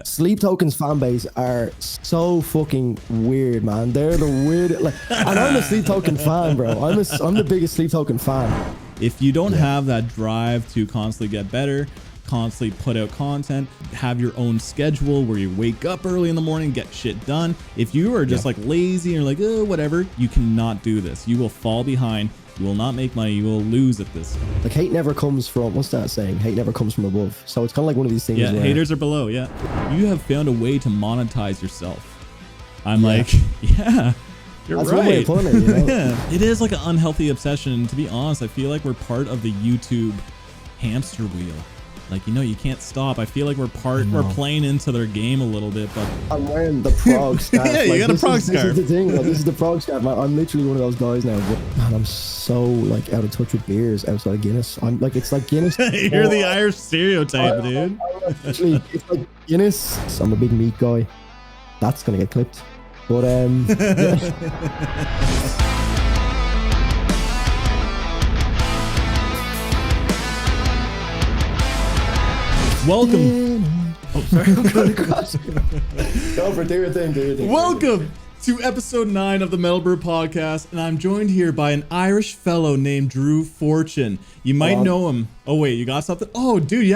Sleep Token's fan base are so fucking weird, man. They're the weird, like, and I'm a Sleep Token fan, bro. I'm the biggest Sleep Token fan. If you don't have that drive to constantly get better, constantly put out content, have your own schedule where you wake up early in the morning, get shit done. If you are just like lazy and like, oh, whatever, you cannot do this. You will fall behind. You will not make money. You will lose at this. Like, hate never comes from, what's that saying? Hate never comes from above. So it's kind of like one of these things. Yeah, where haters are below. Yeah. You have found a way to monetize yourself. I'm like, yeah, you're that's right. one way of putting it, you know? Yeah. It is like an unhealthy obsession. And to be honest, I feel like we're part of the YouTube hamster wheel. Like, you know, you can't stop. I feel like we're playing into their game a little bit, but I'm wearing the prog scarf. Yeah, you got a prog scarf. This is the thing. Like, this is the prog scarf. Man, I'm literally one of those guys now. But man, I'm so like out of touch with beers outside of Guinness. I'm like, it's like Guinness. You're the Irish stereotype, dude. Literally, it's like Guinness. So I'm a big meat guy. That's gonna get clipped. But yeah. Welcome. Oh, sorry. I'm going across. Go for it. Do your thing. Do your thing. Welcome to episode 9 of the METALBIRB Podcast, and I'm joined here by an Irish fellow named Drew Fortune. You might know him. Oh wait, you got something? Oh, dude,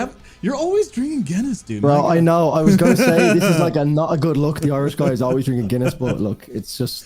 you're always drinking Guinness, dude. Bro, I know. I was gonna say this is like not a good look. The Irish guy is always drinking Guinness, but look, it's just.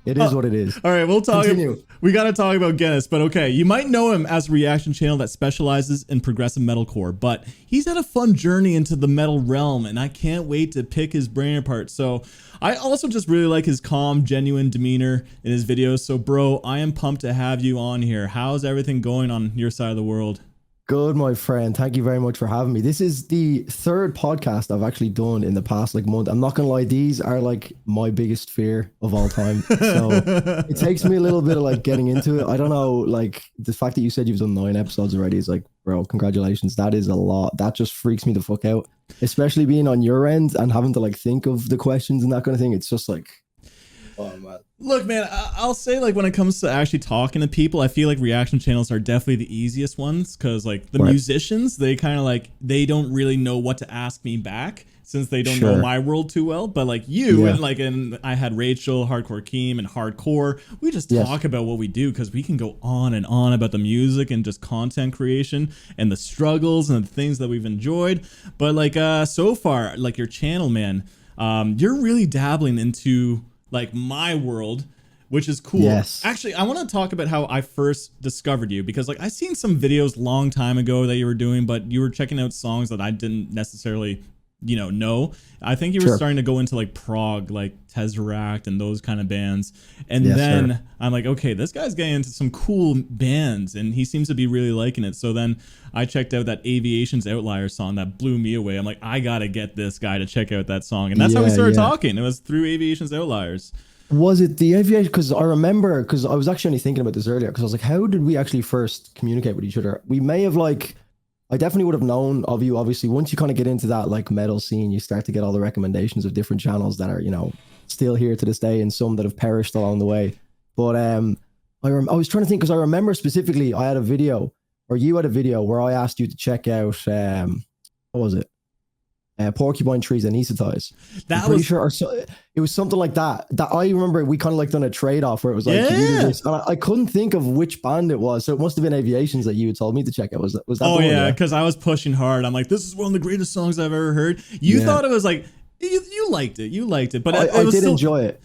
It is what it is. All right, we'll talk. Continue. We got to talk about Guinness, but okay. You might know him as a reaction channel that specializes in progressive metalcore, but he's had a fun journey into the metal realm, and I can't wait to pick his brain apart. So I also just really like his calm, genuine demeanor in his videos. So bro, I am pumped to have you on here. How's everything going on your side of the world? Good, my friend. Thank you very much for having me. This is the third podcast I've actually done in the past like month. I'm not gonna lie, these are like my biggest fear of all time. So it takes me a little bit of like getting into it. I don't know, like the fact that you said you've done 9 episodes already is like, bro, congratulations. That is a lot. That just freaks me the fuck out. Especially being on your end and having to like think of the questions and that kind of thing. It's just like, oh man. Look, man, I'll say like when it comes to actually talking to people, I feel like reaction channels are definitely the easiest ones because like the musicians, they kind of like, they don't really know what to ask me back since they don't know my world too well. But like you and I had Rachel, Hardcore Keem, and Hardcore. We just talk about what we do because we can go on and on about the music and just content creation and the struggles and the things that we've enjoyed. But like so far, like your channel, man, you're really dabbling into like my world, which is cool. Yes. Actually, I want to talk about how I first discovered you because like I seen some videos long time ago that you were doing, but you were checking out songs that I didn't necessarily, know. I think you were starting to go into like prog, like Tesseract and those kind of bands. And then I'm like, okay, this guy's getting into some cool bands and he seems to be really liking it. So then I checked out that Aviation's Outlier song that blew me away. I'm like, I got to get this guy to check out that song. And that's how we started talking. It was through Aviation's Outliers. Was it the Aviation? Because I remember, because I was actually only thinking about this earlier, because I was like, how did we actually first communicate with each other? We may have like, I definitely would have known of you, obviously. Once you kind of get into that like metal scene, you start to get all the recommendations of different channels that are, still here to this day and some that have perished along the way. But I was trying to think, because I remember specifically I had a video, or you had a video where I asked you to check out, what was it? Porcupine Trees Anesthetize. That was sure, or so, it was something like that. That I remember we kind of like done a trade-off where it was like, you do this, and I couldn't think of which band it was, so it must have been Aviations that you had told me to check out. Was that? Oh yeah, because I was pushing hard. I'm like, this is one of the greatest songs I've ever heard. You thought it was like you liked it, but I did enjoy it.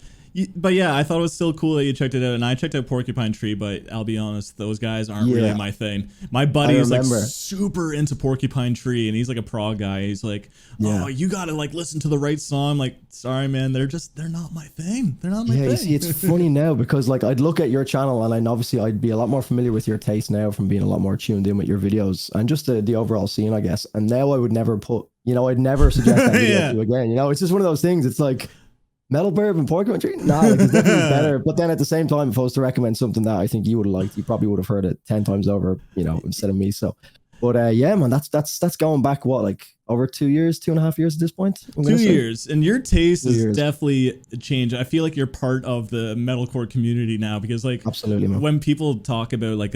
But yeah, I thought it was still cool that you checked it out, and I checked out Porcupine Tree, but I'll be honest, those guys aren't really my thing. My buddy is like super into Porcupine Tree, and he's like a prog guy. He's like, oh, you gotta like listen to the right song. I'm like, sorry, man, they're not my thing. They're not my thing. You see, it's funny now because like I'd look at your channel, and obviously I'd be a lot more familiar with your taste now from being a lot more tuned in with your videos and just the overall scene, I guess. And now I would never put, I'd never suggest that video to you again. It's just one of those things. It's like, METALBIRB and Porcupine Tree? Nah, like it's definitely better. But then at the same time, if I was to recommend something that I think you would have liked, you probably would have heard it 10 times over, instead of me. So, but yeah, man, that's going back, what, like over 2 years, 2.5 years at this point? 2 years. And your taste is definitely changed. I feel like you're part of the metalcore community now because like, absolutely, man. When people talk about like,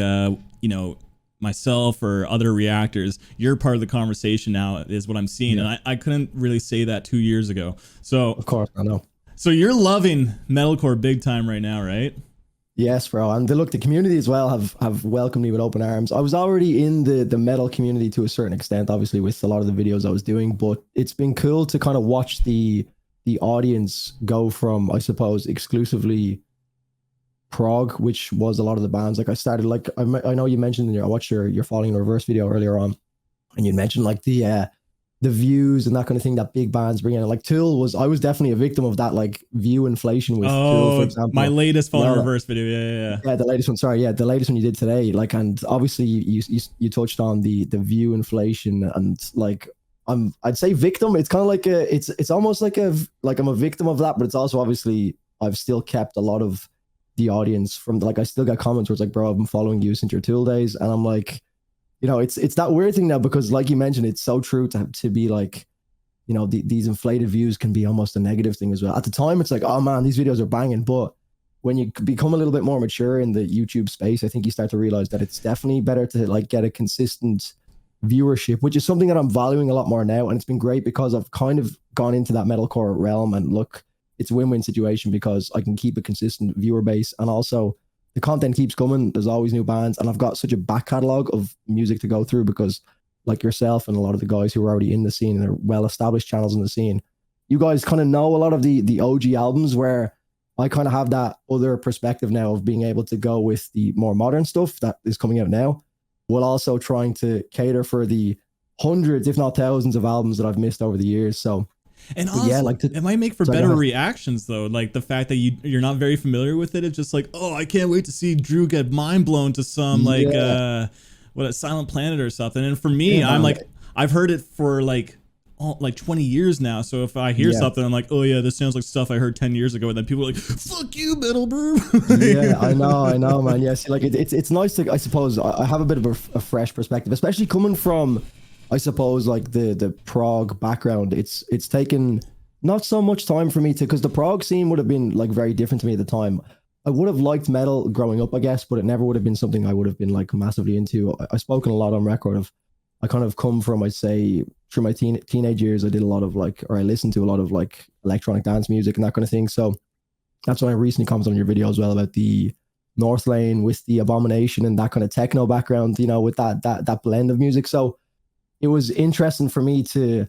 myself or other reactors, you're part of the conversation now, is what I'm seeing. And I couldn't really say that 2 years ago. So of course, I know. So you're loving metalcore big time right now, right? Yes, bro. And look, the community as well have welcomed me with open arms. I was already in the metal community to a certain extent, obviously, with a lot of the videos I was doing, but it's been cool to kind of watch the audience go from, I suppose, exclusively prog, which was a lot of the bands. Like I started, like I know you mentioned I watched your Falling in Reverse video earlier on, and you mentioned like the views and that kind of thing that big bands bring in. Like Tool I was definitely a victim of that, like view inflation with Tool, for example. My latest Falling in Reverse video. Yeah, the latest one. Sorry, yeah, the latest one you did today. Like, and obviously you touched on the view inflation, and like I'd say victim. It's kind of like it's almost like I'm a victim of that, but it's also obviously I've still kept a lot of the audience from, like, I still got comments where it's like, bro, I've been following you since your Tool days, and I'm like, you know, it's that weird thing now, because like you mentioned, it's so true to be like, you know, these inflated views can be almost a negative thing as well. At the time, it's like, oh man, these videos are banging. But when you become a little bit more mature in the YouTube space, I think you start to realize that it's definitely better to like get a consistent viewership, which is something that I'm valuing a lot more now. And it's been great because I've kind of gone into that metalcore realm, and look, it's a win-win situation because I can keep a consistent viewer base, and also the content keeps coming. There's always new bands, and I've got such a back catalog of music to go through because, like yourself and a lot of the guys who are already in the scene and are well-established channels in the scene, you guys kind of know a lot of the OG albums, where I kind of have that other perspective now of being able to go with the more modern stuff that is coming out now, while also trying to cater for the hundreds, if not thousands, of albums that I've missed over the years. So, and also, yeah, like it might make for better reactions though. Like the fact that you're not very familiar with it. It's just like, oh, I can't wait to see Drew get mind blown to some like what a Silent Planet or something. And for me, I'm like, I've heard it for like 20 years now. So if I hear something, I'm like, oh yeah, this sounds like stuff I heard 10 years ago. And then people are like, fuck you, METALBIRB. Yeah, I know, man. Yes, like it's nice to, I suppose, I have a bit of a fresh perspective, especially coming from, I suppose, like the prog background. It's taken not so much time for me to, because the prog scene would have been like very different to me at the time. I would have liked metal growing up, I guess, but it never would have been something I would have been like massively into. I've spoken a lot on record of, I kind of come from, I'd say, through my teenage years, I did a lot of like, or I listened to a lot of like electronic dance music and that kind of thing. So that's why I recently commented on your video as well about the North Lane with the Abomination and that kind of techno background, you know, with that blend of music. So it was interesting for me to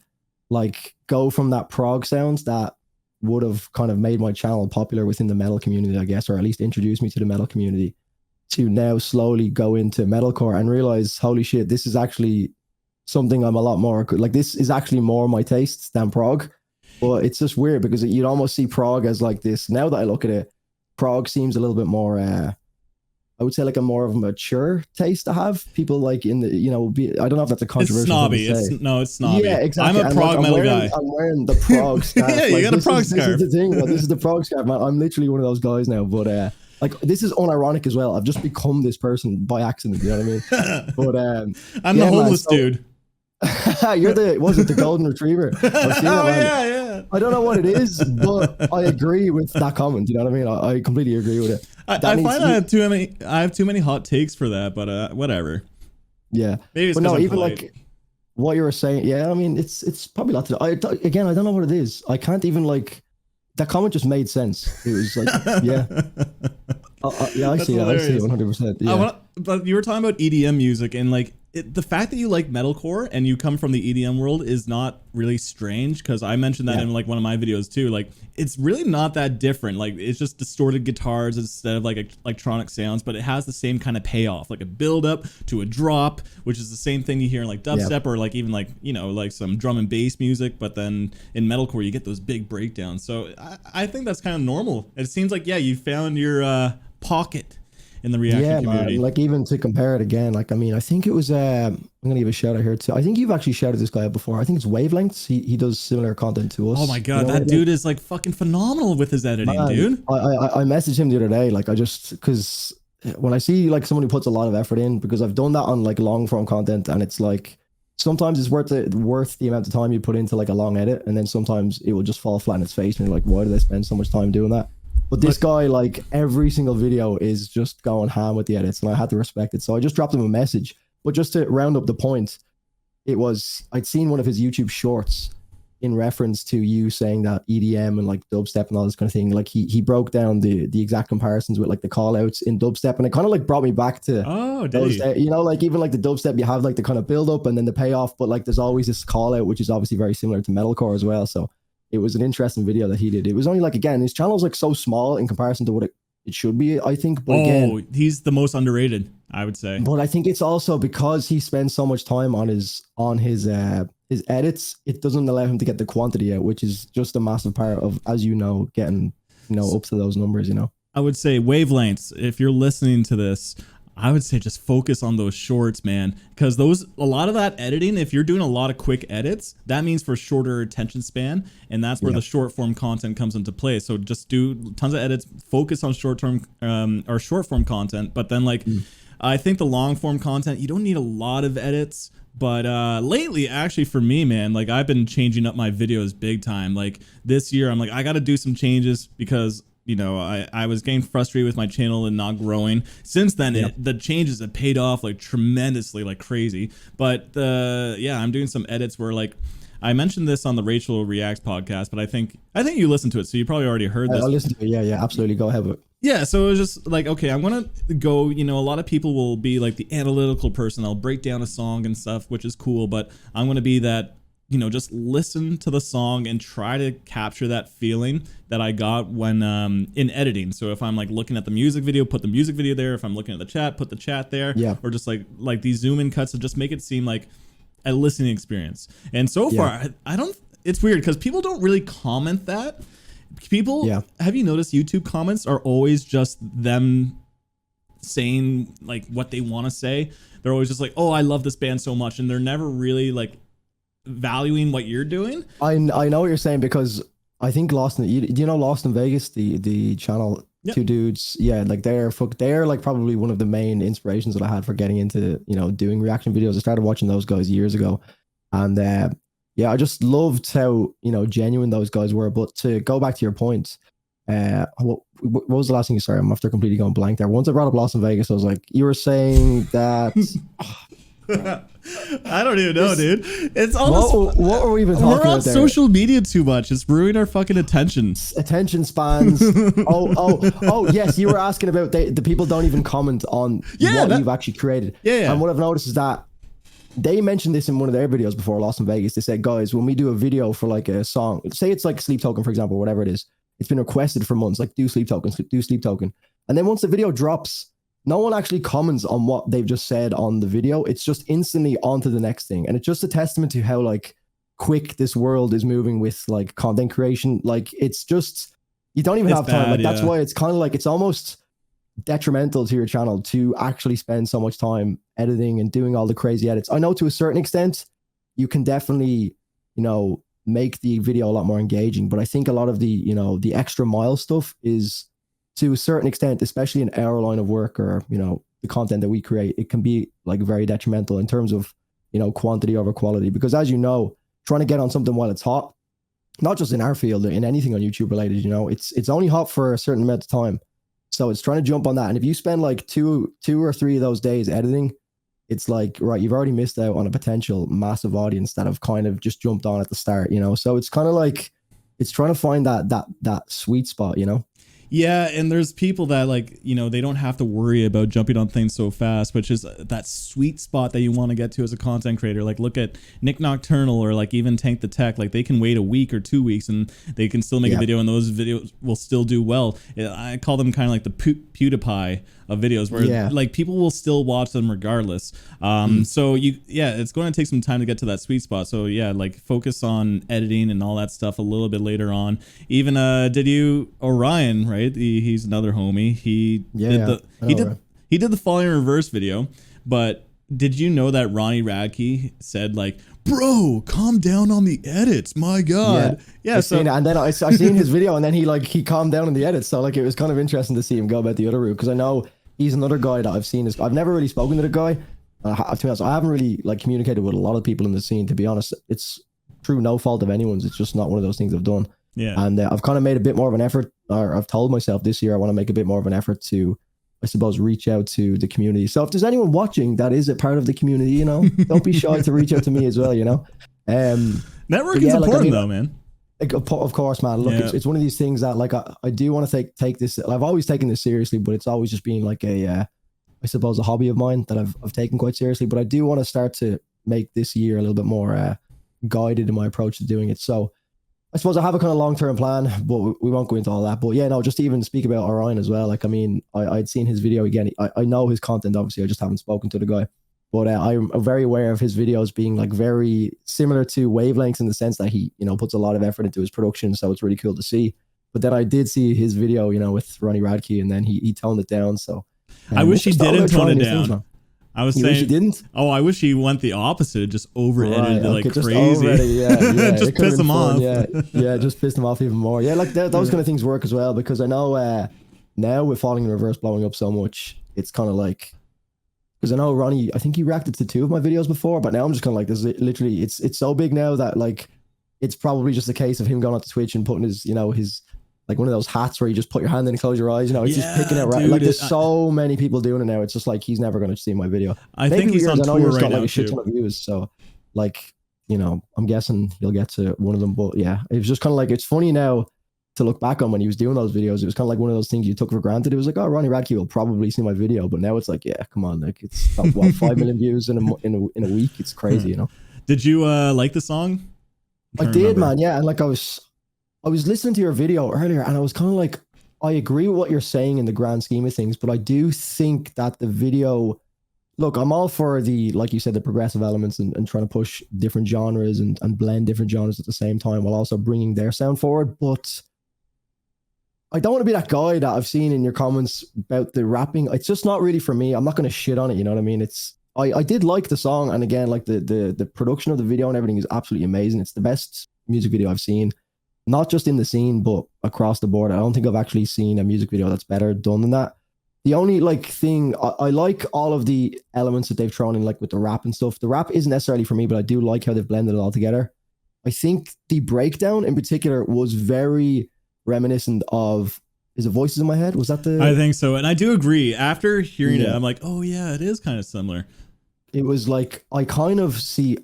like go from that prog sounds that would have kind of made my channel popular within the metal community, I guess, or at least introduced me to the metal community, to now slowly go into metalcore and realize, holy shit, this is actually something I'm a lot more, like this is actually more my taste than prog. But it's just weird because you'd almost see prog as like this. Now that I look at it, prog seems a little bit more, I would say like a more of a mature taste to have. People like in the, you know, I don't know if that's a controversial thing to say. It's snobby. Yeah, exactly. I'm a prog metal guy. I'm wearing the prog scarf. Yeah, you got a prog scarf. This is the thing, bro. This is the prog scarf, man. I'm literally one of those guys now. But like, this is unironic as well. I've just become this person by accident. You know what I mean? But I'm the homeless dude. You're the golden retriever. Yeah. I don't know what it is, but I agree with that comment. You know what I mean? I completely agree with it. I find I have too many hot takes for that, but whatever. Yeah, maybe it's but no, I'm even polite. like what you were saying. Yeah, I mean, it's probably not. I don't know what it is. I can't even like. That comment just made sense. It was like, yeah. Yeah, I see it. I see it 100%. Yeah. But you were talking about EDM music, and like the fact that you like metalcore and you come from the EDM world is not really strange, because I mentioned that in like one of my videos too. Like, it's really not that different. Like, it's just distorted guitars instead of like electronic sounds, but it has the same kind of payoff, like a build up to a drop, which is the same thing you hear in like dubstep or like even like, you know, like some drum and bass music. But then in metalcore you get those big breakdowns. So I think that's kind of normal. It seems like, yeah, you found your pocket in the Reactor community. Man, like even to compare it again, like, I mean, I think it was I'm gonna give a shout out here too. I think you've actually shouted this guy out before. I think it's Wavelengths. He does similar content to us. Oh my god, that dude is like fucking phenomenal with his editing, dude. I messaged him the other day, like, I just, because when I see like someone who puts a lot of effort in, because I've done that on like long form content, and it's like sometimes it's worth the amount of time you put into like a long edit, and then sometimes it will just fall flat in its face and you're like, why did I spend so much time doing that? But this guy, like, every single video is just going ham with the edits, and I had to respect it. So I just dropped him a message, But just to round up the point, I'd seen one of his YouTube shorts in reference to you saying that EDM and like dubstep and all this kind of thing. Like he broke down the exact comparisons with like the call outs in dubstep, and it kind of like brought me back to those days. You know, like even like the dubstep, you have like the kind of build up and then the payoff, but like there's always this call out, which is obviously very similar to metalcore as well. So it was an interesting video that he did. It was only like, again, his channel's like so small in comparison to what it should be, I think. But again, he's the most underrated, I would say. But I think it's also because he spends so much time on his edits, it doesn't allow him to get the quantity out, which is just a massive part of, as you know, getting, you know, up to those numbers, you know. I would say wavelengths, if you're listening to this, I would say just focus on those shorts, man, because a lot of that editing, if you're doing a lot of quick edits, that means for shorter attention span, and that's where the short form content comes into play. So just do tons of edits, focus on short form content, but then like I think the long form content, you don't need a lot of edits. But lately, actually, for me, man, like I've been changing up my videos big time. Like this year, I'm like, I got to do some changes because, you know, I was getting frustrated with my channel and not growing. Since then, the changes have paid off like tremendously, like crazy. But yeah, I'm doing some edits where like I mentioned this on the Rachel Reacts podcast, but I think you listened to it, so you probably already heard this. I listened to it. Yeah, absolutely. Go ahead with it. Yeah, so it was just like, okay, I'm going to go, you know, a lot of people will be like the analytical person. I'll break down a song and stuff, which is cool, but I'm going to be that, you know, just listen to the song and try to capture that feeling that I got when in editing. So if I'm like looking at the music video, put the music video there. If I'm looking at the chat, put the chat there. Yeah. Or just like these zoom in cuts to just make it seem like a listening experience. And so far, I don't, it's weird because people don't really comment that. Have you noticed YouTube comments are always just them saying like what they want to say? They're always just like, oh, I love this band so much. And they're never really like valuing what you're doing. I know what you're saying, because I think do you know Lost in Vegas, the channel? Two dudes, like they're like probably one of the main inspirations that I had for getting into, you know, doing reaction videos. I started watching those guys years ago, and I just loved how, you know, genuine those guys were. But to go back to your point, what was the last thing you said? I'm after completely going blank there. Once I brought up Lost in Vegas, I was like, you were saying that. I don't even know, dude. It's almost what are we even talking about? We're on social media too much. It's ruining our fucking attention spans. oh yes, you were asking about the people don't even comment on what you've actually created. And what I've noticed is that they mentioned this in one of their videos before Lost in Vegas. They said, guys, when we do a video for like a song, say it's like Sleep Token, for example, whatever it is, it's been requested for months, like do Sleep Token. And then once the video drops, no one actually comments on what they've just said on the video. It's just instantly on to the next thing. And it's just a testament to how like quick this world is moving with like content creation. Like it's just, you don't even have time. Like that's why it's kind of like, it's almost detrimental to your channel to actually spend so much time editing and doing all the crazy edits. I know to a certain extent, you can definitely, you know, make the video a lot more engaging. But I think a lot of the, you know, the extra mile stuff is, to a certain extent, especially in our line of work or, you know, the content that we create, it can be like very detrimental in terms of, you know, quantity over quality. Because as you know, trying to get on something while it's hot, not just in our field, in anything on YouTube related, you know, it's only hot for a certain amount of time. So it's trying to jump on that. And if you spend like two or three of those days editing, it's like, right, you've already missed out on a potential massive audience that have kind of just jumped on at the start, you know? So it's kind of like, it's trying to find that sweet spot, you know? Yeah, and there's people that like, you know, they don't have to worry about jumping on things so fast, which is that sweet spot that you want to get to as a content creator. Like look at Nick Nocturnal or like even Tank the Tech. Like they can wait a week or 2 weeks and they can still make a video, and those videos will still do well. I call them kind of like the PewDiePie of videos where like people will still watch them regardless. So it's going to take some time to get to that sweet spot. So yeah, like focus on editing and all that stuff a little bit later on. Even Orion, right? He's another homie. He did the Falling in Reverse video, but did you know that Ronnie Radke said like, bro, calm down on the edits, my god. And then I seen his video, and then he calmed down on the edits. So like it was kind of interesting to see him go about the other route, because I know he's another guy that I've seen. I've never really spoken to the guy. To be honest, I haven't really like communicated with a lot of people in the scene, to be honest. It's through no fault of anyone's. It's just not one of those things I've done. And I've kind of made a bit more of an effort, or I've told myself this year I want to make a bit more of an effort to I suppose, reach out to the community. So if there's anyone watching that is a part of the community, you know, don't be shy to reach out to me as well, you know. Networking is important though, man. Like, of course, man. Look, it's one of these things that like I do want to take this. I've always taken this seriously, but it's always just been like I suppose a hobby of mine that I've taken quite seriously. But I do want to start to make this year a little bit more guided in my approach to doing it. So I suppose I have a kind of long-term plan, but we won't go into all that. But yeah, no, just to even speak about Orion as well. Like, I mean, I'd seen his video again. I know his content, obviously. I just haven't spoken to the guy. But I'm very aware of his videos being like very similar to Wavelengths in the sense that he, you know, puts a lot of effort into his production. So it's really cool to see. But then I did see his video, you know, with Ronnie Radke, and then he toned it down. So I wish he didn't tone it down. Things, I was saying he didn't. Oh, I wish he went the opposite, just over edited right, like just crazy. Yeah, just piss him off. Yeah, just pissed him off even more. Yeah, like those kind of things work as well, because I know now with Falling in Reverse blowing up so much, it's kind of like, because I know Ronnie, I think he reacted to 2 of my videos before, but now I'm just kind of like, this is literally, it's so big now that like it's probably just a case of him going on to Twitch and putting his, you know, his like one of those hats where you just put your hand in and close your eyes, you know, it's just picking it right. Dude, like there's so many people doing it now. It's just like, he's never going to see my video. I think he's on tour right now, like a shit ton of views. So like, you know, I'm guessing he'll get to one of them. But yeah, it was just kind of like, it's funny now to look back on when he was doing those videos. It was kind of like one of those things you took for granted. It was like, oh, Ronnie Radke will probably see my video. But now it's like, yeah, come on. Like it's what, 5 million views in a week. It's crazy, you know? Did you like the song? I did, man. Yeah. And like I was listening to your video earlier, and I was kind of like, I agree with what you're saying in the grand scheme of things, but I do think that the video, look, I'm all for the, like you said, the progressive elements and trying to push different genres and blend different genres at the same time while also bringing their sound forward. But I don't want to be that guy that I've seen in your comments about the rapping. It's just not really for me. I'm not going to shit on it. You know what I mean? I did like the song. And again, like the production of the video and everything is absolutely amazing. It's the best music video I've seen. Not just in the scene, but across the board. I don't think I've actually seen a music video that's better done than that. The only like thing, I like all of the elements that they've thrown in, like with the rap and stuff. The rap isn't necessarily for me, but I do like how they've blended it all together. I think the breakdown in particular was very reminiscent of, is it Voices in My Head? Was that the... I think so. And I do agree. After hearing it, I'm like, oh yeah, it is kind of similar. It was like, I kind of see...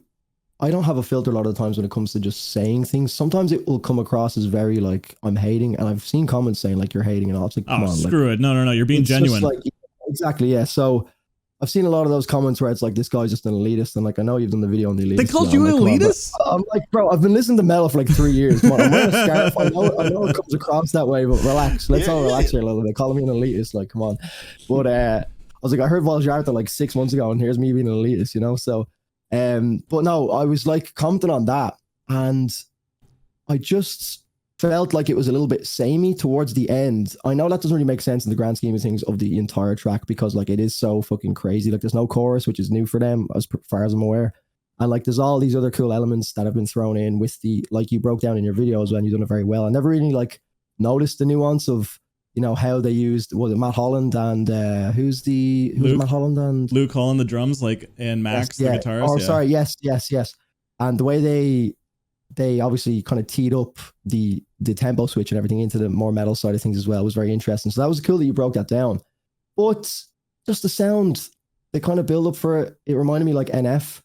I don't have a filter a lot of the times when it comes to just saying things. Sometimes it will come across as very like I'm hating, and I've seen comments saying like you're hating and all. It's like, come on, screw it. No, you're being genuine. Like, exactly, yeah. So I've seen a lot of those comments where it's like, this guy's just an elitist, and like I know you've done the video on the elitist. They called you an elitist? I'm like, bro, I've been listening to metal for like 3 years. I'm wearing a scarf. I know it comes across that way, but relax. Let's all relax here a little bit. They call me an elitist, like, come on. But I was like, I heard Reactor like 6 months ago, and here's me being an elitist, you know? So but no, I was like commenting on that, and I just felt like it was a little bit samey towards the end. I know that doesn't really make sense in the grand scheme of things of the entire track, because like it is so fucking crazy. Like there's no chorus, which is new for them as far as I'm aware. And like there's all these other cool elements that have been thrown in with the, like you broke down in your videos when you've done it very well. I never really like noticed the nuance of, you know, how they used, was it Matt Holland and who's Matt Holland and Luke Holland, the drums, like, and Max, the guitarist. Oh, sorry, yes. And the way they obviously kind of teed up the tempo switch and everything into the more metal side of things as well was very interesting. So that was cool that you broke that down. But just the sound, the kind of build up for it, it reminded me like NF.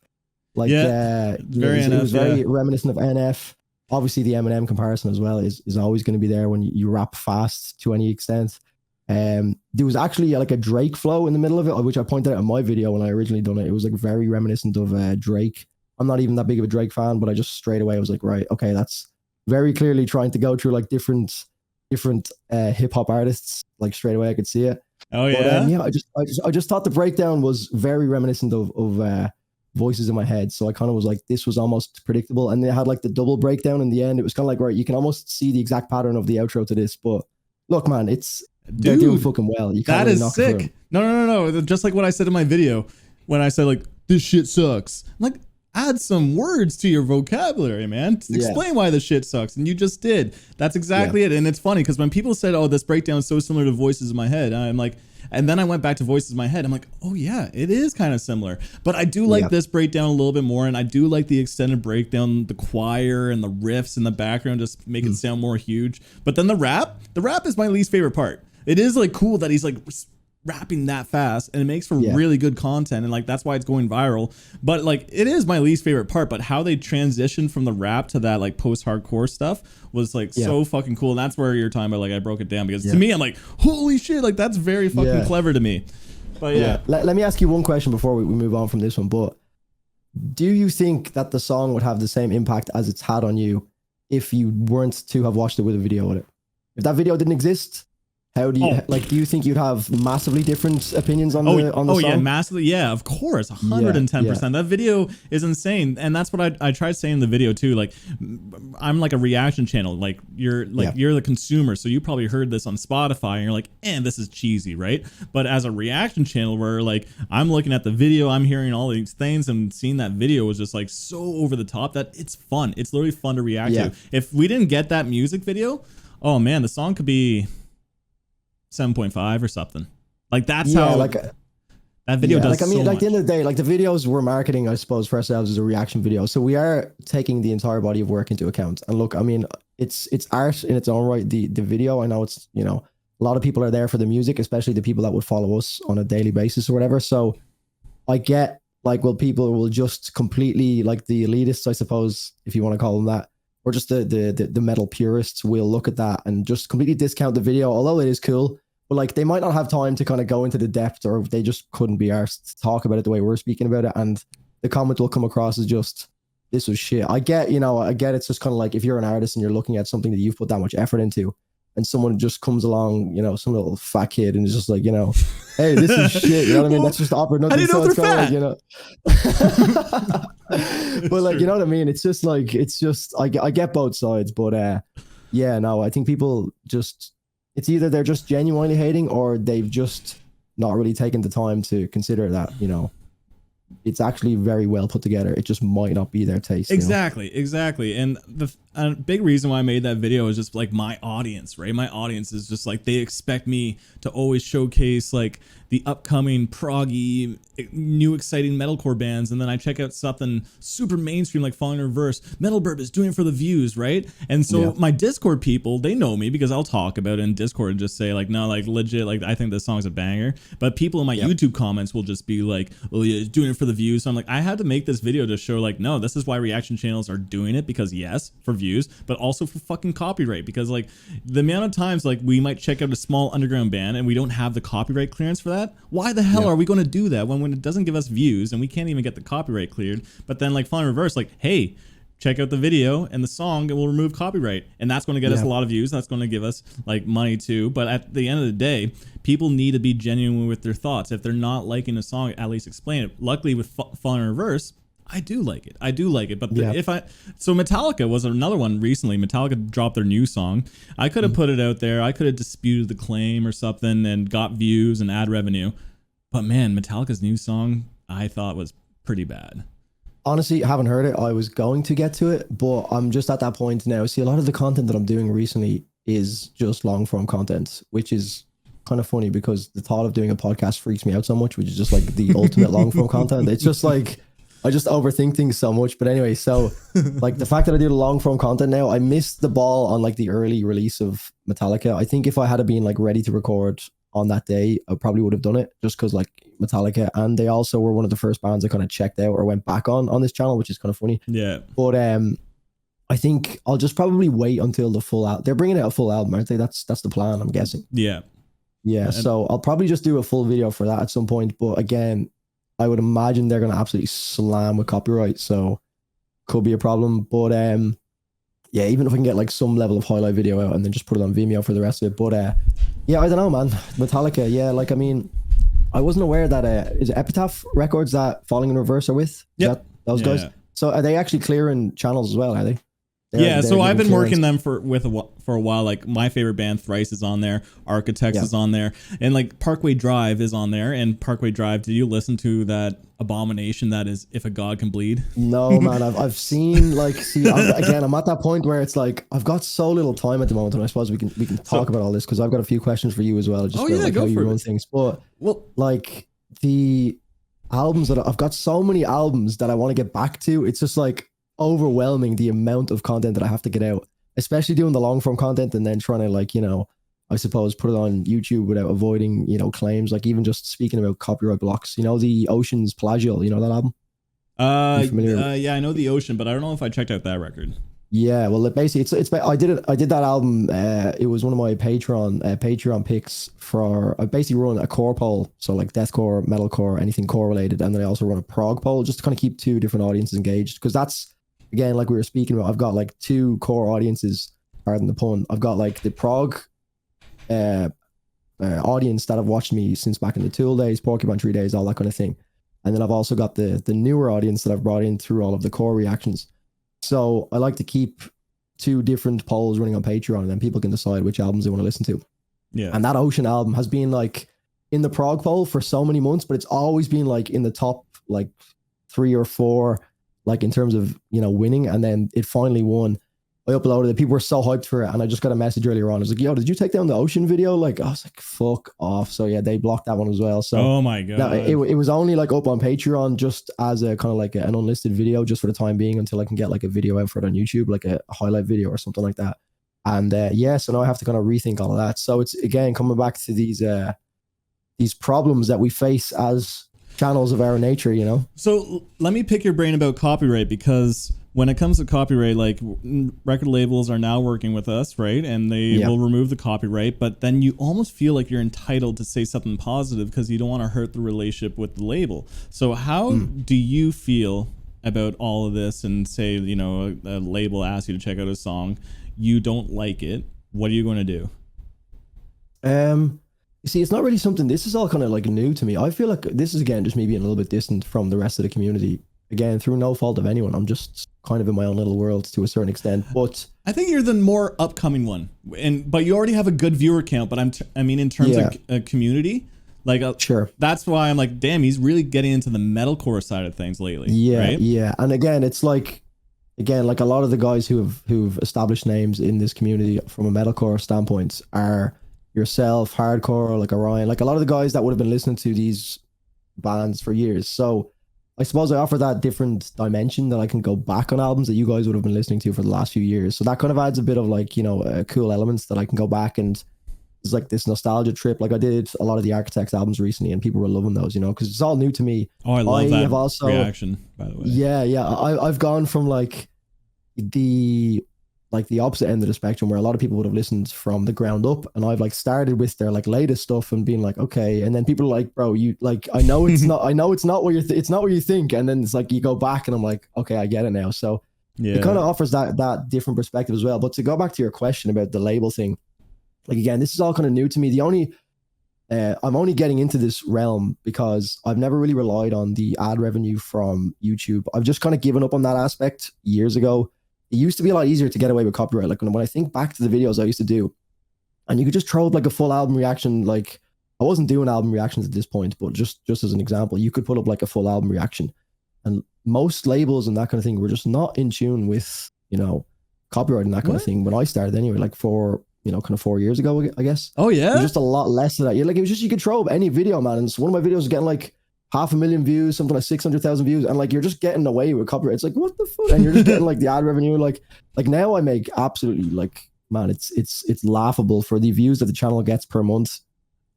Like it was very reminiscent of NF. Obviously, the Eminem comparison as well is always going to be there when you rap fast to any extent. There was actually like a Drake flow in the middle of it, which I pointed out in my video when I originally done it. It was like very reminiscent of Drake. I'm not even that big of a Drake fan, but I just straight away was like, right, okay, that's very clearly trying to go through like different hip hop artists. Like straight away, I could see it. Oh yeah, but, I just thought the breakdown was very reminiscent of Voices in My Head. So I kind of was like, this was almost predictable. And they had like the double breakdown in the end. It was kind of like, right, you can almost see the exact pattern of the outro to this. But look, man, they're doing fucking well. You can't that really is sick. No. Just like what I said in my video when I said like, this shit sucks. I'm like, add some words to your vocabulary, man. Explain why the shit sucks. And you just did. That's exactly it. And it's funny because when people said, oh, this breakdown is so similar to Voices in My Head, I'm like, and then I went back to Voices in My Head. I'm like, oh yeah, it is kind of similar. But I do like this breakdown a little bit more. And I do like the extended breakdown, the choir and the riffs in the background just make it sound more huge. But then the rap is my least favorite part. It is like cool that he's like rapping that fast, and it makes for really good content, and like that's why it's going viral. But like it is my least favorite part, but how they transitioned from the rap to that like post-hardcore stuff was like so fucking cool. And that's where you're talking about like I broke it down, because to me I'm like, holy shit, like that's very fucking clever to me. But let me ask you one question before we move on from this one. But do you think that the song would have the same impact as it's had on you if you weren't to have watched it with a video with it? If that video didn't exist, how do you do you think you'd have massively different opinions on the song? Yeah, massively. Yeah, of course. 110%. That video is insane. And that's what I tried saying in the video too. Like I'm like a reaction channel. Like you're the consumer. So you probably heard this on Spotify and you're like, this is cheesy, right? But as a reaction channel where like I'm looking at the video, I'm hearing all these things, and seeing that video was just like so over the top that it's fun. It's literally fun to react to. If we didn't get that music video, oh man, the song could be 7.5 or something. Like that's how like that video does. Like I mean, like at the end of the day, like the videos we're marketing, I suppose, for ourselves as a reaction video. So we are taking the entire body of work into account. And look, I mean, it's art in its own right. The video, I know it's, you know, a lot of people are there for the music, especially the people that would follow us on a daily basis or whatever. So I get like, well, people will just completely, like the elitists, I suppose, if you want to call them that, or just the metal purists will look at that and just completely discount the video, although it is cool. But like they might not have time to kind of go into the depth, or they just couldn't be arsed to talk about it the way we're speaking about it. And the comment will come across as just, this was shit. I get it's just kind of like if you're an artist and you're looking at something that you've put that much effort into, and someone just comes along, you know, some little fat kid, and is just like, you know, hey, this is shit. You know what I mean? That's just opera. Nothing. So it's kind of like, you know. But like, you know what I mean? It's just like, I get both sides, but yeah, no, I think people just, it's either they're just genuinely hating, or they've just not really taken the time to consider that, you know, it's actually very well put together. It just might not be their taste. Exactly. And the big reason why I made that video is just like my audience, right? My audience is just like, they expect me to always showcase like the upcoming proggy, new exciting metalcore bands, and then I check out something super mainstream like Falling in Reverse. METALBIRB is doing it for the views, right? And so my Discord people, they know me because I'll talk about it in Discord and just say like, no, like legit, like I think this song's a banger. But people in my YouTube comments will just be like, well, yeah, it's doing it for the views. So I'm like, I had to make this video to show like, no, this is why reaction channels are doing it, because yes, for views, but also for fucking copyright. Because like the amount of times like we might check out a small underground band and we don't have the copyright clearance for that. Why the hell are we going to do that when it doesn't give us views and we can't even get the copyright cleared? But then like Falling in Reverse, like, hey, check out the video and the song, and we'll remove copyright, and that's going to get us a lot of views. That's going to give us like money too. But at the end of the day, people need to be genuine with their thoughts. If they're not liking a song, at least explain it. Luckily with Falling in Reverse, I do like it. But so Metallica was another one recently. Metallica dropped their new song. I could have put it out there. I could have disputed the claim or something and got views and ad revenue. But man, Metallica's new song I thought was pretty bad. Honestly, I haven't heard it. I was going to get to it, but I'm just at that point now. See, a lot of the content that I'm doing recently is just long form content, which is kind of funny because the thought of doing a podcast freaks me out so much, which is just like the ultimate long form content. It's just like, I just overthink things so much. But anyway, so like the fact that I do the long form content now, I missed the ball on like the early release of Metallica. I think if I had been like ready to record on that day, I probably would have done it, just because like Metallica, and they also were one of the first bands I kind of checked out or went back on this channel, which is kind of funny. Yeah. But I think I'll just probably wait until the full album. They're bringing out a full album, aren't they? That's the plan, I'm guessing. Yeah. So I'll probably just do a full video for that at some point. But again, I would imagine they're going to absolutely slam with copyright, so could be a problem. But yeah, even if I can get like some level of highlight video out and then just put it on Vimeo for the rest of it. But yeah, I don't know, man. Metallica, yeah, like I mean, I wasn't aware that is it Epitaph Records that Falling in Reverse are with? Those guys. So are they actually clearing channels as well? Are they? So I've been working them for a while. Like my favorite band, Thrice, is on there. Architects is on there, and like Parkway Drive is on there. And Parkway Drive, did you listen to that abomination that is If a God Can Bleed? No, man. I've seen like I'm at that point where it's like I've got so little time at the moment, and I suppose we can talk about all this because I've got a few questions for you as well. Just about, like, how you run things. But like the albums that I've got so many albums that I want to get back to. It's just like overwhelming the amount of content that I have to get out, especially doing the long form content and then trying to like, you know, I suppose, put it on YouTube without avoiding, you know, claims. Like even just speaking about copyright blocks, you know, the Ocean's Pelagial, you know that album? You familiar? Yeah, I know the Ocean, but I don't know if I checked out that record. Yeah, well, basically, I did that album. It was one of my Patreon picks for. I basically run a core poll, so like deathcore, metalcore, anything core related, and then I also run a prog poll just to kind of keep two different audiences engaged. Because that's, again, like we were speaking about, I've got like two core audiences. Pardon the pun. I've got like the prog audience that have watched me since back in the Tool days, Porcupine Tree days, all that kind of thing, and then I've also got the newer audience that I've brought in through all of the core reactions. So I like to keep two different polls running on Patreon, and then people can decide which albums they want to listen to. Yeah. And that Ocean album has been like in the prog poll for so many months, but it's always been like in the top like 3 or 4, like in terms of, you know, winning. And then it finally won. I uploaded it. People were so hyped for it. And I just got a message earlier on. I was like, yo, did you take down the Ocean video? Like, I was like, fuck off. So yeah, they blocked that one as well. So oh my God. No, it was only like up on Patreon just as a kind of like an unlisted video just for the time being until I can get like a video out for it on YouTube, like a highlight video or something like that. And yeah, so now I have to kind of rethink all of that. So it's again coming back to these problems that we face as channels of our nature, you know? So let me pick your brain about copyright, because when it comes to copyright, like record labels are now working with us, right? And they will remove the copyright, but then you almost feel like you're entitled to say something positive because you don't want to hurt the relationship with the label. So how do you feel about all of this? And say, you know, a label asks you to check out a song, you don't like it. What are you going to do? You see, it's not really something, this is all kind of like new to me. I feel like this is, again, just me being a little bit distant from the rest of the community. Again, through no fault of anyone. I'm just kind of in my own little world to a certain extent. But I think you're the more upcoming one, but you already have a good viewer count. But I mean, in terms of a community, like sure, that's why I'm like, damn, he's really getting into the metalcore side of things lately. Yeah, right? Yeah. And again, it's like, like a lot of the guys who've established names in this community from a metalcore standpoint are yourself, hardcore, like Orion, like a lot of the guys that would have been listening to these bands for years. So I suppose I offer that different dimension that I can go back on albums that you guys would have been listening to for the last few years. So that kind of adds a bit of like, you know, cool elements that I can go back, and it's like this nostalgia trip. Like I did a lot of the Architects albums recently and people were loving those, you know, because it's all new to me. Oh, I love that reaction, by the way. Yeah. I've gone from like the opposite end of the spectrum where a lot of people would have listened from the ground up, and I've like started with their like latest stuff and being like, okay, and then people are like, bro, you like, I know it's not what it's not what you think, and then it's like you go back and I'm like, okay, I get it now. So it kind of offers that different perspective as well. But to go back to your question about the label thing, like again, this is all kind of new to me. The only I'm only getting into this realm because I've never really relied on the ad revenue from YouTube. I've just kind of given up on that aspect years ago. It used to be a lot easier to get away with copyright. Like when I think back to the videos I used to do, and you could just throw up like a full album reaction. Like I wasn't doing album reactions at this point, but just as an example, you could put up like a full album reaction, and most labels and that kind of thing were just not in tune with, you know, copyright and that kind of thing when I started anyway, like for, you know, kind of 4 years ago, I guess. Oh yeah. Just a lot less of that. Yeah, like it was just, you could throw up any video, man. And so one of my videos was getting like 500,000 views, something like 600,000 views, and like you're just getting away with copyright. It's like, what the fuck? And you're just getting like the ad revenue. Like now I make absolutely like, man, it's laughable for the views that the channel gets per month.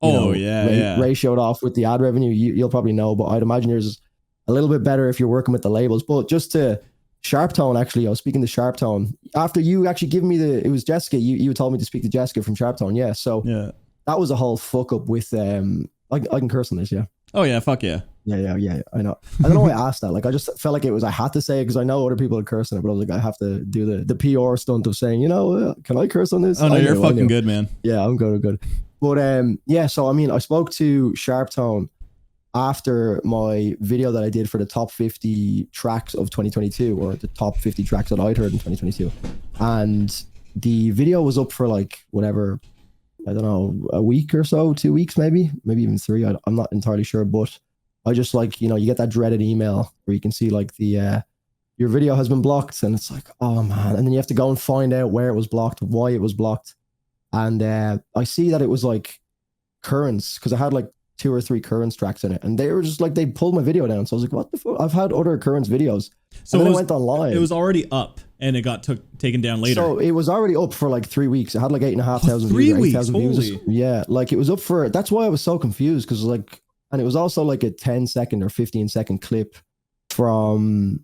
Ratioed off with the ad revenue. You'll probably know, but I'd imagine yours is a little bit better if you're working with the labels. But just to Sharptone, actually, I was speaking to Sharptone after you actually give me it was Jessica. You told me to speak to Jessica from Sharptone. Yeah. So that was a whole fuck up with I can curse on this. Yeah. Oh yeah, fuck yeah. Yeah. I know. I don't know why I asked that. Like I just felt like I had to say it because I know other people are cursing it, but I was like, I have to do the PR stunt of saying, you know, can I curse on this? Oh no, you're fucking good, man. Yeah, I'm good. But yeah, so I mean, I spoke to Sharptone after my video that I did for the top 50 tracks of 2022, or the top 50 tracks that I'd heard in 2022. And the video was up for like whatever, I don't know, a week or so, 2 weeks, maybe even 3. I'm not entirely sure, but I just like, you know, you get that dreaded email where you can see like the, your video has been blocked, and it's like, oh man. And then you have to go and find out where it was blocked, why it was blocked. And I see that it was like Currents, because I had like 2 or 3 Currents tracks in it, and they were just like, they pulled my video down. So I was like, what the fuck? I've had other Currents videos. So and then I went online. It was already up, and it got taken down later. So it was already up for like 3 weeks. It had like 8,500 3 views, or weeks, 8,000 views. holy. Yeah, like it was up for. That's why I was so confused, because like, and it was also like a 10-second or 15-second clip from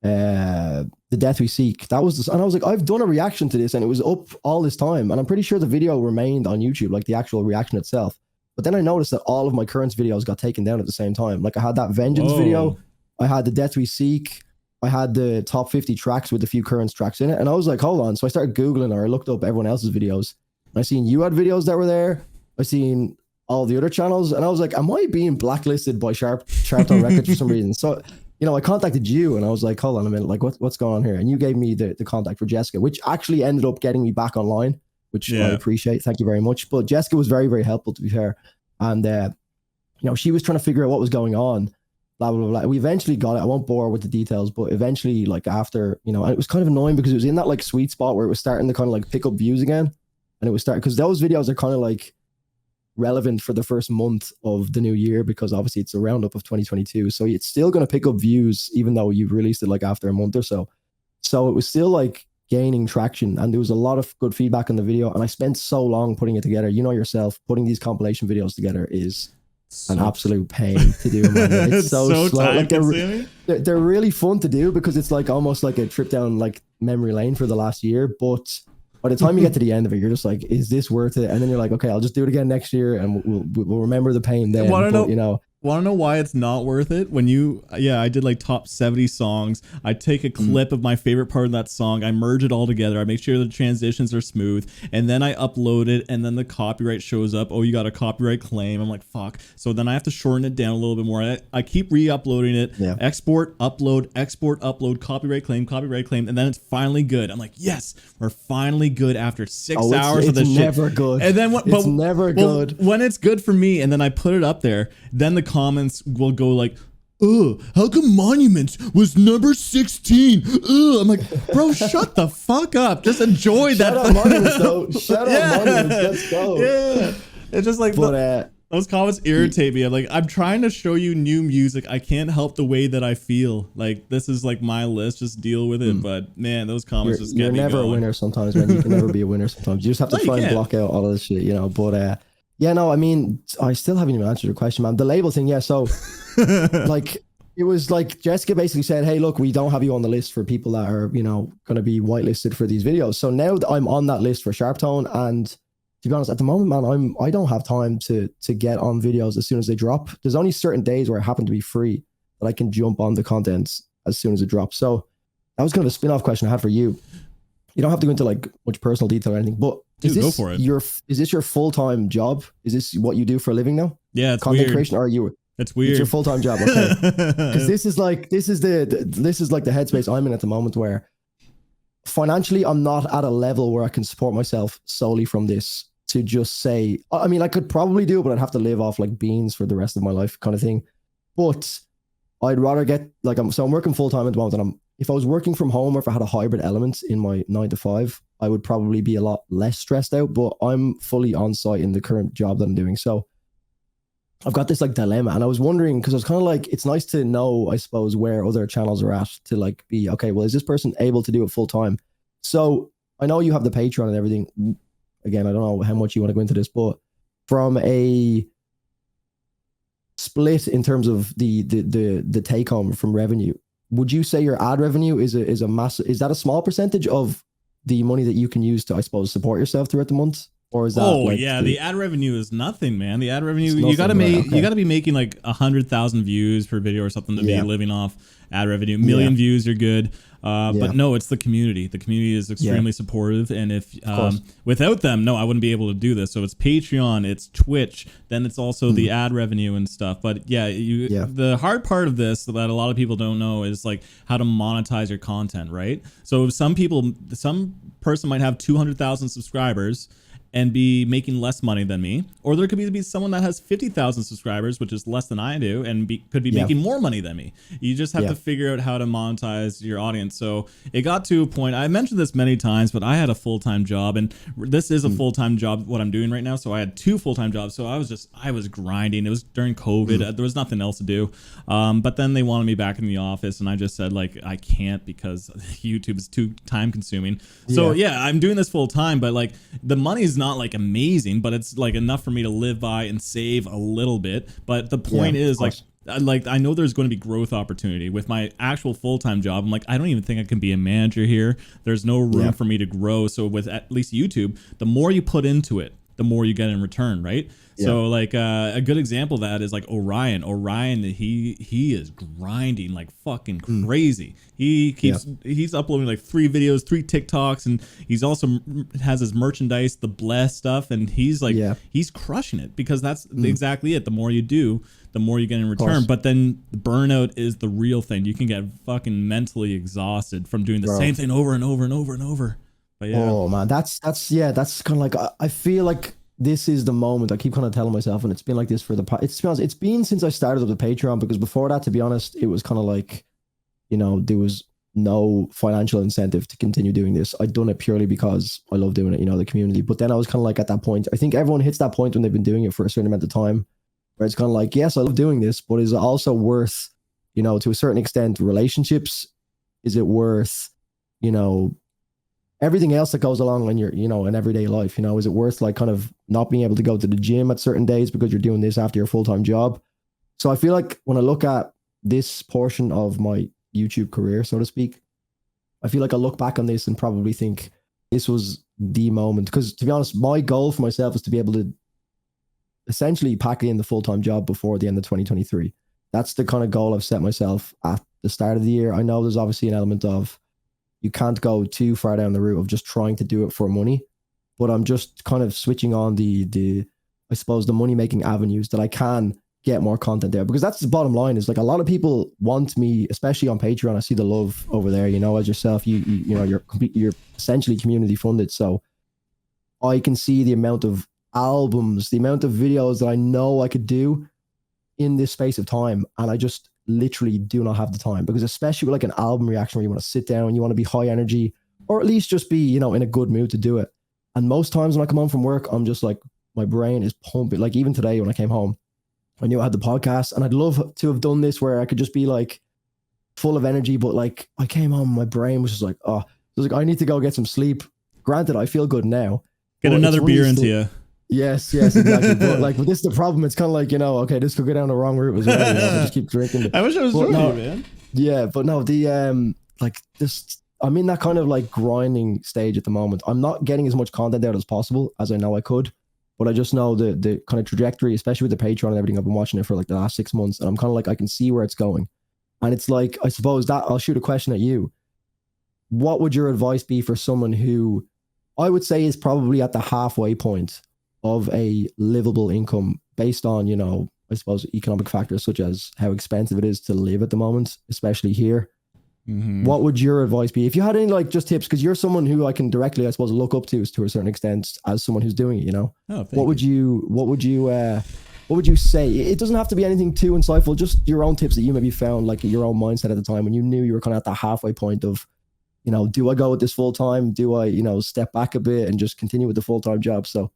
the Death We Seek. That was, and I was like, I've done a reaction to this, and it was up all this time, and I'm pretty sure the video remained on YouTube, like the actual reaction itself. But then I noticed that all of my current videos got taken down at the same time. Like I had that Vengeance video, I had the Death We Seek, I had the top 50 tracks with a few current tracks in it, and I was like, hold on. So I started Googling, or I looked up everyone else's videos. And I seen you had videos that were there. I seen all the other channels, and I was like, am I being blacklisted by Sharpton Records for some reason? So, you know, I contacted you, and I was like, hold on a minute, like what's going on here? And you gave me the contact for Jessica, which actually ended up getting me back online, which I appreciate. Thank you very much. But Jessica was very, very helpful, to be fair. And, you know, she was trying to figure out what was going on, blah, blah, blah. We eventually got it. I won't bore with the details, but eventually, like after, you know, and it was kind of annoying because it was in that like sweet spot where it was starting to kind of like pick up views again. And it was starting, because those videos are kind of like relevant for the first month of the new year, because obviously it's a roundup of 2022. So it's still going to pick up views, even though you've released it like after a month or so. So it was still like gaining traction, and there was a lot of good feedback on the video, and I spent so long putting it together. You know yourself, putting these compilation videos together is an absolute pain to do, man. It's so slow. Like they're really fun to do, because it's like almost like a trip down like memory lane for the last year, but by the time you get to the end of it, you're just like, is this worth it? And then you're like, okay, I'll just do it again next year, and we'll remember the pain then. But, you know, want to know why it's not worth it? When I did like top 70 songs. I take a clip of my favorite part of that song. I merge it all together. I make sure the transitions are smooth, and then I upload it, and then the copyright shows up. Oh, you got a copyright claim. I'm like, fuck. So then I have to shorten it down a little bit more. I keep re-uploading it. Yeah. Export, upload, copyright claim, and then it's finally good. I'm like, yes, we're finally good after 6 hours of this shit. It's never good. And then it's never good. When it's good for me, and then I put it up there, then the comments will go like, how come Monuments was number 16? I'm like, bro, shut the fuck up. Just enjoy that. Shout out Monuments, though. Shout out Monuments. Let's go. Yeah. It's just like, those comments irritate me. I'm trying to show you new music. I can't help the way that I feel. Like, this is like my list. Just deal with it. But man, those comments just get me going. You're never a winner sometimes, man. You can never be a winner sometimes. You just have to try and block out all of this shit, you know. But yeah, no, I mean, I still haven't even answered your question, man. The label thing, yeah. So, like, it was like Jessica basically said, hey, look, we don't have you on the list for people that are, you know, going to be whitelisted for these videos. So now that I'm on that list for Sharptone, and to be honest, at the moment, man, I don't have time to get on videos as soon as they drop. There's only certain days where I happen to be free that I can jump on the content as soon as it drops. So that was kind of a spin-off question I had for you. You don't have to go into like much personal detail or anything, but go for it. Is this your full-time job? Is this what you do for a living now? Yeah, it's content weird. creation, or are you? It's weird. It's your full-time job, okay? Because this is like the headspace I'm in at the moment, where financially I'm not at a level where I can support myself solely from this. To just say, I mean, I could probably do it, but I'd have to live off like beans for the rest of my life, kind of thing. But I'd rather get like I'm working full-time at the moment, and if I was working from home, or if I had a hybrid element in my 9 to 5, I would probably be a lot less stressed out. But I'm fully on site in the current job that I'm doing, so I've got this like dilemma, and I was wondering, because I was kind of like, it's nice to know, I suppose, where other channels are at, to like be okay, well, is this person able to do it full time? So I know you have the Patreon and everything. Again, I don't know how much you want to go into this, but from a split in terms of the take home from revenue, would you say your ad revenue is a massive, is that a small percentage of the money that you can use to, I suppose, support yourself throughout the month? Or is that the ad revenue is nothing, man. The ad revenue, you gotta be making like 100,000 views per video or something to be living off ad revenue. Million views, you're good. But no, it's the community. The community is extremely supportive, and if without them, no, I wouldn't be able to do this. So it's Patreon, it's Twitch, then it's also the ad revenue and stuff. But the hard part of this that a lot of people don't know is like how to monetize your content, right? So some person might have 200,000 subscribers, and be making less money than me, or there could be someone that has 50,000 subscribers, which is less than I do, and could be making more money than me. You just have to figure out how to monetize your audience. So it got to a point, I mentioned this many times, but I had a full-time job, and this is a full-time job, what I'm doing right now. So I had 2 full-time jobs. So I was grinding. It was during COVID. There was nothing else to do. But then they wanted me back in the office, and I just said, like, I can't because YouTube is too time consuming. So yeah, I'm doing this full time, but like the money is not like amazing, but it's like enough for me to live by and save a little bit. But the point is like I know there's going to be growth opportunity with my actual full-time job. I'm like, I don't even think I can be a manager here. There's no room for me to grow. So with at least YouTube, the more you put into it, the more you get in return, right? So like a good example of that is like Orion. Orion, he is grinding like fucking crazy. He's uploading like 3 videos, 3 TikToks, and he's also has his merchandise, the Bless stuff, and he's like he's crushing it because that's exactly it. The more you do, the more you get in return. But then the burnout is the real thing. You can get fucking mentally exhausted from doing the same thing over and over and over and over. But oh man, that's kind of like I feel like this is the moment. I keep kind of telling myself, and it's been like this for it's been since I started up the Patreon, because before that, to be honest, it was kind of like, you know, there was no financial incentive to continue doing this. I'd done it purely because I love doing it, you know, the community. But then I was kind of like at that point, I think everyone hits that point when they've been doing it for a certain amount of time, where it's kind of like, yes, I love doing this, but is it also worth, you know, to a certain extent, relationships? Is it worth, you know, everything else that goes along in your, you know, in everyday life? You know, is it worth like kind of not being able to go to the gym at certain days because you're doing this after your full-time job? So I feel like when I look at this portion of my YouTube career, so to speak, I feel like I look back on this and probably think this was the moment. Because to be honest, my goal for myself is to be able to essentially pack in the full-time job before the end of 2023. That's the kind of goal I've set myself at the start of the year. I know there's obviously an element of you can't go too far down the route of just trying to do it for money, but I'm just kind of switching on the I suppose the money making avenues that I can get more content there, because that's the bottom line. Is like a lot of people want me, especially on Patreon. I see the love over there, you know, as yourself, you know, you're essentially community funded. So I can see the amount of albums, the amount of videos that I know I could do in this space of time. And I just literally do not have the time, because especially with like an album reaction where you want to sit down, you want to be high energy, or at least just be, you know, in a good mood to do it. And most times when I come home from work, I'm just like, my brain is pumping. Like even today when I came home, I knew I had the podcast, and I'd love to have done this where I could just be like full of energy, but like I came home, my brain was just like, oh, it was like, I need to go get some sleep. Granted, I feel good now. Get another beer into you. Yes, exactly. but this is the problem. It's kind of like, you know, okay, this could go down the wrong route as well. You know, I just keep drinking. I wish I was doing it, man. Yeah, but no, the like this, I'm in that kind of like grinding stage at the moment. I'm not getting as much content out as possible as I know I could, but I just know the kind of trajectory, especially with the Patreon and everything. I've been watching it for like the last 6 months, and I'm kind of like, I can see where it's going. And it's like, I suppose that I'll shoot a question at you. What would your advice be for someone who I would say is probably at the halfway point of a livable income based on, you know, I suppose economic factors such as how expensive it is to live at the moment, especially here? What would your advice be? If you had any like just tips, because you're someone who I can directly, I suppose, look up to a certain extent as someone who's doing it, you know? What would you say? It doesn't have to be anything too insightful, just your own tips that you maybe found, like your own mindset at the time when you knew you were kind of at the halfway point of, you know, do I go with this full time? Do I, you know, step back a bit and just continue with the full-time job? So,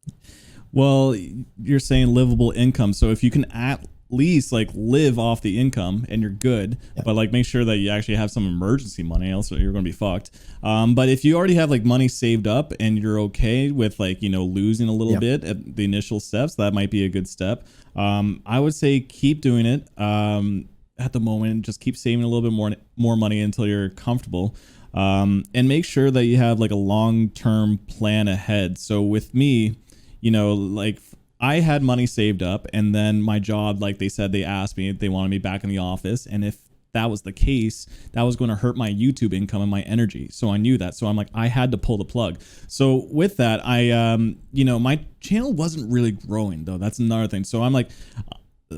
well, you're saying livable income. So if you can at least like live off the income and you're good, but like make sure that you actually have some emergency money, else you're going to be fucked. But if you already have like money saved up and you're okay with like, you know, losing a little bit at the initial steps, that might be a good step. I would say keep doing it. At the moment, just keep saving a little bit more money until you're comfortable. And make sure that you have like a long-term plan ahead. So with me, you know, like I had money saved up, and then my job, like they said, they asked me if they wanted me back in the office. And if that was the case, that was going to hurt my YouTube income and my energy. So I knew that. So I'm like, I had to pull the plug. So with that, I, you know, my channel wasn't really growing though. That's another thing. So I'm like,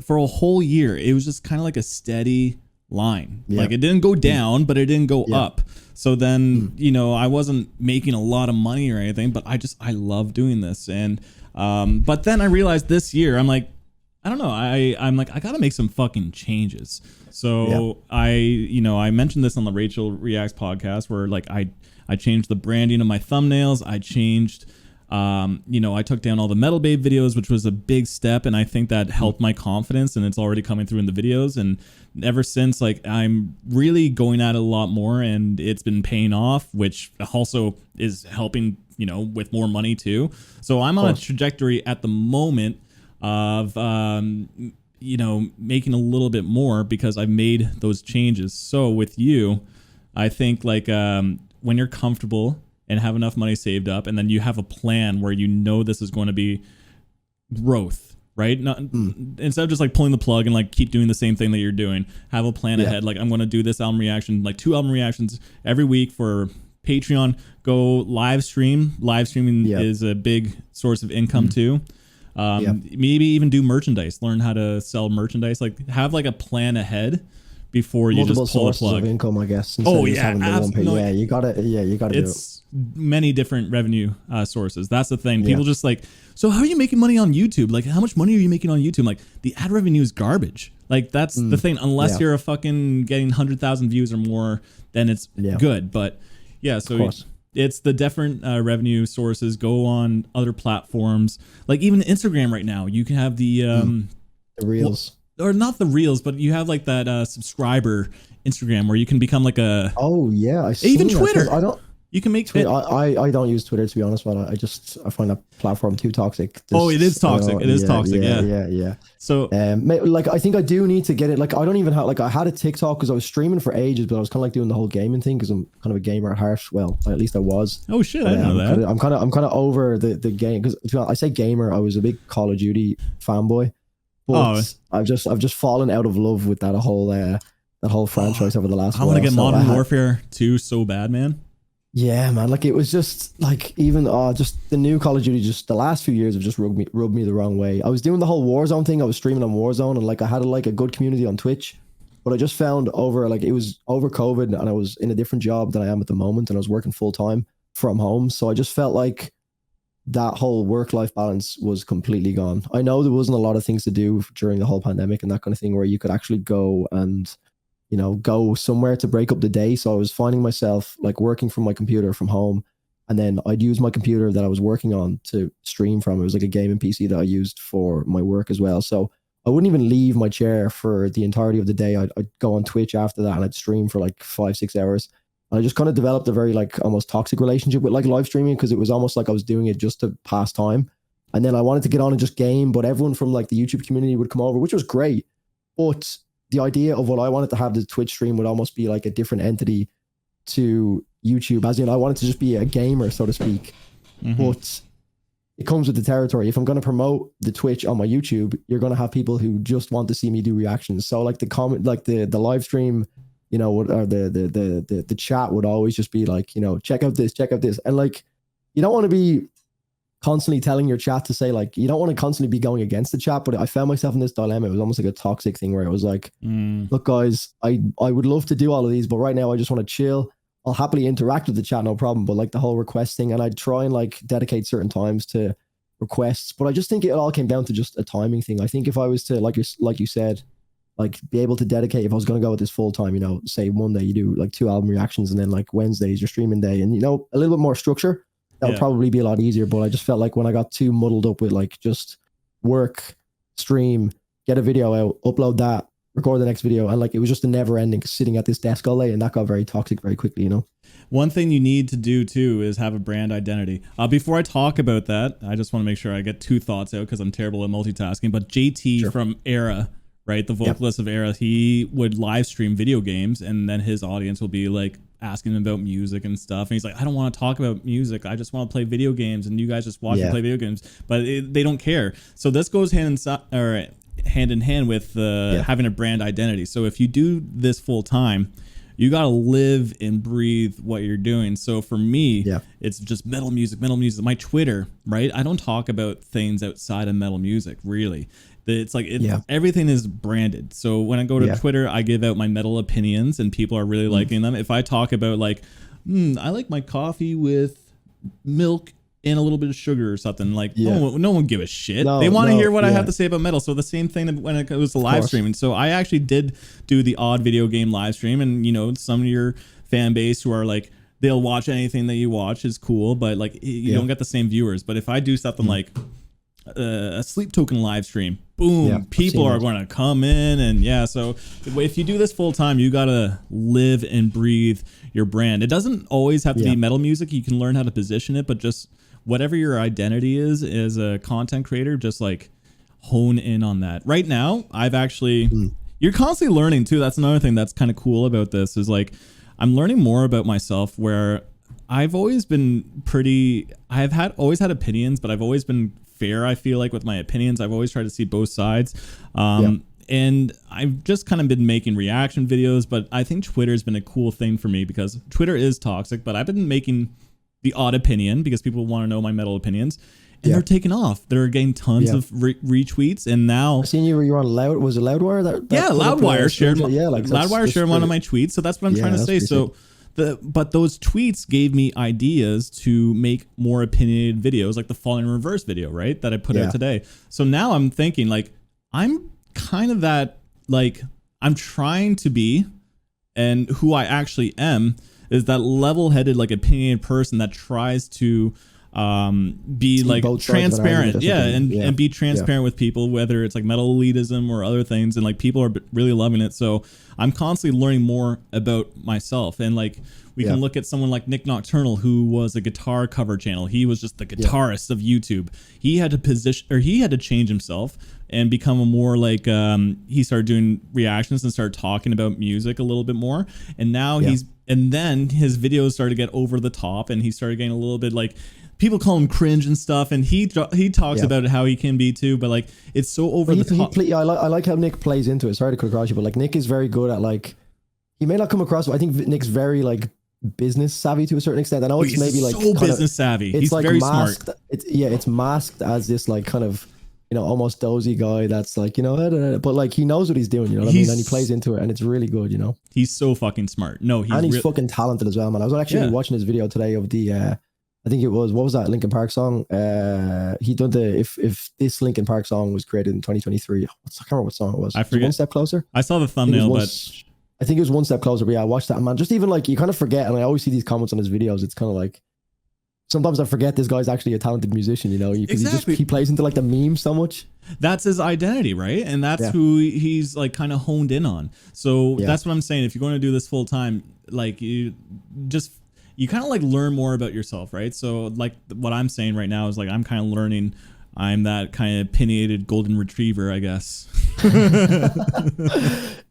for a whole year, it was just kind of like a steady line. Yeah. Like it didn't go down, but it didn't go Yeah. up. So then, you know, I wasn't making a lot of money or anything, but I love doing this. And, but then I realized this year, I'm like, I don't know. I'm like, I got to make some fucking changes. So I mentioned this on the Rachel Reacts podcast where like I changed the branding of my thumbnails. I changed, I took down all the METALBIRB videos, which was a big step. And I think that helped my confidence, and it's already coming through in the videos. And ever since, like, I'm really going at it a lot more, and it's been paying off, which also is helping, with more money too. So I'm on a trajectory at the moment of, making a little bit more because I've made those changes. So with you, I think like, when you're comfortable and have enough money saved up, and then you have a plan where this is going to be growth, right? Not instead of just like pulling the plug and like keep doing the same thing that you're doing, have a plan ahead. Like I'm going to do this album reaction, like 2 album reactions every week for Patreon. Go live stream. Live streaming is a big source of income too. Maybe even do merchandise. Learn how to sell merchandise. Like have like a plan ahead before you multiple just pull a plug. Of income, I guess. Absolutely. You gotta do it. It's many different revenue sources. That's the thing. People just like, so how are you making money on YouTube? Like, how much money are you making on YouTube? Like, the ad revenue is garbage. Like, that's the thing. Unless you're a fucking getting 100,000 views or more, then it's good. But yeah, so it's the different revenue sources. Go on other platforms, like even Instagram right now. You can have the Reels. Or not the Reels, but you have like that subscriber Instagram where you can become like a. Oh yeah, even Twitter. I don't. You can make Twitter. I don't use Twitter, to be honest, but I find that platform too toxic. It is toxic. It is toxic. Yeah. So like I think I do need to get it. Like I don't even have I had a TikTok because I was streaming for ages, but I was kind of like doing the whole gaming thing because I'm kind of a gamer at heart. Well, at least I was. Oh shit, I didn't know that. I'm kind of over the game because I say gamer. I was a big Call of Duty fanboy. But I've just fallen out of love with that whole franchise over the last while. I want to get Modern Warfare 2 so bad, man. Yeah, man. Like it was just like even just the new Call of Duty. Just the last few years have just rubbed me the wrong way. I was doing the whole Warzone thing. I was streaming on Warzone, and like I had a good community on Twitch. But I just found it was over COVID, and I was in a different job than I am at the moment, and I was working full time from home. So I just felt like that whole work-life balance was completely gone. I know there wasn't a lot of things to do during the whole pandemic and that kind of thing where you could actually go and, go somewhere to break up the day. So I was finding myself like working from my computer from home, and then I'd use my computer that I was working on to stream from. It was like a gaming PC that I used for my work as well. So I wouldn't even leave my chair for the entirety of the day. I'd go on Twitch after that and I'd stream for like 5-6 hours. I just kind of developed a very like almost toxic relationship with like live streaming because it was almost like I was doing it just to pass time. And then I wanted to get on and just game, but everyone from like the YouTube community would come over, which was great. But the idea of what I wanted to have the Twitch stream would almost be like a different entity to YouTube, as in I wanted to just be a gamer, so to speak. But it comes with the territory. If I'm going to promote the Twitch on my YouTube, you're going to have people who just want to see me do reactions. So like the comment, like the live stream, or the chat would always just be like, check out this. And like, you don't want to be constantly telling your chat to say like, you don't want to constantly be going against the chat. But I found myself in this dilemma. It was almost like a toxic thing where it was like, look guys, I would love to do all of these, but right now I just want to chill. I'll happily interact with the chat, no problem. But like the whole request thing, and I'd try and like dedicate certain times to requests. But I just think it all came down to just a timing thing. I think if I was to, like you said, like be able to dedicate, if I was going to go with this full time, say Monday you do like 2 album reactions, and then like Wednesday's your streaming day, and a little bit more structure, that would probably be a lot easier. But I just felt like when I got too muddled up with like just work, stream, get a video out, upload that, record the next video, and like it was just a never ending sitting at this desk all day, and that got very toxic very quickly. One thing you need to do too is have a brand identity. Before I talk about that, I just want to make sure I get 2 thoughts out because I'm terrible at multitasking. But JT from Era, right, the vocalist of Era, he would live stream video games, and then his audience will be like asking him about music and stuff, and he's like, I don't want to talk about music, I just want to play video games, and you guys just watch me play video games. But they don't care. So this goes hand in hand with having a brand identity. So if you do this full time, you got to live and breathe what you're doing. So for me, Yeah. it's just metal music. My Twitter, right? I don't talk about things outside of metal music, really. It's like everything is branded. So when I go to Twitter, I give out my metal opinions and people are really liking them. If I talk about like, I like my coffee with milk and a little bit of sugar or something, like no one will give a shit. They want to hear what I have to say about metal. So the same thing when it goes to live streaming. So I actually did do the odd video game live stream, and you know, some of your fan base who are like, they'll watch anything that you watch is cool, but like you don't get the same viewers. But if I do something like a sleep token live stream, boom, people are going to come in. And so if you do this full time, you got to live and breathe your brand. It doesn't always have to be metal music. You can learn how to position it, but just whatever your identity is as a content creator, just like hone in on that. Right now, I've actually, you're constantly learning too. That's another thing that's kind of cool about this is like, I'm learning more about myself where I've always been always had opinions, but I've always been fair. I feel like with my opinions, I've always tried to see both sides. And I've just kind of been making reaction videos, but I think Twitter has been a cool thing for me because Twitter is toxic, but I've been making the odd opinion because people want to know my metal opinions, and they're taking off. They're getting tons of retweets, and now I seen you're on Was it Loudwire? Loudwire shared. Loudwire shared one of my tweets, so that's what I'm trying to say. So. But those tweets gave me ideas to make more opinionated videos, like the Falling in Reverse video, right? That I put out today. So now I'm thinking like, I'm kind of that, like I'm trying to be, and who I actually am is that level-headed, like opinionated person that tries to be like transparent, and be transparent with people, whether it's like metal elitism or other things, and like people are really loving it. So I'm constantly learning more about myself, and like we can look at someone like Nick Nocturnal, who was a guitar cover channel. He was just the guitarist of YouTube. He had to change himself and become a more like he started doing reactions and started talking about music a little bit more, and now then his videos started to get over the top, and he started getting a little bit like, people call him cringe and stuff, and he talks about how he can be too, but like it's so over the top. I like how Nick plays into it. Sorry to cut across you, but like Nick is very good at like, he may not come across, but I think Nick's very like business savvy to a certain extent. I know it's maybe like so business savvy. He's like very masked, smart. It's masked as this like kind of, you know, almost dozy guy that's like, you know, but like he knows what he's doing, you know what I mean? And he plays into it, and it's really good, you know. He's so fucking smart. No, he's fucking talented as well, man. I was actually watching his video today of the I think it was, what was that Linkin Park song? He done the if this Linkin Park song was created in 2023. I can't remember what song it was. I forget. One Step Closer. I saw the thumbnail, I think it was One Step Closer. But yeah, I watched that, man. Just even like you kind of forget, and I always see these comments on his videos. It's kind of like sometimes I forget this guy's actually a talented musician, you know, because he plays into like the meme so much. That's his identity, right? And that's who he's like kind of honed in on. So that's what I'm saying. If you're going to do this full time, like you kind of like learn more about yourself, right? So like what I'm saying right now is like I'm kind of learning. I'm that kind of opinionated golden retriever, I guess.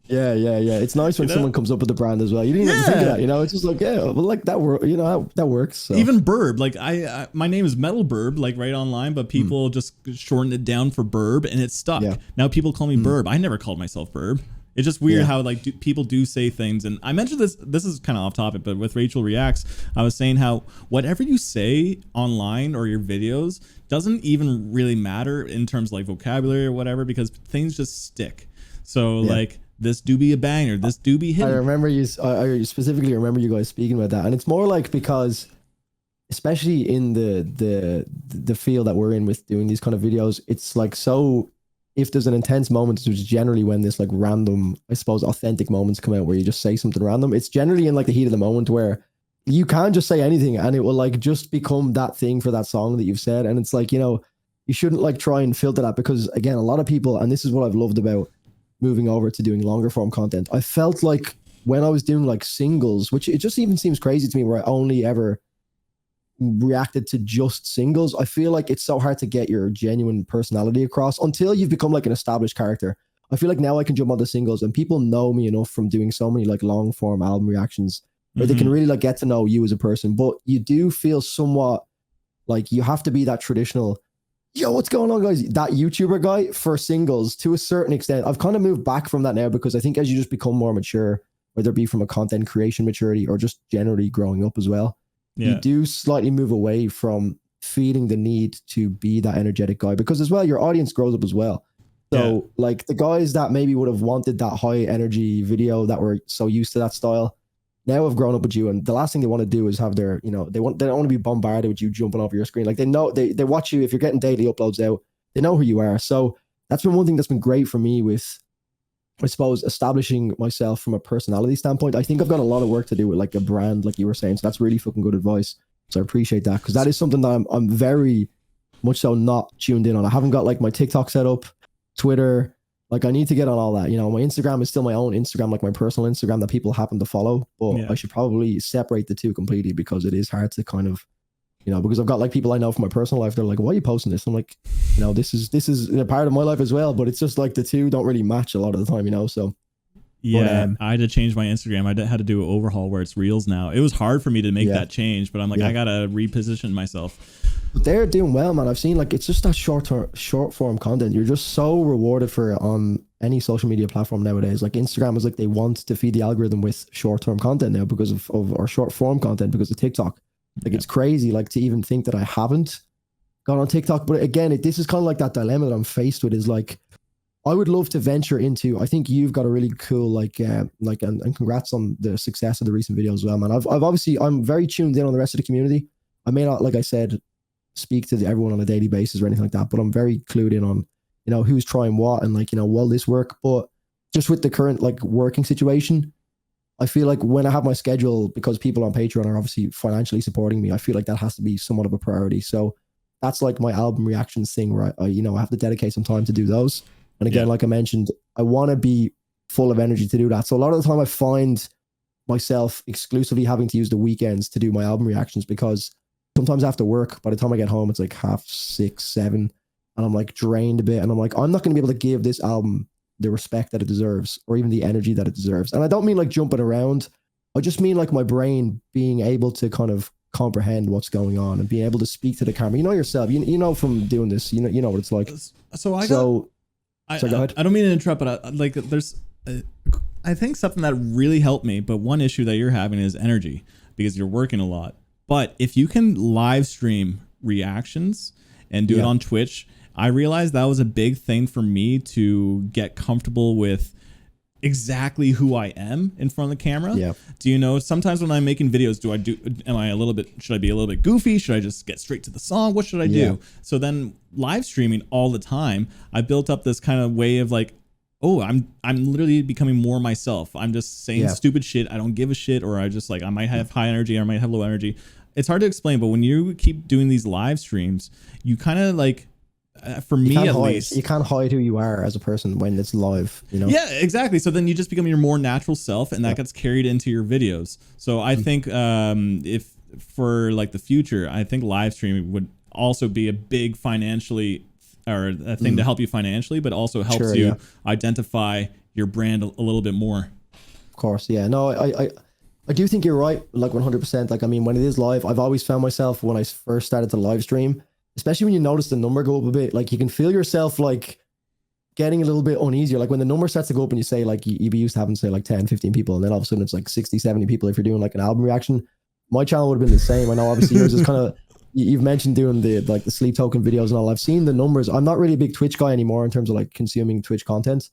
Yeah. It's nice when someone comes up with the brand as well. You didn't even think of that, you know. It's just like, well, like that work, you know, that works. So. Even Burb, like I my name is METALBIRB, like right online, but people just shortened it down for Burb, and it's stuck. Now people call me Burb. I never called myself Burb. It's just weird how like people do say things. And I mentioned this is kind of off topic, but with Rachel Reacts, I was saying how whatever you say online or your videos doesn't even really matter in terms of like vocabulary or whatever, because things just stick. So like this do be a banger, this do be hidden. I remember I specifically remember you guys speaking about that. And it's more like because especially in the field that we're in with doing these kind of videos, it's like so if there's an intense moment, which is generally when this like random, I suppose, authentic moments come out where you just say something random. It's generally in like the heat of the moment where you can't just say anything and it will like just become that thing for that song that you've said. And it's like, you know, you shouldn't like try and filter that, because again, a lot of people, and this is what I've loved about moving over to doing longer form content. I felt like when I was doing like singles, which it just even seems crazy to me where I only ever reacted to just singles, I feel like it's so hard to get your genuine personality across until you've become like an established character. I feel like now I can jump onto singles and people know me enough from doing so many like long form album reactions where they can really like get to know you as a person. But you do feel somewhat like you have to be that traditional, yo, what's going on, guys? That YouTuber guy for singles to a certain extent. I've kind of moved back from that now because I think as you just become more mature, whether it be from a content creation maturity or just generally growing up as well. Yeah. You do slightly move away from feeling the need to be that energetic guy, because as well, your audience grows up as well. So like the guys that maybe would have wanted that high energy video, that were so used to that style, now have grown up with you, and the last thing they want to do is have their, they don't want to be bombarded with you jumping over your screen. Like they know, they watch you. If you're getting daily uploads out, they know who you are. So that's been one thing that's been great for me with, I suppose, establishing myself from a personality standpoint. I think I've got a lot of work to do with like a brand, like you were saying. So that's really fucking good advice. So I appreciate that, because that is something that I'm very much so not tuned in on. I haven't got like my TikTok set up, Twitter. Like I need to get on all that. My Instagram is still my own Instagram, like my personal Instagram that people happen to follow. But I should probably separate the two completely, because it is hard to kind of, because I've got like people I know from my personal life. They're like, why are you posting this? I'm like, this is a part of my life as well. But it's just like the two don't really match a lot of the time, so. Yeah, but, I had to change my Instagram. I had to do an overhaul where it's Reels now. It was hard for me to make that change, but I'm like, I gotta reposition myself. But they're doing well, man. I've seen like it's just that short form content. You're just so rewarded for it on any social media platform nowadays. Like Instagram is like they want to feed the algorithm with short term content now because of or short form content because of TikTok. Like it's crazy, like to even think that I haven't gone on TikTok. But again, this is kind of like that dilemma that I'm faced with. Is like, I would love to venture into. I think you've got a really cool and congrats on the success of the recent videos as well, man. I've obviously, I'm very tuned in on the rest of the community. I may not, like I said, speak to everyone on a daily basis or anything like that, but I'm very clued in on, who's trying what and will this work? But just with the current like working situation, I feel like when I have my schedule, because people on Patreon are obviously financially supporting me, I feel like that has to be somewhat of a priority. So that's like my album reactions thing where I have to dedicate some time to do those. And again, like I mentioned, I want to be full of energy to do that. So a lot of the time I find myself exclusively having to use the weekends to do my album reactions, because sometimes after work, by the time I get home, it's like 6:30, 7, and I'm like drained a bit. And I'm like, I'm not going to be able to give this album the respect that it deserves or even the energy that it deserves. And I don't mean like jumping around. I just mean like my brain being able to kind of comprehend what's going on and being able to speak to the camera. Yourself, from doing this, you know what it's like. So go ahead. I don't mean to interrupt, but I think something that really helped me, but one issue that you're having is energy because you're working a lot. But if you can live stream reactions and do it on Twitch, I realized that was a big thing for me to get comfortable with exactly who I am in front of the camera. Yeah. Do sometimes when I'm making videos, should I be a little bit goofy? Should I just get straight to the song? What should I do? So then live streaming all the time, I built up this kind of way of like, oh, I'm literally becoming more myself. I'm just saying stupid shit. I don't give a shit. Or I just like, I might have high energy or I might have low energy. It's hard to explain, but when you keep doing these live streams, you kind of like, for me at least, you can't hide who you are as a person when it's live, Yeah, exactly. So then you just become your more natural self, and that gets carried into your videos. So I think if for like the future, I think live streaming would also be a big financially or a thing to help you financially, but also helps you identify your brand a little bit more. Of course, yeah. No, I do think you're right, like 100%. Like, I mean, when it is live, I've always found myself when I first started to live stream, especially when you notice the number go up a bit, like you can feel yourself like getting a little bit uneasy. Like when the number starts to go up and you say like, you'd be used to having say like 10, 15 people. And then all of a sudden it's like 60, 70 people if you're doing like an album reaction. My channel would have been the same. I know obviously yours is kind of, you've mentioned doing the sleep token videos and all. I've seen the numbers. I'm not really a big Twitch guy anymore in terms of like consuming Twitch content,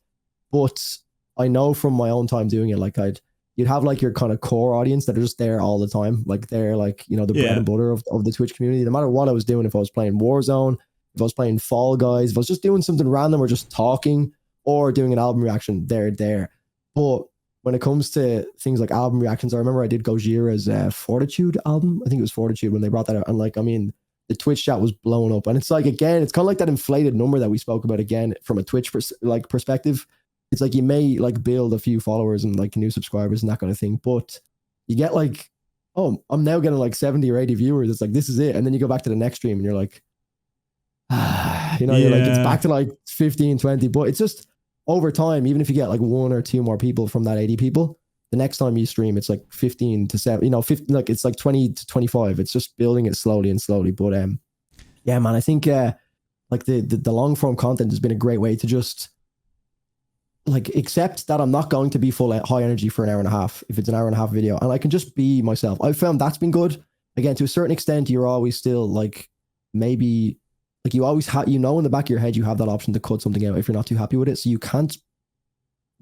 but I know from my own time doing it, like you'd have like your kind of core audience that are just there all the time. Like they're like, the bread and butter of the Twitch community. No matter what I was doing, if I was playing Warzone, if I was playing Fall Guys, if I was just doing something random or just talking or doing an album reaction, they're there. But when it comes to things like album reactions, I remember I did Gojira's Fortitude album. I think it was Fortitude when they brought that out. And like, I mean, the Twitch chat was blowing up. And it's like, again, it's kind of like that inflated number that we spoke about again from a Twitch perspective. It's like you may like build a few followers and like new subscribers and that kind of thing, but you get like, oh, I'm now getting like 70 or 80 viewers. It's like, this is it. And then you go back to the next stream and you're like, you're like, it's back to like 15, 20, but it's just over time, even if you get like 1 or 2 more people from that 80 people, the next time you stream, it's like 15 to 7, 15, like it's like 20 to 25. It's just building it slowly and slowly. But yeah, man, I think like the long form content has been a great way to just like accept that I'm not going to be full high energy for an hour and a half if it's an hour and a half video, and I can just be myself. I've found that's been good. Again, to a certain extent, you're always still like, maybe like you always have, in the back of your head, you have that option to cut something out if you're not too happy with it. So you can't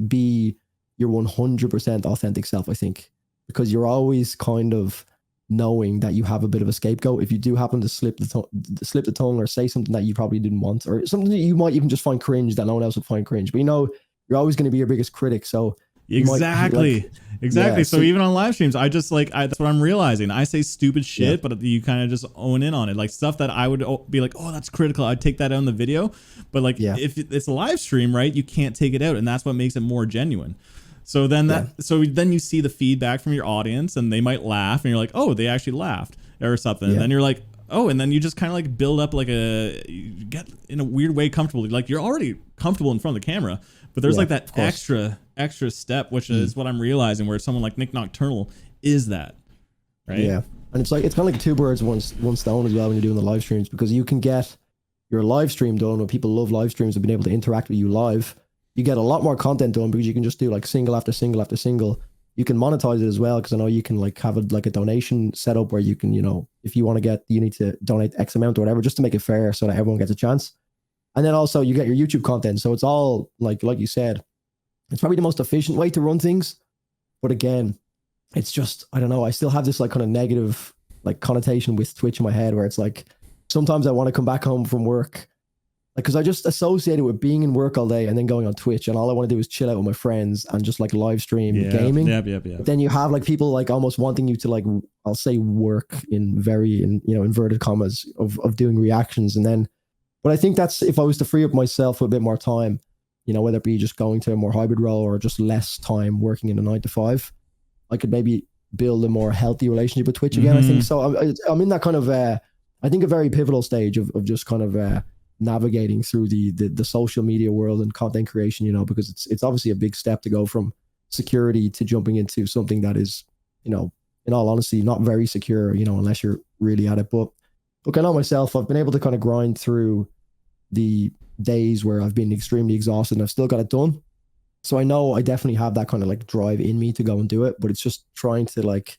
be your 100% authentic self, I think, because you're always kind of knowing that you have a bit of a scapegoat if you do happen to slip the tongue or say something that you probably didn't want, or something that you might even just find cringe that no one else would find cringe. But you're always going to be your biggest critic. So exactly. Yeah, so even on live streams, I just that's what I'm realizing. I say stupid shit, but you kind of just own in on it, like stuff that I would be like, oh, that's critical, I'd take that out in the video. But if it's a live stream, right, you can't take it out, and that's what makes it more genuine. So then then you see the feedback from your audience, and they might laugh, and you're like, oh, they actually laughed or something. And then you're like, oh, and then you just kind of like build up you get in a weird way comfortable. Like you're already comfortable in front of the camera, but there's like that extra step, which is what I'm realizing, where someone like Nick Nocturnal is that, right? Yeah. And it's kind of like two birds, one stone as well when you're doing the live streams, because you can get your live stream done when people love live streams and being able to interact with you live. You get a lot more content done because you can just do like single after single after single. You can monetize it as well, because I know you can like have a donation set up where you can, if you want to you need to donate X amount or whatever, just to make it fair so that everyone gets a chance. And then also you get your YouTube content. So it's all like you said, it's probably the most efficient way to run things. But again, it's just, I don't know, I still have this like kind of negative like connotation with Twitch in my head, where it's like, sometimes I want to come back home from work, like, because I just associate it with being in work all day and then going on Twitch, and all I want to do is chill out with my friends and just like live stream gaming. But then you have like people like almost wanting you to like, I'll say work in inverted commas of doing reactions. And then, but I think that's, if I was to free up myself for a bit more time, whether it be just going to a more hybrid role or just less time working in a 9 to 5, I could maybe build a more healthy relationship with Twitch again. I think so. I'm in that kind of, I think a very pivotal stage of just kind of navigating through the social media world and content creation, because it's obviously a big step to go from security to jumping into something that is, in all honesty, not very secure, unless you're really at it. But look, I know myself, I've been able to kind of grind through the days where I've been extremely exhausted and I've still got it done. So I know I definitely have that kind of like drive in me to go and do it, but it's just trying to like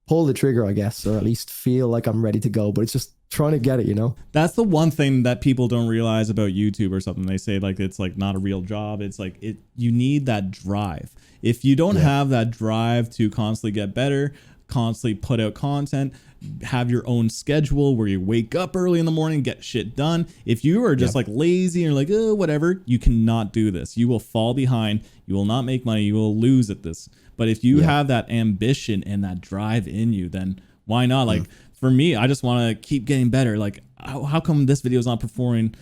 pull the trigger, I guess, or at least feel like I'm ready to go, but it's just trying to get it, That's the one thing that people don't realize about YouTube or something. They say like it's like not a real job. It's like you need that drive. If you don't have that drive to constantly get better, constantly put out content, have your own schedule where you wake up early in the morning, get shit done. If you are just like lazy and like, oh, whatever, you cannot do this. You will fall behind. You will not make money. You will lose at this. But if you have that ambition and that drive in you, then why not? Like for me, I just want to keep getting better. Like how come this video is not performing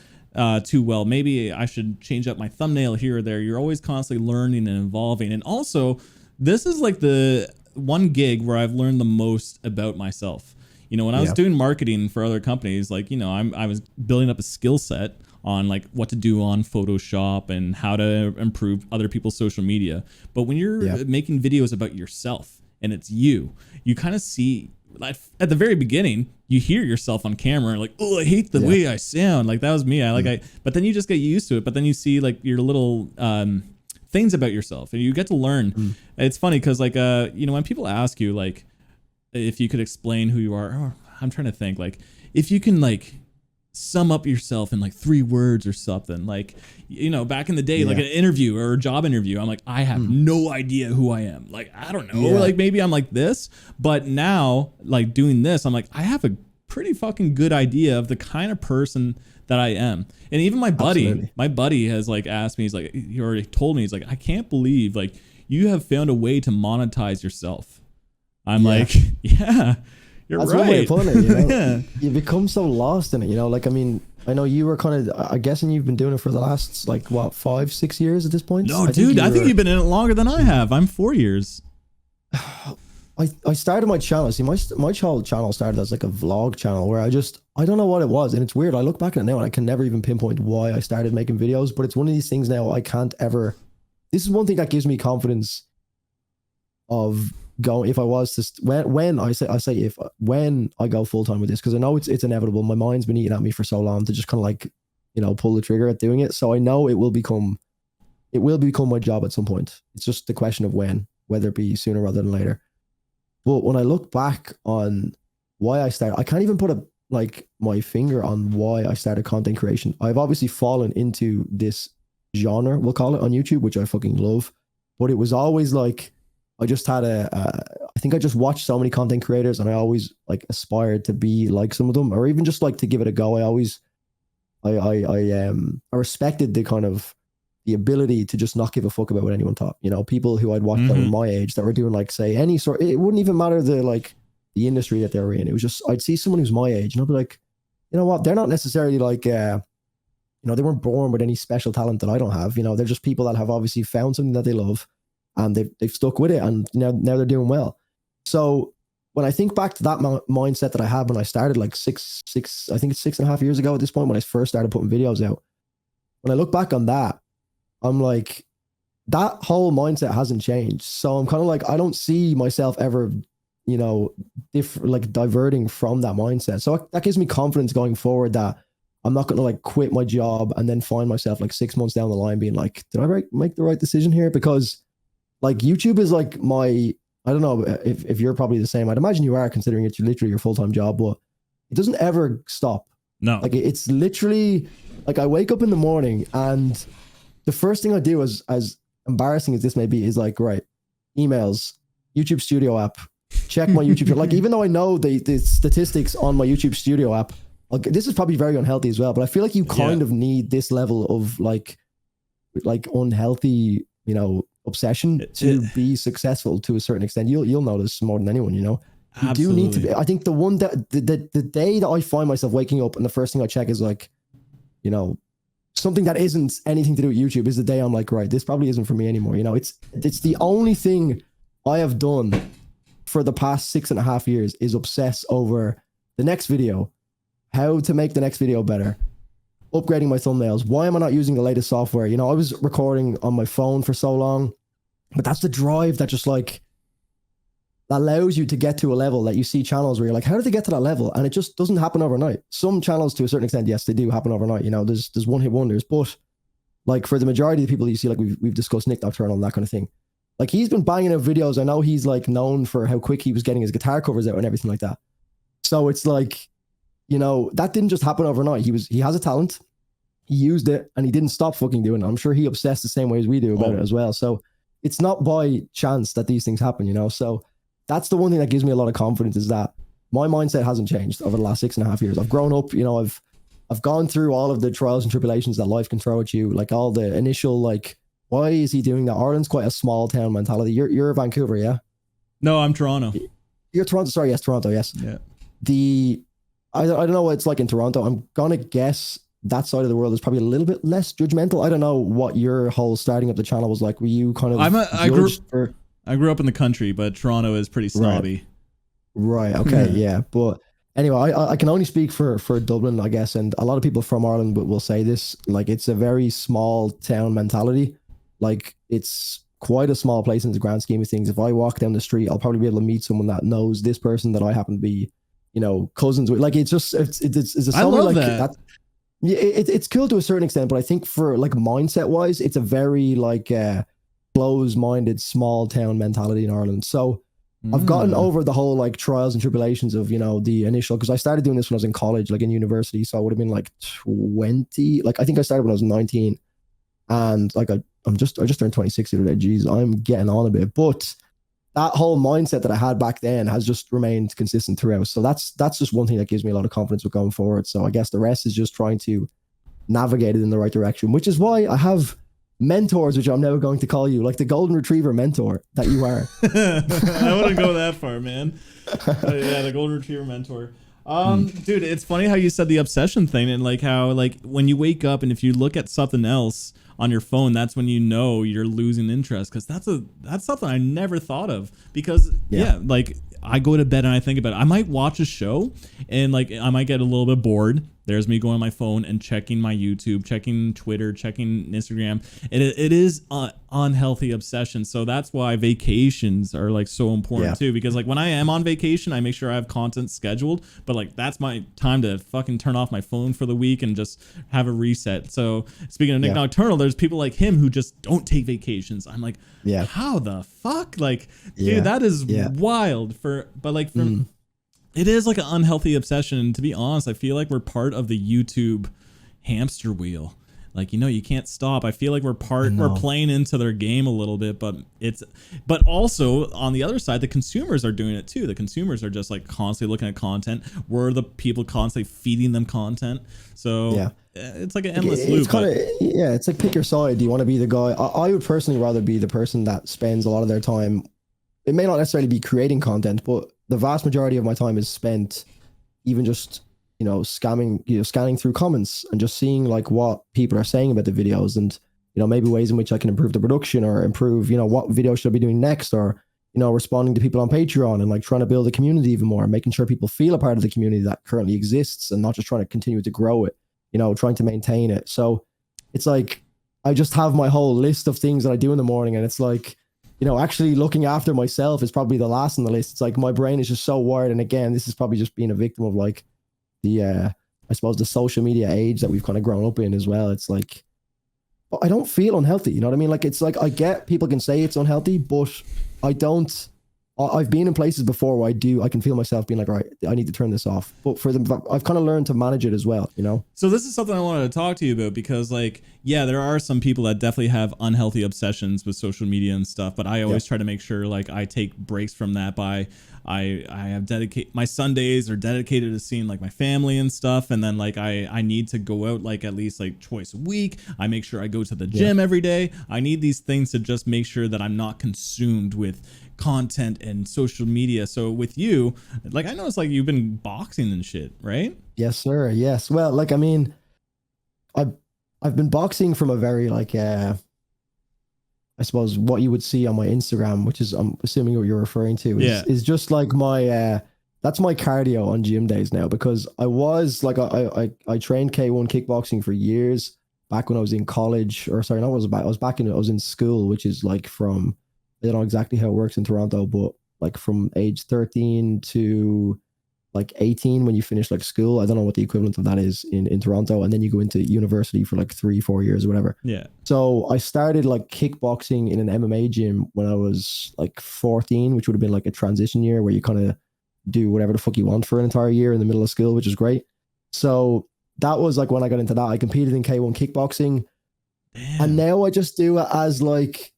too well? Maybe I should change up my thumbnail here or there. You're always constantly learning and evolving. And also, this is like the one gig where I've learned the most about myself. When I was doing marketing for other companies, like, I was building up a skill set on like what to do on Photoshop and how to improve other people's social media. But when you're making videos about yourself and it's you kind of see, like, at the very beginning, you hear yourself on camera like, oh, I hate the way I sound. Like that was me. But then you just get used to it. But then you see like your little things about yourself and you get to learn. It's funny because like, when people ask you like, if you could explain who you are, I'm trying to think, like, if you can like sum up yourself in like 3 words or something, like, back in the day, like an interview or a job interview, I'm like, I have no idea who I am. Like, I don't know, like maybe I'm like this, but now like doing this, I'm like, I have a pretty fucking good idea of the kind of person that I am. And even my buddy has like asked me, he's like, he already told me, he's like, I can't believe like you have found a way to monetize yourself. I'm like, you're That's right. one way of putting it, You become so lost in it, like, I mean, I know you were kind of, I'm guessing you've been doing it for the last like what, 5-6 years at this point? No, I think you've been in it longer than I have. I'm 4 years. I started my channel. See, my channel started as like a vlog channel where I don't know what it was. And it's weird. I look back at it now and I can never even pinpoint why I started making videos, but it's one of these things now I can't ever, this is one thing that gives me confidence of going, if I was to when I go full time with this, because I know it's inevitable. My mind's been eating at me for so long to just kind of like, pull the trigger at doing it. So I know it will become it will become my job at some point. It's just the question of when, whether it be sooner rather than later. But when I look back on why I started, I can't even put my finger on why I started content creation. I've obviously fallen into this genre, we'll call it, on YouTube, which I fucking love. But it was always like, I just had I think I just watched so many content creators, and I always like aspired to be like some of them, or even just like to give it a go. I respected the kind of the ability to just not give a fuck about what anyone thought. You know, people who I'd watch that were my age that were doing like, say, any sort, it wouldn't even matter the industry that they were in. It was just, I'd see someone who's my age and I'd be like, you know what, they're not necessarily like, you know, they weren't born with any special talent that I don't have. You know, they're just people that have obviously found something that they love, and they've stuck with it, and now they're doing well. So when I think back to that mindset that I had when I started, like I think it's 6.5 years ago at this point, when I first started putting videos out, when I look back on that, I'm like, that whole mindset hasn't changed. So I'm kind of like, I don't see myself ever, you know, diverting from that mindset. So that gives me confidence going forward that I'm not going to like quit my job and then find myself like 6 months down the line being like, did I make the right decision here? Because like YouTube is like I don't know if you're probably the same. I'd imagine you are, considering it's literally your full-time job, but it doesn't ever stop. No. Like it's literally like I wake up in the morning and the first thing I do, as embarrassing as this may be, is like, right, emails, YouTube Studio app, check my YouTube. Like, even though I know the statistics on my YouTube Studio app, like, this is probably very unhealthy as well, but I feel like you kind of need this level of like unhealthy, you know, obsession to be successful to a certain extent. You'll notice more than anyone, you know. You do need to be. I think the one that the day that I find myself waking up and the first thing I check is like, you know, something that isn't anything to do with YouTube, is the day I'm like, right, this probably isn't for me anymore. You know, it's the only thing I have done for the past 6.5 years is obsess over the next video, how to make the next video better, upgrading my thumbnails. Why am I not using the latest software? You know, I was recording on my phone for so long, but that's the drive that just like allows you to get to a level that you see channels where you're like, how did they get to that level? And it just doesn't happen overnight. Some channels, to a certain extent, yes, they do happen overnight. You know, there's one-hit wonders, but like for the majority of the people you see, like we've discussed Nick Nocturnal and that kind of thing, like he's been banging out videos. I know he's like known for how quick he was getting his guitar covers out and everything like that. So it's like, you know, that didn't just happen overnight. He has a talent, he used it, and he didn't stop fucking doing it. I'm sure he obsessed the same way as we do about it as well. So it's not by chance that these things happen, you know? So that's the one thing that gives me a lot of confidence, is that my mindset hasn't changed over the last 6.5 years. I've grown up, you know, I've gone through all of the trials and tribulations that life can throw at you, like all the initial, like, why is he doing that? Ireland's quite a small town mentality. You're Vancouver, yeah? No, I'm Toronto. You're Toronto, sorry, yes, Toronto, yes. Yeah. I don't know what it's like in Toronto. I'm gonna guess that side of the world is probably a little bit less judgmental. I don't know what your whole starting up the channel was like. Were you kind of I grew up in the country, but Toronto is pretty snobby. Right. Okay. Yeah. But anyway, I can only speak for Dublin, I guess. And a lot of people from Ireland will say this, like, it's a very small town mentality. Like, it's quite a small place in the grand scheme of things. If I walk down the street, I'll probably be able to meet someone that knows this person that I happen to be, you know, cousins with. Like, it's just, it's a I love like that. Yeah, it's cool to a certain extent, but I think for like mindset wise, it's a very like close-minded small town mentality in Ireland. So I've gotten over the whole like trials and tribulations of, you know, the initial, because I started doing this when I was in college, like in university. So I would have been like 20, like I think I started when I was 19, and like I just turned 26 the other day. Jeez, I'm getting on a bit, but that whole mindset that I had back then has just remained consistent throughout. So that's just one thing that gives me a lot of confidence with going forward. So I guess the rest is just trying to navigate it in the right direction, which is why I have mentors, which I'm never going to call you, like the golden retriever mentor that you are. I wouldn't go that far, man. Yeah, the golden retriever mentor. Dude, it's funny how you said the obsession thing, and like how like when you wake up and if you look at something else on your phone, that's when you know you're losing interest, because that's something I never thought of. Because like I go to bed and I think about it. I might watch a show and like I might get a little bit bored. There's me going on my phone and checking my YouTube, checking Twitter, checking Instagram. It is an unhealthy obsession. So that's why vacations are like so important too, because like when I am on vacation, I make sure I have content scheduled, but like that's my time to fucking turn off my phone for the week and just have a reset. So speaking of Nick Nocturnal, there's people like him who just don't take vacations. I'm like, how the fuck? Like, dude, that is wild but like it is like an unhealthy obsession. And to be honest, I feel like we're part of the YouTube hamster wheel. Like, you can't stop. I feel like we're playing into their game a little bit, but also on the other side, the consumers are doing it too. The consumers are just like constantly looking at content. We're the people constantly feeding them content. So it's like an endless loop. It's like pick your side. Do you want to be the guy? I would personally rather be the person that spends a lot of their time. It may not necessarily be creating content, but the vast majority of my time is spent even just scanning through comments and just seeing like what people are saying about the videos, and maybe ways in which I can improve the production or improve what video should I be doing next, or responding to people on Patreon and like trying to build a community even more, making sure people feel a part of the community that currently exists and not just trying to continue to grow it, trying to maintain it. So it's like I just have my whole list of things that I do in the morning, and it's like actually looking after myself is probably the last on the list. It's like my brain is just so wired, and again, this is probably just being a victim of like the I suppose the social media age that we've kind of grown up in as well. It's like I don't feel unhealthy, you know what I mean? Like it's like I get people can say it's unhealthy, but I don't. I've been in places before where I can feel myself being like, right, I need to turn this off. But I've kind of learned to manage it as well, So this is something I wanted to talk to you about, because like, there are some people that definitely have unhealthy obsessions with social media and stuff, but I always try to make sure like I take breaks from that by I have my Sundays are dedicated to seeing like my family and stuff. And then like I need to go out like at least like twice a week. I make sure I go to the gym every day. I need these things to just make sure that I'm not consumed with content and social media. So with you, like I know it's like you've been boxing and shit, right? Yes, sir. Yes. Well, like I mean, I've been boxing from a very like I suppose what you would see on my Instagram, which is I'm assuming what you're referring to, is just like my that's my cardio on gym days now, because I was like I trained K1 kickboxing for years back when I was in college, or sorry, I was in school, which is like from, I don't know exactly how it works in Toronto, but like from age 13 to like 18 when you finish like school. I don't know what the equivalent of that is in Toronto. And then you go into university for like 3-4 years or whatever. Yeah. So I started like kickboxing in an MMA gym when I was like 14, which would have been like a transition year where you kind of do whatever the fuck you want for an entire year in the middle of school, which is great. So that was like when I got into that. I competed in K1 kickboxing. Damn. And now I just do it as like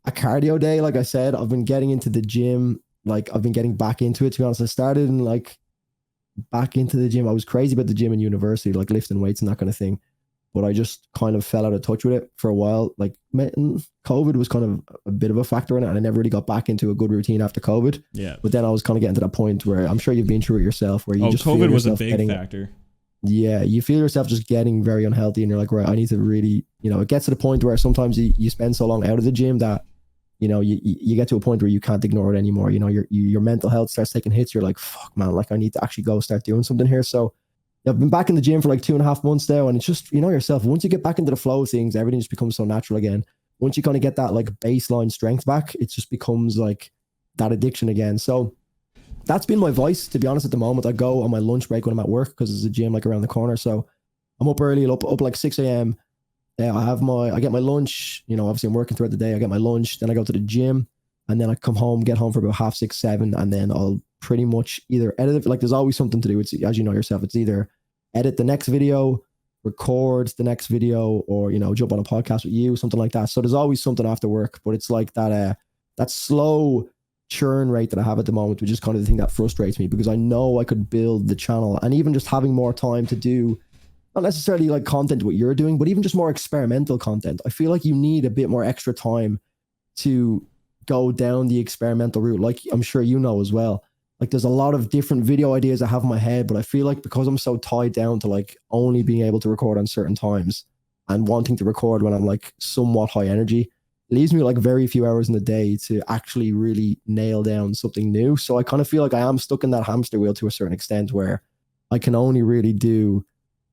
a cardio day. Like I said, I've been getting into the gym. Like I've been getting back into it, to be honest. I started in like back into the gym. I was crazy about the gym in university, like lifting weights and that kind of thing. But I just kind of fell out of touch with it for a while. Like COVID was kind of a bit of a factor in it, and I never really got back into a good routine after COVID. Yeah. But then I was kind of getting to that point where I'm sure you've been through it yourself, where you just COVID was a big factor. Yeah, you feel yourself just getting very unhealthy, and you're like, right, I need to really, it gets to the point where sometimes you spend so long out of the gym that you get to a point where you can't ignore it anymore. Your mental health starts taking hits. You're like, fuck, man, like I need to actually go start doing something here. So I've been back in the gym for like 2.5 months now, and it's just, yourself, once you get back into the flow of things, everything just becomes so natural again. Once you kind of get that like baseline strength back, it just becomes like that addiction again. So that's been my vice, to be honest. At the moment, I go on my lunch break when I'm at work, because there's a gym like around the corner. So I'm up early, up like 6 a.m. I get my lunch, obviously I'm working throughout the day. I get my lunch, then I go to the gym, and then I get home for about 6:30, 7, and then I'll pretty much either edit it. Like there's always something to do. It's, as you know yourself, it's either edit the next video, record the next video, or, jump on a podcast with you, something like that. So there's always something after work, but it's like that slow churn rate that I have at the moment, which is kind of the thing that frustrates me, because I know I could build the channel, and even just having more time to do, not necessarily like content what you're doing, but even just more experimental content. I feel like you need a bit more extra time to go down the experimental route. Like I'm sure you know as well. Like there's a lot of different video ideas I have in my head, but I feel like because I'm so tied down to like only being able to record on certain times and wanting to record when I'm like somewhat high energy, it leaves me like very few hours in the day to actually really nail down something new. So I kind of feel like I am stuck in that hamster wheel to a certain extent, where I can only really do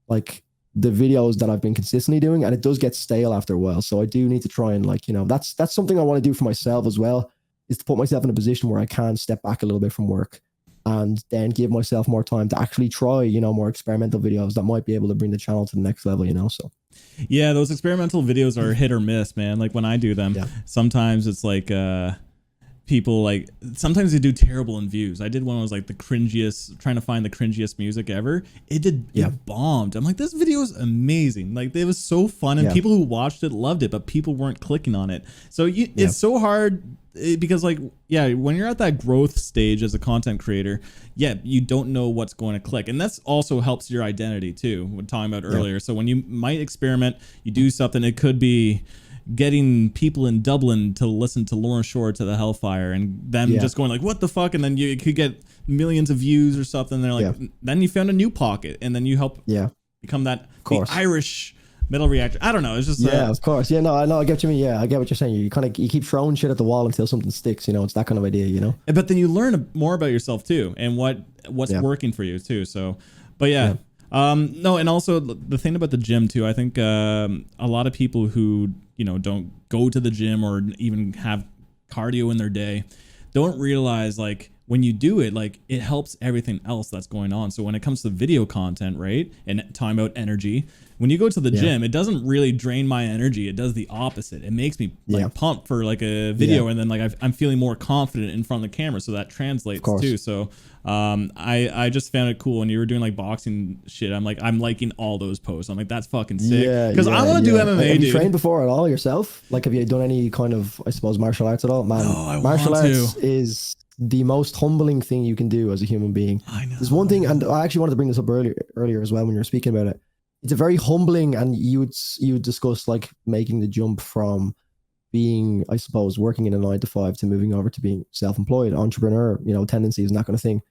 like the videos that I've been consistently doing, and it does get stale after a while. So I do need to try and like, you know, that's something I want to do for myself as well, is to put myself in a position where I can step back a little bit from work and then give myself more time to actually try, you know, more experimental videos that might be able to bring the channel to the next level, you know. So yeah, those experimental videos are hit or miss, man. Like when I do them, sometimes it's like people like, sometimes they do terrible in views. I did one that was like the cringiest, trying to find the cringiest music ever. It bombed. I'm like, this video is amazing. Like it was so fun, and people who watched it loved it, but people weren't clicking on it. So it's so hard because like, when you're at that growth stage as a content creator, you don't know what's going to click. And that's also helps your identity too, what we were talking about earlier. So when you might experiment, you do something, it could be getting people in Dublin to listen to Lauren Shore to the Hellfire, and them just going like, what the fuck? And then you could get millions of views or something. They're like, then you found a new pocket, and then you help become that the Irish metal reactor. I don't know. It's just of course. Yeah, no, I know. I get what you mean. Yeah, I get what you're saying. You keep throwing shit at the wall until something sticks. You know, it's that kind of idea. You know. But then you learn more about yourself too, and what's working for you too. So, but no, and also the thing about the gym too. I think a lot of people who, you know, don't go to the gym or even have cardio in their day don't realize like when you do it, like it helps everything else that's going on. So when it comes to video content, right, and time out energy, when you go to the gym, it doesn't really drain my energy. It does the opposite. It makes me like pump for like a video, and then like I'm feeling more confident in front of the camera. So that translates too. So I just found it cool when you were doing like boxing shit. I'm liking all those posts. I'm like, that's fucking sick. Because I want to do MMA. Have you trained before at all yourself? Like, have you done any kind of, I suppose, martial arts at all? Man, martial arts is the most humbling thing you can do as a human being. I know. There's one thing, and I actually wanted to bring this up earlier as well when you were speaking about it. It's a very humbling, and you would discuss like making the jump from being, I suppose, working in a 9 to 5 to moving over to being self-employed, entrepreneur, you know, tendencies and that kind of thing.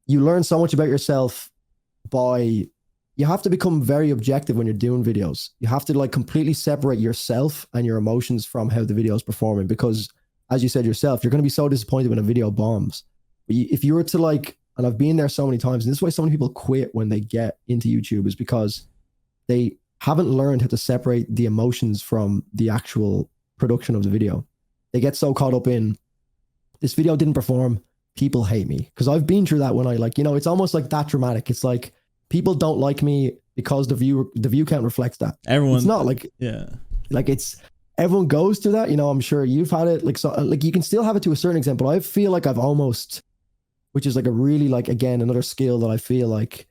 You learn so much about yourself you have to become very objective when you're doing videos. You have to like completely separate yourself and your emotions from how the video is performing, because as you said yourself, you're going to be so disappointed when a video bombs. But if you were to like, and I've been there so many times, and this is why so many people quit when they get into YouTube, is because they haven't learned how to separate the emotions from the actual production of the video. They get so caught up in, this video didn't perform, people hate me. Because I've been through that when I like, you know, it's almost like that dramatic. It's like, people don't like me because the view count reflects that. It's not like, like it's, everyone goes through that, you know. I'm sure you've had it, like, so like you can still have it to a certain extent, but I feel like I've almost, which is like a really, like, again, another skill that I feel like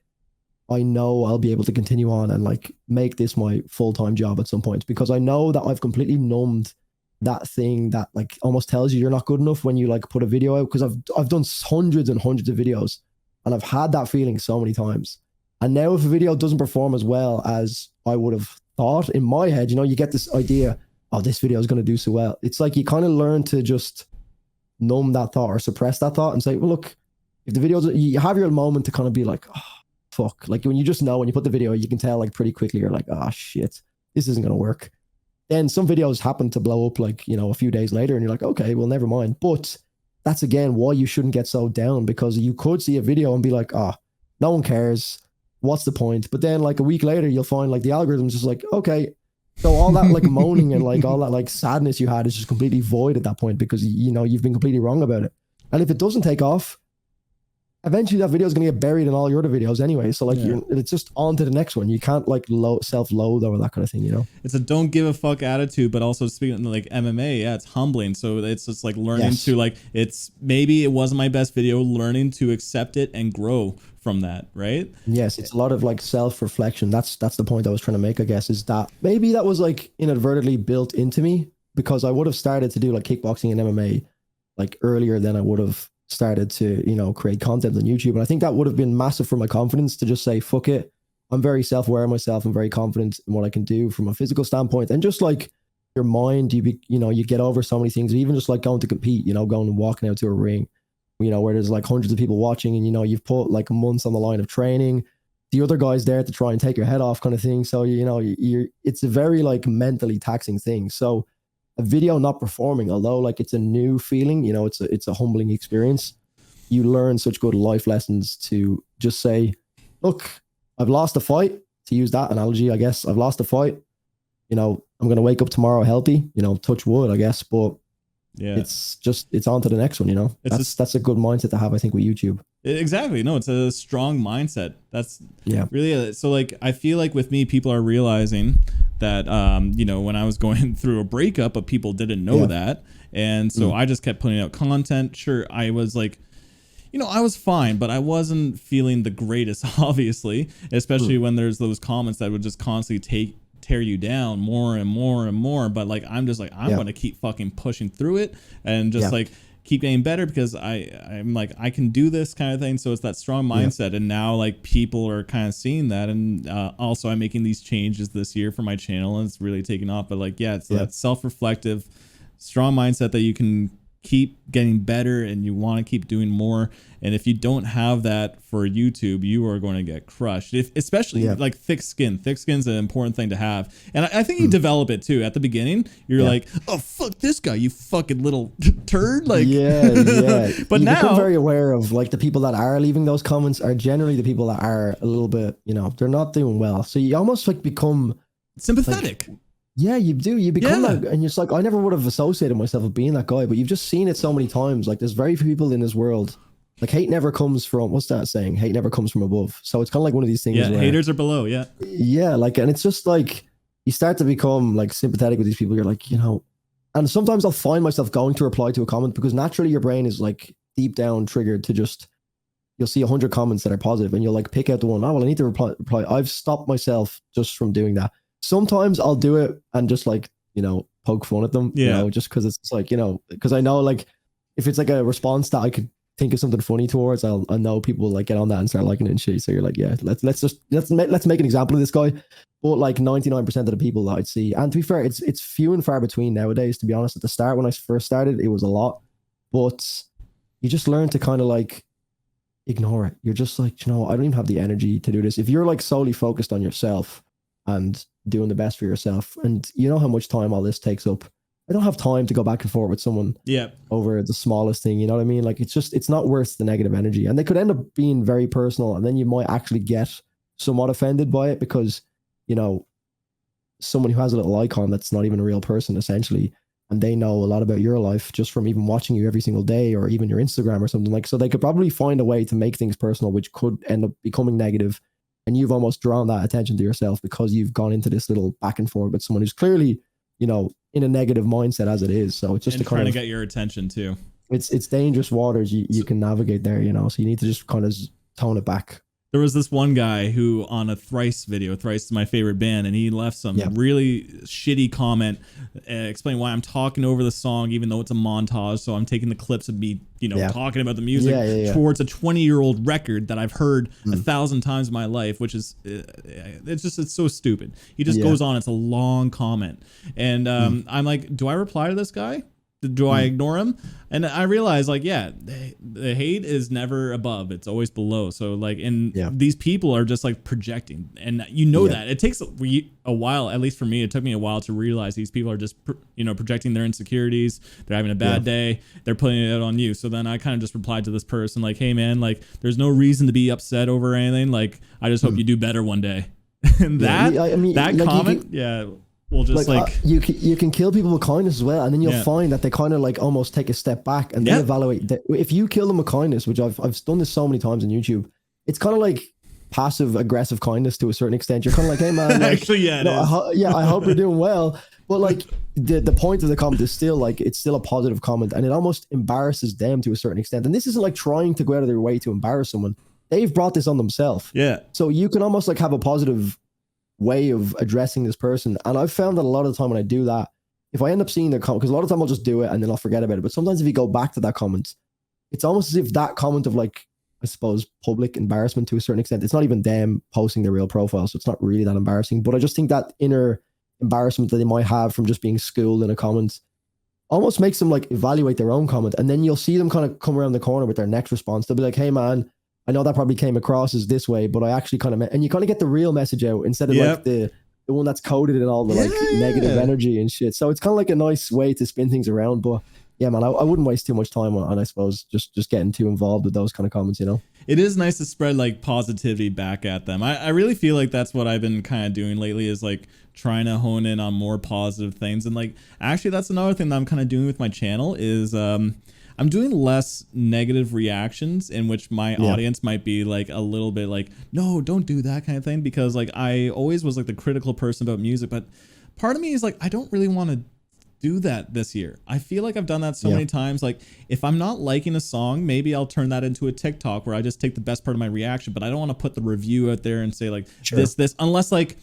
I know I'll be able to continue on and like make this my full-time job at some point, because I know that I've completely numbed that thing that like almost tells you you're not good enough when you like put a video out, because I've done hundreds and hundreds of videos, and I've had that feeling so many times. And now if a video doesn't perform as well as I would have thought in my head, you know, you get this idea, oh, this video is going to do so well. It's like you kind of learn to just numb that thought or suppress that thought and say, well, look, if the videos, you have your moment to kind of be like, oh, fuck. Like when you just know, when you put the video, you can tell like pretty quickly, you're like, oh shit, this isn't going to work. Then some videos happen to blow up like, you know, a few days later, and you're like, okay, well, never mind. But that's again why you shouldn't get so down, because you could see a video and be like, oh, no one cares. What's the point? But then like a week later, you'll find like the algorithm's just like, okay, so all that like moaning and like all that like sadness you had is just completely void at that point, because you know you've been completely wrong about it. And if it doesn't take off, eventually that video is going to get buried in all your other videos anyway. So like it's just on to the next one. You can't like self-loathe or that kind of thing, you know. It's a don't give a fuck attitude, but also speaking of like MMA, it's humbling. So it's just like learning to like, it's maybe it wasn't my best video, learning to accept it and grow from that, right? Yes, it's a lot of like self-reflection. That's the point I was trying to make, I guess, is that maybe that was like inadvertently built into me, because I would have started to do like kickboxing and MMA like earlier than I would have started to, you know, create content on YouTube. And I think that would have been massive for my confidence to just say, fuck it. I'm very self-aware of myself. I'm very confident in what I can do from a physical standpoint. And just like your mind, you get over so many things, even just like going to compete, you know, going and walking out to a ring, you know, where there's like hundreds of people watching, and, you know, you've put like months on the line of training, the other guy's there to try and take your head off kind of thing. So, you know, it's a very like mentally taxing thing. So a video not performing, although like it's a new feeling, you know, it's a humbling experience. You learn such good life lessons to just say, look, I've lost a fight, to use that analogy, I guess. I've lost a fight. You know, I'm going to wake up tomorrow healthy, you know, touch wood, I guess. But yeah, it's on to the next one, you know. That's a good mindset to have, I think, with YouTube. Exactly. No, it's a strong mindset. That's really it. So like, I feel like with me, people are realizing that, you know, when I was going through a breakup, but people didn't know that. And so I just kept putting out content. Sure, I was like, you know, I was fine, but I wasn't feeling the greatest, obviously, especially when there's those comments that would just constantly tear you down more and more and more. But like, I'm just like, I'm going to keep fucking pushing through it and just like keep getting better, because I'm like, I can do this kind of thing. So it's that strong mindset. And now like people are kind of seeing that. And also I'm making these changes this year for my channel, and it's really taking off. But like, it's that self-reflective, strong mindset that you can keep getting better and you want to keep doing more. And if you don't have that for YouTube, you are going to get crushed. Especially like thick skin. Thick skin's an important thing to have. And I think you develop it too. At the beginning, you're like, oh, fuck this guy, you fucking little turd. Like, but you now become very aware of like the people that are leaving those comments are generally the people that are a little bit, you know, they're not doing well. So you almost like become sympathetic. Like, yeah, you do. You become that, and you're just like, I never would have associated myself with being that guy, but you've just seen it so many times. Like, there's very few people in this world. Like, hate never comes from, what's that saying? Hate never comes from above. So it's kind of like one of these things. Yeah, where, haters are below. Yeah. Yeah, like, and it's just like, you start to become like sympathetic with these people. You're like, you know, and sometimes I'll find myself going to reply to a comment because naturally your brain is like deep down triggered to just, you'll see 100 comments that are positive and you'll like pick out the one, oh, well, I need to reply. I've stopped myself just from doing that. Sometimes I'll do it and just like, you know, poke fun at them, you know, just because it's like, you know, because I know like if it's like a response that I could think of something funny towards, I know people will like get on that and start liking it and shit. So you're like, yeah, let's make an example of this guy. But like 99% of the people that I'd see, and to be fair, it's few and far between nowadays, to be honest. At the start, when I first started, it was a lot, but you just learn to kind of like ignore it. You're just like, you know, I don't even have the energy to do this. If you're like solely focused on yourself and doing the best for yourself, and you know how much time all this takes up, I don't have time to go back and forth with someone over the smallest thing, you know what I mean? Like, it's not worth the negative energy, and they could end up being very personal, and then you might actually get somewhat offended by it because, you know, someone who has a little icon that's not even a real person essentially, and they know a lot about your life just from even watching you every single day or even your Instagram or something, like, so they could probably find a way to make things personal, which could end up becoming negative. And you've almost drawn that attention to yourself because you've gone into this little back and forth with someone who's clearly, you know, in a negative mindset as it is. So it's just trying to get your attention too. It's dangerous waters you can navigate there, you know, so you need to just kind of tone it back. There was this one guy who on a Thrice video, Thrice is my favorite band, and he left some really shitty comment explaining why I'm talking over the song, even though it's a montage. So I'm taking the clips of me, you know, talking about the music towards a 20-year-old record that I've heard 1,000 times in my life, which is, it's so stupid. He just goes on. It's a long comment. And I'm like, do I reply to this guy? Do I ignore him? And I realize, like, the hate is never above; it's always below. So, like, these people are just like projecting, and you know that it takes a while. At least for me, it took me a while to realize these people are just, you know, projecting their insecurities. They're having a bad day. They're putting it out on you. So then I kind of just replied to this person, like, "Hey, man, like, there's no reason to be upset over anything. Like, I just hope you do better one day." And that like, comment, we'll just like you can kill people with kindness as well, and then you'll find that they kind of like almost take a step back and then evaluate that. If you kill them with kindness, which I've done this so many times on YouTube, it's kind of like passive aggressive kindness to a certain extent. You're kind of like, hey man, like, actually, I hope you're doing well, but like the point of the comment is still like, it's still a positive comment, and it almost embarrasses them to a certain extent. And this isn't like trying to go out of their way to embarrass someone. They've brought this on themselves. So you can almost like have a positive way of addressing this person. And I've found that a lot of the time when I do that, if I end up seeing their comment, because a lot of the time I'll just do it and then I'll forget about it, but sometimes if you go back to that comment, it's almost as if that comment of like, I suppose, public embarrassment to a certain extent, it's not even them posting their real profile, so it's not really that embarrassing, but I just think that inner embarrassment that they might have from just being schooled in a comment almost makes them like evaluate their own comment, and then you'll see them kind of come around the corner with their next response. They'll be like, hey man, I know that probably came across as this way, but I actually kind of, and you kind of get the real message out instead of like the one that's coded in all the like negative energy and shit. So it's kind of like a nice way to spin things around. But yeah, man, I wouldn't waste too much time on I suppose just getting too involved with those kind of comments, you know. It is nice to spread like positivity back at them. I really feel like that's what I've been kind of doing lately, is like trying to hone in on more positive things. And like, actually, that's another thing that I'm kind of doing with my channel is I'm doing less negative reactions in which my audience might be like a little bit like, no, don't do that kind of thing. Because like I always was like the critical person about music, but part of me is like, I don't really want to do that this year. I feel like I've done that so many times. Like if I'm not liking a song, maybe I'll turn that into a TikTok where I just take the best part of my reaction, but I don't want to put the review out there and say like this, unless like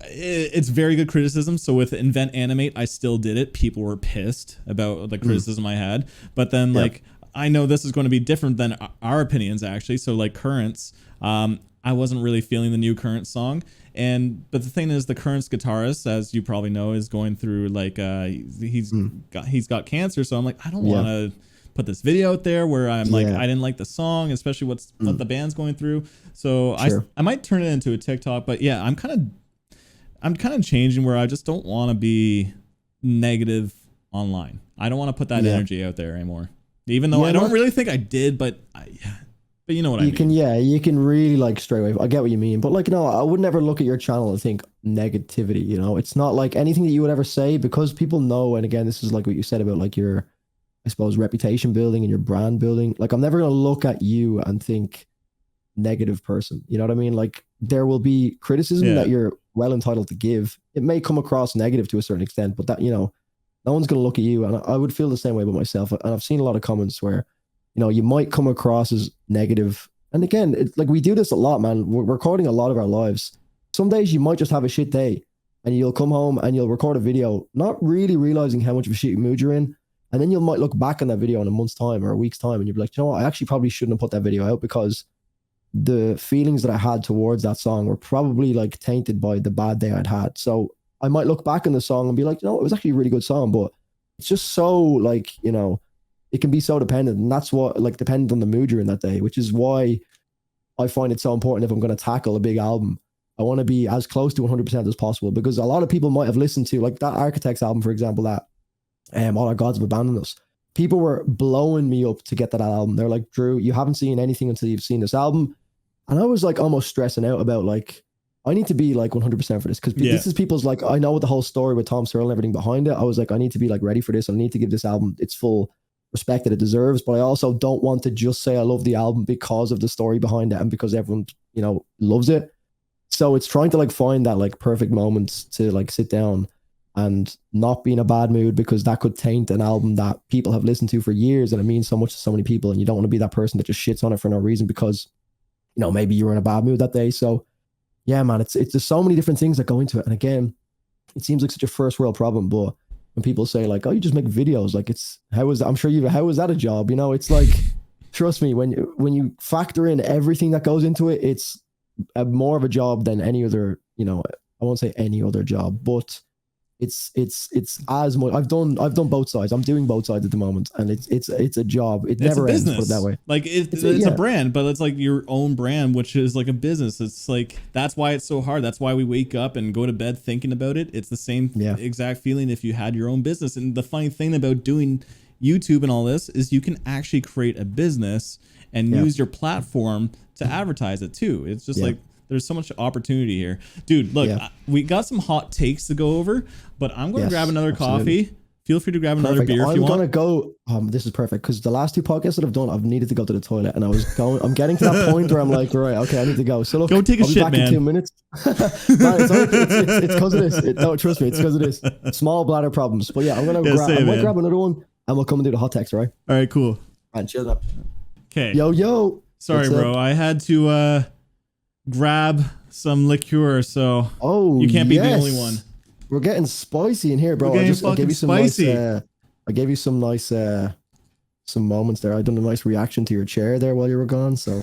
it's very good criticism. So with Invent Animate, I still did it. People were pissed about the criticism I had, but then like, I know this is going to be different than our opinions actually. So like Currents, I wasn't really feeling the new Currents song. But the thing is, the Currents guitarist, as you probably know, is going through like he's got cancer. So I'm like, I don't want to put this video out there where I'm like, I didn't like the song, especially what the band's going through. So I might turn it into a TikTok. But yeah, I'm kind of changing where I just don't want to be negative online. I don't want to put that energy out there anymore. Even though I don't really think I did, but But you know what I mean. You can really like stray away. I get what you mean. But like, no, I would never look at your channel and think negativity, you know. It's not like anything that you would ever say, because people know, and again, this is like what you said about like your, I suppose, reputation building and your brand building. Like, I'm never going to look at you and think negative person. You know what I mean? Like, there will be criticism that you're well entitled to give. It may come across negative to a certain extent, but that, you know, no one's going to look at you. And I would feel the same way about myself. And I've seen a lot of comments where, you know, you might come across as negative. And again, it's like, we do this a lot, man. We're recording a lot of our lives. Some days you might just have a shit day and you'll come home and you'll record a video, not really realizing how much of a shit mood you're in. And then you might look back on that video in a month's time or a week's time and you'll be like, you know what, I actually probably shouldn't have put that video out, because the feelings that I had towards that song were probably like tainted by the bad day I'd had. So I might look back on the song and be like, you know, it was actually a really good song, but it's just so like, you know, it can be so dependent, and that's what, like, dependent on the mood you're in that day, which is why I find it so important. If I'm going to tackle a big album, I want to be as close to 100% as possible, because a lot of people might have listened to like that Architects album, for example, that All Our Gods Have Abandoned Us. People were blowing me up to get that album. They're like, Drew, you haven't seen anything until you've seen this album. And I was like almost stressing out about like, I need to be like 100% for this, because this is people's, like, I know the whole story with Tom Searle and everything behind it. I was like, I need to be like ready for this. I need to give this album its full respect that it deserves, but I also don't want to just say I love the album because of the story behind it and because everyone, you know, loves it. So it's trying to like find that like perfect moment to like sit down and not be in a bad mood, because that could taint an album that people have listened to for years and it means so much to so many people, and you don't want to be that person that just shits on it for no reason because, you know, maybe you were in a bad mood that day. So yeah, man, it's just so many different things that go into it. And again, it seems like such a first world problem, but when people say like, oh, you just make videos, like, it's, how is that? I'm sure how is that a job? You know, it's like, trust me, when you factor in everything that goes into it, it's more of a job than any other, you know, I won't say any other job, but it's as much. I've done both sides. I'm doing both sides at the moment, and it's a job. It never ends, put it that way. Like it's a brand, but it's like your own brand, which is like a business. It's like, that's why it's so hard. That's why we wake up and go to bed thinking about it. It's the same exact feeling if you had your own business. And the funny thing about doing YouTube and all this is you can actually create a business and use your platform to advertise it too. It's just like, there's so much opportunity here. Dude, look, we got some hot takes to go over, but I'm going to grab another coffee. Feel free to grab another beer if you want. I'm going to go, this is perfect, because the last two podcasts that I've done, I've needed to go to the toilet, and I'm getting to that point where I'm like, right, okay, I need to go. So look, go take a shit, back in 2 minutes. Man, it's because of this. No, trust me, it's because of this. Small bladder problems. But yeah, I'm going to grab another one, and we'll come and do the hot text, right? All right, cool. And chill up. Okay. Yo. Sorry, bro. I had to grab some liqueur, so you can't be the only one. We're getting spicy in here, bro. I gave you some spicy. I gave you some nice some moments there. I done a nice reaction to your chair there while you were gone. So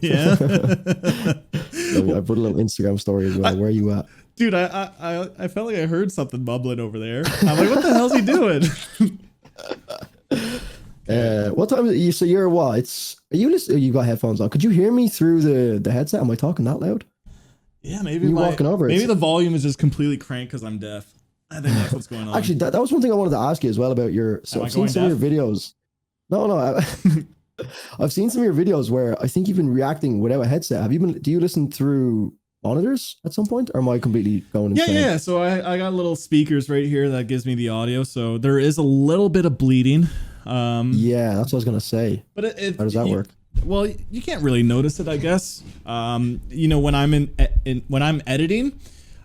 yeah. I put a little Instagram story as well. Where are you at? Dude, I felt like I heard something bubbling over there. I'm like, what the hell's he doing? What time is it? So you're what? Are you listening? You got headphones on. Could you hear me through the headset? Am I talking that loud? Yeah, maybe walking over. Maybe the volume is just completely cranked because I'm deaf. I think that's what's going on. Actually, that was one thing I wanted to ask you as well about your. So I've seen some of your videos. No. I've seen some of your videos where I think you've been reacting without a headset. Have you been? Do you listen through monitors at some point, or am I completely going insane? Yeah. So I got little speakers right here that gives me the audio. So there is a little bit of bleeding. Yeah, that's what I was gonna say. But how does that work? Well, you can't really notice it, I guess. You know, when I'm when I'm editing,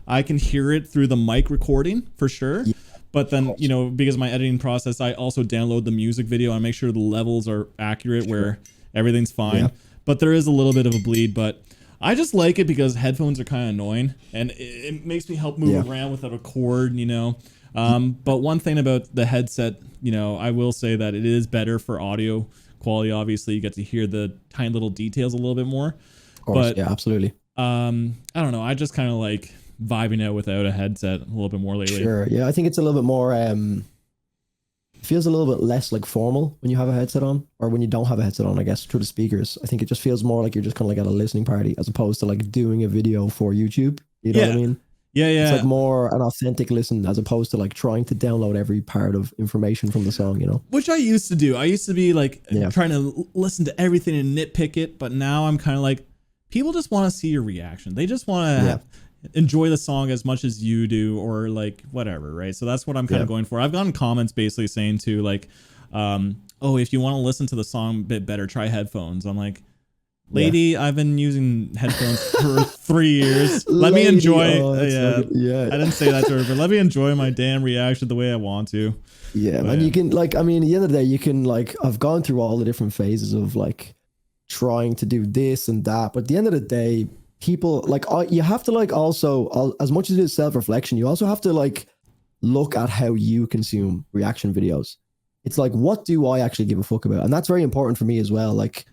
I can hear it through the mic recording for sure. Yeah. But then, you know, because of my editing process, I also download the music video and make sure the levels are accurate where everything's fine. Yeah. But there is a little bit of a bleed, but I just like it because headphones are kind of annoying and it makes me help move around without a cord, you know. But one thing about the headset, you know, I will say that it is better for audio quality. Obviously, you get to hear the tiny little details a little bit more. Of course, but yeah, absolutely. I don't know. I just kind of like vibing out without a headset a little bit more lately. Sure. Yeah, I think it's a little bit more feels a little bit less like formal when you have a headset on, or when you don't have a headset on, I guess, through the speakers. I think it just feels more like you're just kind of like at a listening party as opposed to like doing a video for YouTube. You know what I mean? Yeah. It's like more an authentic listen as opposed to like trying to download every part of information from the song, you know? Which I used to do. I used to be like trying to listen to everything and nitpick it, but now I'm kind of like, people just want to see your reaction. They just want to enjoy the song as much as you do, or like whatever, right? So that's what I'm kind of going for. I've gotten comments basically saying to like, oh, if you want to listen to the song a bit better, try headphones. I'm like, lady, I've been using headphones for 3 years. Let me enjoy. I didn't say that to her, but let me enjoy my damn reaction the way I want to. Yeah, but man, you can like, I mean, at the end of the day, you can like, I've gone through all the different phases of like trying to do this and that, but at the end of the day, people like, you have to like also, as much as it is self-reflection, you also have to like look at how you consume reaction videos. It's like, what do I actually give a fuck about? And that's very important for me as well. Like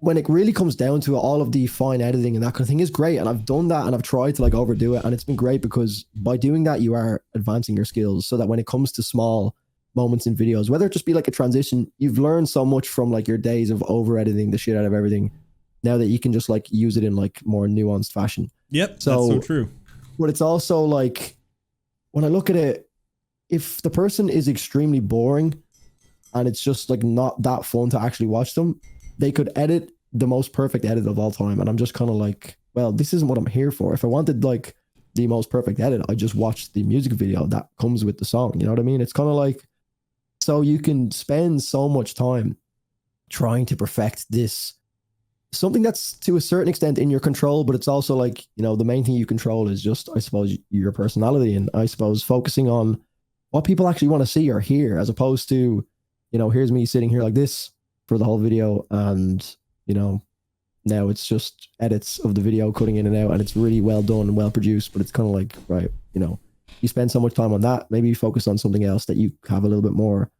when it really comes down to it, all of the fine editing and that kind of thing is great. And I've done that and I've tried to like overdo it. And it's been great because by doing that, you are advancing your skills so that when it comes to small moments in videos, whether it just be like a transition, you've learned so much from like your days of over editing the shit out of everything, now that you can just like use it in like more nuanced fashion. Yep, so, that's so true. But it's also like, when I look at it, if the person is extremely boring and it's just like not that fun to actually watch them, they could edit the most perfect edit of all time. And I'm just kind of like, well, this isn't what I'm here for. If I wanted like the most perfect edit, I just watched the music video that comes with the song. You know what I mean? It's kind of like, so you can spend so much time trying to perfect this, something that's to a certain extent in your control, but it's also like, you know, the main thing you control is just, I suppose, your personality, and I suppose focusing on what people actually want to see or hear, as opposed to, you know, here's me sitting here like this for the whole video, and, you know, now it's just edits of the video cutting in and out, and it's really well done and well produced, but it's kind of like, right, you know, you spend so much time on that, maybe you focus on something else that you have a little bit more,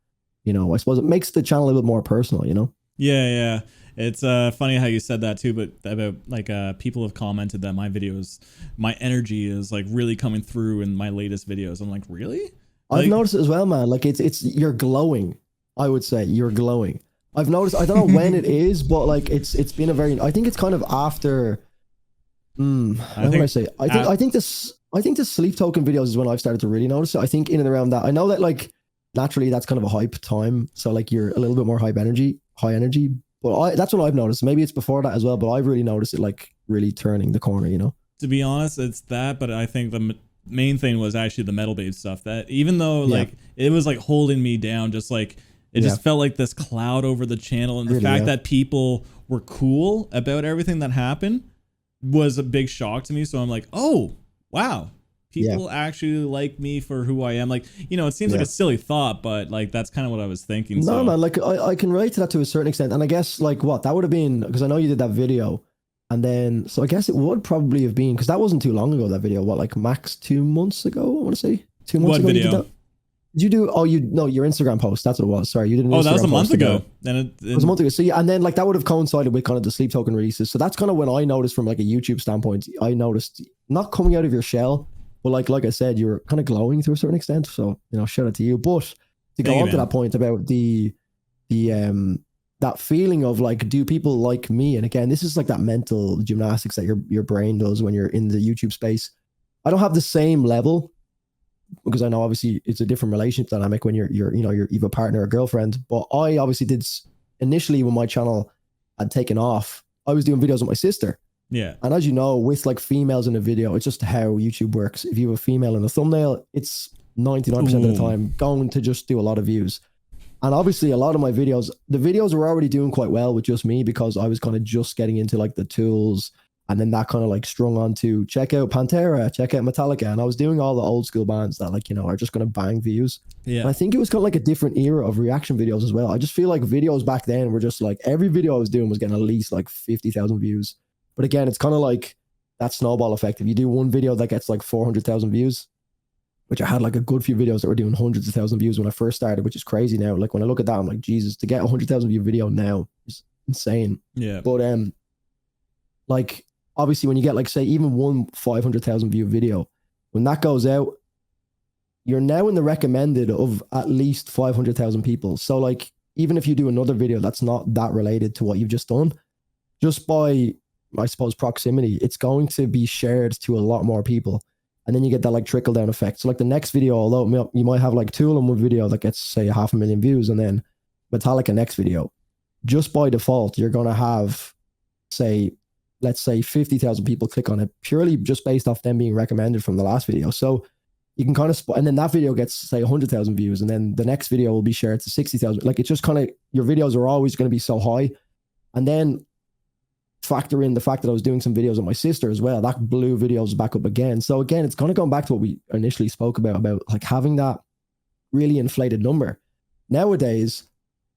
you know, I suppose it makes the channel a little bit more personal, you know? Yeah. It's funny how you said that too, but about like people have commented that my videos, my energy is like really coming through in my latest videos. I'm like, really? I've noticed it as well, man. Like it's you're glowing. I would say you're glowing. I've noticed. I don't know when it is, but like it's been a very. I think it's kind of after. I think the sleep token videos is when I've started to really notice it. I think in and around that. I know that like naturally that's kind of a hype time, so like you're a little bit more high energy. But that's what I've noticed. Maybe it's before that as well, but I've really noticed it like really turning the corner, you know? To be honest, it's that, but I think the main thing was actually the METALBIRB stuff. That even though like it was like holding me down, just like it just felt like this cloud over the channel, and the fact that people were cool about everything that happened was a big shock to me. So I'm like, oh, wow. People actually like me for who I am. Like, you know, it seems like a silly thought, but like that's kind of what I was thinking. No, so. Man, like I can relate to that to a certain extent. And I guess like what that would have been, because I know you did that video, and then so I guess it would probably have been, because that wasn't too long ago, that video. What, like max 2 months ago? I want to say 2 months ago. What video? Did you do? Oh, your Instagram post. That's what it was. Sorry, you did an Instagram post. That was a month ago. Then it was a month ago. So yeah, and then like that would have coincided with kind of the sleep token releases. So that's kind of when I noticed from like a YouTube standpoint. I noticed not coming out of your shell. But like I said, you were kind of glowing to a certain extent. So, you know, shout out to you. But to go on to that point about the that feeling of like, do people like me? And again, this is like that mental gymnastics that your brain does when you're in the YouTube space. I don't have the same level, because I know obviously it's a different relationship dynamic when you're a partner or girlfriend. But I obviously did initially when my channel had taken off, I was doing videos with my sister. Yeah. And as you know, with like females in a video, it's just how YouTube works. If you have a female in the thumbnail, it's 99% of the time going to just do a lot of views. And obviously a lot of my videos, the videos were already doing quite well with just me because I was kind of just getting into like the tools, and then that kind of like strung on to check out Pantera, check out Metallica. And I was doing all the old school bands that like, are just going to bang views. Yeah. And I think it was kind of like a different era of reaction videos as well. I just feel like videos back then were just like every video I was doing was getting at least like 50,000 views. But again, it's kind of like that snowball effect. If you do one video that gets like 400,000 views, which I had like a good few videos that were doing hundreds of thousands of views when I first started, which is crazy now. Like when I look at that, I'm like, Jesus, to get 100,000 view video now is insane. Yeah. But like obviously when you get like say even one 500,000 view video, when that goes out, you're now in the recommended of at least 500,000 people. So like even if you do another video that's not that related to what you've just done, just by I suppose proximity, it's going to be shared to a lot more people. And then you get that like trickle down effect. So like the next video, although you might have like Tool in one video that gets say 500,000 views, and then Metallica next video, just by default, you're going to have let's say 50,000 people click on it purely just based off them being recommended from the last video. So you can kind of and then that video gets say 100,000 views, and then the next video will be shared to 60,000. Like it's just kind of, your videos are always going to be so high. And then factor in the fact that I was doing some videos with my sister as well, that blew videos back up again. So again, it's kind of going back to what we initially spoke about like having that really inflated number. Nowadays,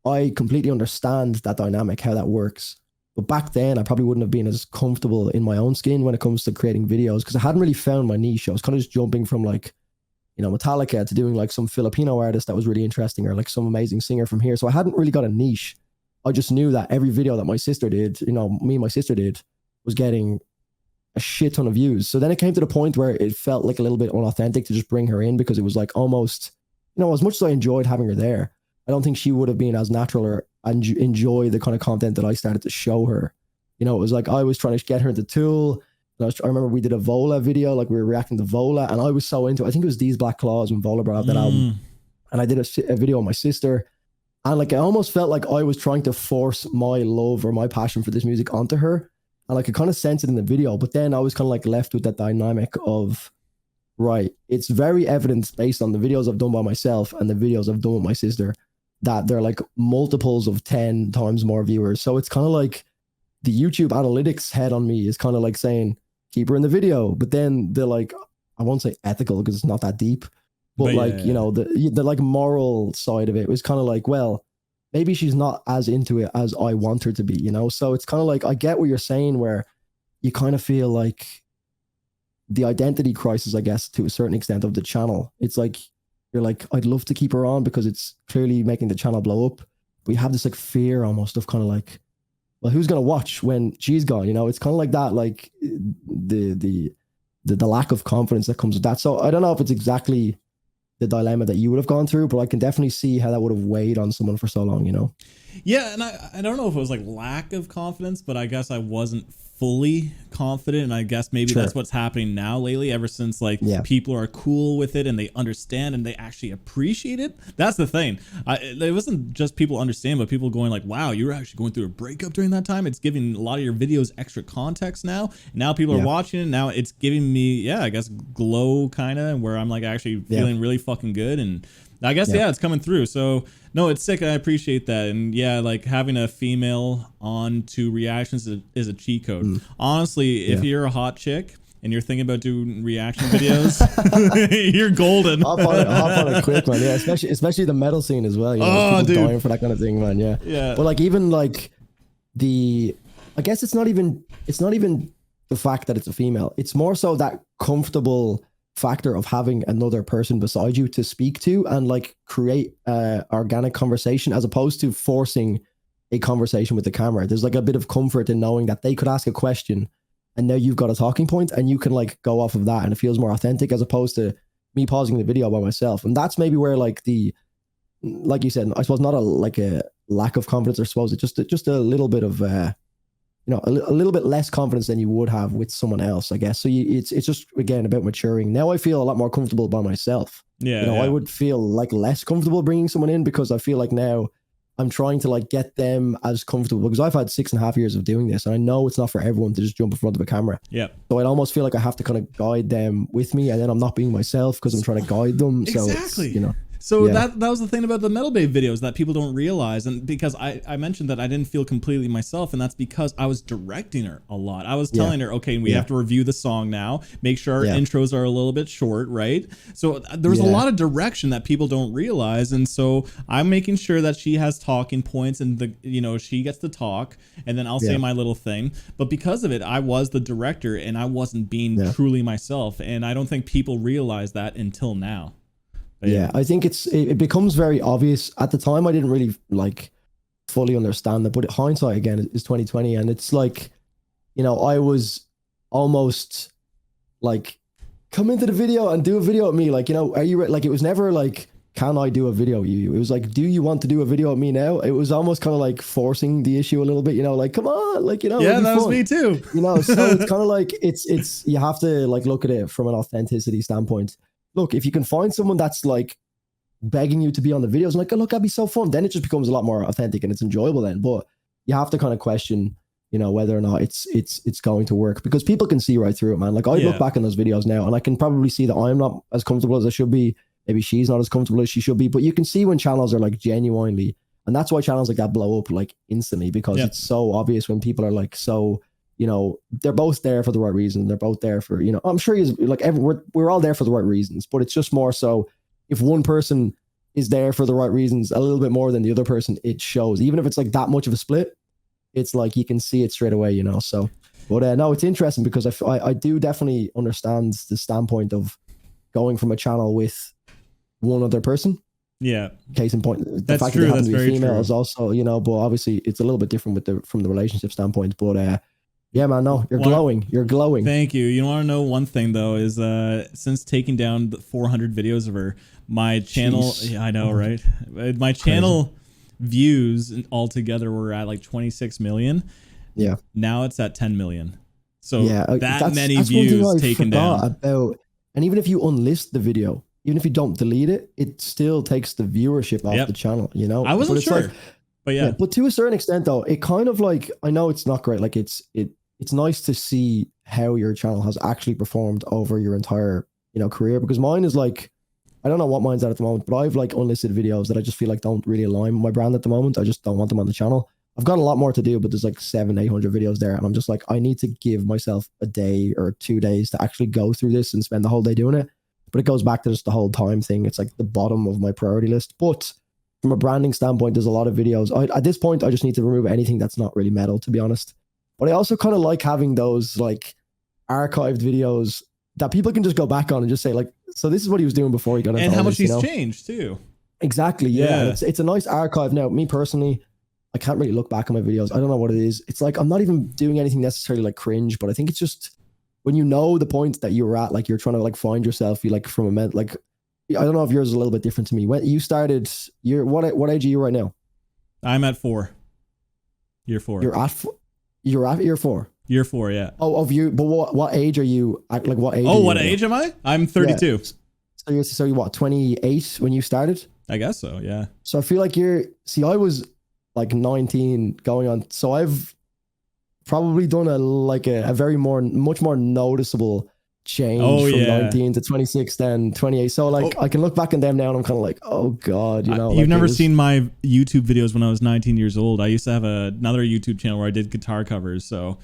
I completely understand that dynamic, how that works. But back then, I probably wouldn't have been as comfortable in my own skin when it comes to creating videos, because I hadn't really found my niche. I was kind of just jumping from like, Metallica to doing like some Filipino artist that was really interesting, or like some amazing singer from here. So I hadn't really got a niche. I just knew that every video that my sister did, me and my sister did, was getting a shit ton of views. So then it came to the point where it felt like a little bit unauthentic to just bring her in, because it was like almost, as much as I enjoyed having her there, I don't think she would have been as natural or enjoy the kind of content that I started to show her. It was like I was trying to get her into Tool. I remember we did a Vola video, like we were reacting to Vola, and I was so into it. I think it was These Black Claws when Vola brought out that album. And I did a video with my sister. And like I almost felt like I was trying to force my love or my passion for this music onto her. And I could kind of sense it in the video. But then I was kind of like left with that dynamic of, right, it's very evident based on the videos I've done by myself and the videos I've done with my sister that they're like multiples of 10 times more viewers. So it's kind of like the YouTube analytics head on me is kind of like saying, keep her in the video. But then they're like, I won't say ethical because it's not that deep. But like, the like moral side of it was kind of like, well, maybe she's not as into it as I want her to be, So it's kind of like, I get what you're saying, where you kind of feel like the identity crisis, I guess, to a certain extent of the channel. It's like, you're like, I'd love to keep her on because it's clearly making the channel blow up. But you have this like fear almost of kind of like, well, who's going to watch when she's gone? It's kind of like that, like the lack of confidence that comes with that. So I don't know if it's exactly the dilemma that you would have gone through, but I can definitely see how that would have weighed on someone for so long, Yeah, and I don't know if it was like lack of confidence, but I guess I wasn't fully confident, and I guess maybe that's what's happening now lately, ever since like people are cool with it and they understand and they actually appreciate it. That's the thing. It wasn't just people understand, but people going like, wow, you were actually going through a breakup during that time. It's giving a lot of your videos extra context now. Now people are watching it. Now it's giving me, I guess, glow kind of, where I'm like actually feeling really fucking good. And I guess, it's coming through. So no, it's sick. I appreciate that. And like having a female on to reactions is a cheat code. Honestly, if you're a hot chick and you're thinking about doing reaction videos, you're golden. Hop on it quick, man. Yeah, especially the metal scene as well. People dying for that kind of thing, man. Yeah. But like even like I guess it's not even the fact that it's a female. It's more so that comfortable factor of having another person beside you to speak to and like create organic conversation, as opposed to forcing a conversation with the camera. There's like a bit of comfort in knowing that they could ask a question and now you've got a talking point and you can like go off of that, and it feels more authentic as opposed to me pausing the video by myself. And that's maybe where like like you said, I suppose not a lack of confidence, I suppose it's just a little bit of a little bit less confidence than you would have with someone else, I guess. So it's just, again, about maturing. Now I feel a lot more comfortable by myself. Yeah, I would feel like less comfortable bringing someone in, because I feel like now I'm trying to like get them as comfortable, because I've had 6.5 years of doing this, and I know it's not for everyone to just jump in front of a camera. Yeah. So I almost feel like I have to kind of guide them with me, and then I'm not being myself because I'm trying to guide them. Exactly. So it's, So that was the thing about the METALBIRB videos that people don't realize. And because I mentioned that I didn't feel completely myself, and that's because I was directing her a lot. I was telling her, okay, we have to review the song now, make sure our intros are a little bit short, right? So there was a lot of direction that people don't realize. And so I'm making sure that she has talking points, and she gets to talk, and then I'll say my little thing. But because of it, I was the director and I wasn't being truly myself. And I don't think people realize that until now. Yeah, I think it becomes very obvious. At the time, I didn't really like fully understand that, but hindsight again is 2020, and it's like, I was almost like, come into the video and do a video with me. Like, are you like? It was never like, can I do a video with you? It was like, do you want to do a video with me now? It was almost kind of like forcing the issue a little bit. Like, come on, like Yeah, that was me too. So it's kind of like it's you have to like look at it from an authenticity standpoint. Look, if you can find someone that's like begging you to be on the videos, and like, oh, look, that'd be so fun, then it just becomes a lot more authentic and it's enjoyable then. But you have to kind of question, whether or not it's going to work, because people can see right through it, man. Like I look back on those videos now, and I can probably see that I'm not as comfortable as I should be. Maybe she's not as comfortable as she should be, but you can see when channels are like genuinely, and that's why channels like that blow up like instantly, because it's so obvious when people are like, so, they're both there for the right reason. They're both there for, I'm sure he's like, we're all there for the right reasons, but it's just more so if one person is there for the right reasons a little bit more than the other person, it shows. Even if it's like that much of a split, it's like you can see it straight away, so. But no, it's interesting because I do definitely understand the standpoint of going from a channel with one other person. Yeah. Case in point, the fact true. that they happen That's to be female true. is also, but obviously it's a little bit different from the relationship standpoint. But yeah, man, no, you're glowing. You're glowing. Thank you. You want to know one thing though is since taking down the 400 videos of her, my channel, I know, right? My channel views altogether were at like 26 million. Yeah. Now it's at 10 million. So that's many one views thing I taken down. About, and even if you unlist the video, even if you don't delete it, it still takes the viewership off the channel, I wasn't sure. Like, but but to a certain extent though, it kind of like, I know it's not great. Like it's nice to see how your channel has actually performed over your entire, career, because mine is like, I don't know what mine's at the moment, but I've like unlisted videos that I just feel like don't really align with my brand at the moment. I just don't want them on the channel. I've got a lot more to do, but there's like 700-800 videos there. And I'm just like, I need to give myself a day or 2 days to actually go through this and spend the whole day doing it. But it goes back to just the whole time thing. It's like the bottom of my priority list. But from a branding standpoint, there's a lot of videos. At this point, I just need to remove anything that's not really metal, to be honest. But I also kind of like having those like archived videos that people can just go back on and just say like, so this is what he was doing before he got into and how much this, he's changed too. Exactly. Yeah. It's a nice archive. Now, me personally, I can't really look back on my videos. I don't know what it is. It's like, I'm not even doing anything necessarily like cringe, but I think it's just when you know the point that you were at, like you're trying to like find yourself, you like from a like, I don't know if yours is a little bit different to me. When you started, what age are you right now? I'm at 4. Year 4. You're at year 4. Year 4, yeah. Oh, of you, but what age are you at? Like what age? Oh, what age am I? I'm 32. Yeah. So you're what, 28 when you started? I guess so, yeah. So I feel like I was like 19 going on. So I've probably done much more noticeable change from 19 to 26 then 28. So like I can look back on them now and I'm kind of like, oh God, You've like never seen my YouTube videos when I was 19 years old. I used to have another YouTube channel where I did guitar covers. So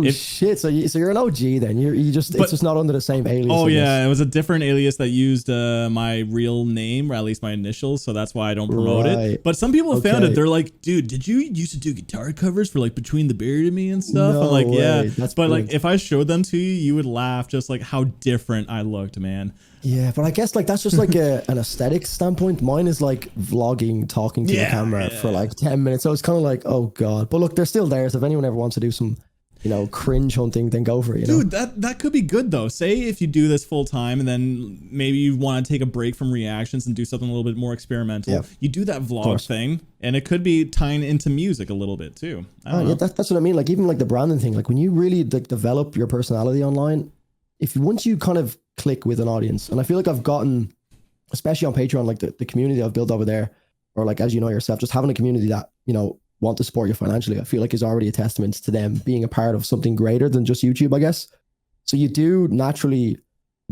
shit. So you're an OG then. It's just not under the same alias. Oh yeah, it was a different alias that used my real name, or at least my initials. So that's why I don't promote it. But some people have found it. They're like, dude, did you used to do guitar covers for like Between the Buried and Me and stuff? No I'm like, way. yeah. That's but brilliant. like if I showed them to you, you would laugh just like how different I looked, man. Yeah, but I guess like that's just like an aesthetic standpoint. Mine is like vlogging, talking to the camera for like 10 minutes. So it's kind of like, oh God. But look, they're still there. So if anyone ever wants to do some cringe hunting, then go for it. Dude, that could be good though. Say if you do this full time and then maybe you want to take a break from reactions and do something a little bit more experimental. Yeah. You do that vlog thing, and it could be tying into music a little bit too. Yeah, that's what I mean. Like even like the branding thing, like when you really like develop your personality online, once you kind of click with an audience, and I feel like I've gotten, especially on Patreon, like the community I've built over there, or like as you know yourself, just having a community that want to support you financially, I feel like is already a testament to them being a part of something greater than just YouTube, I guess. So you do naturally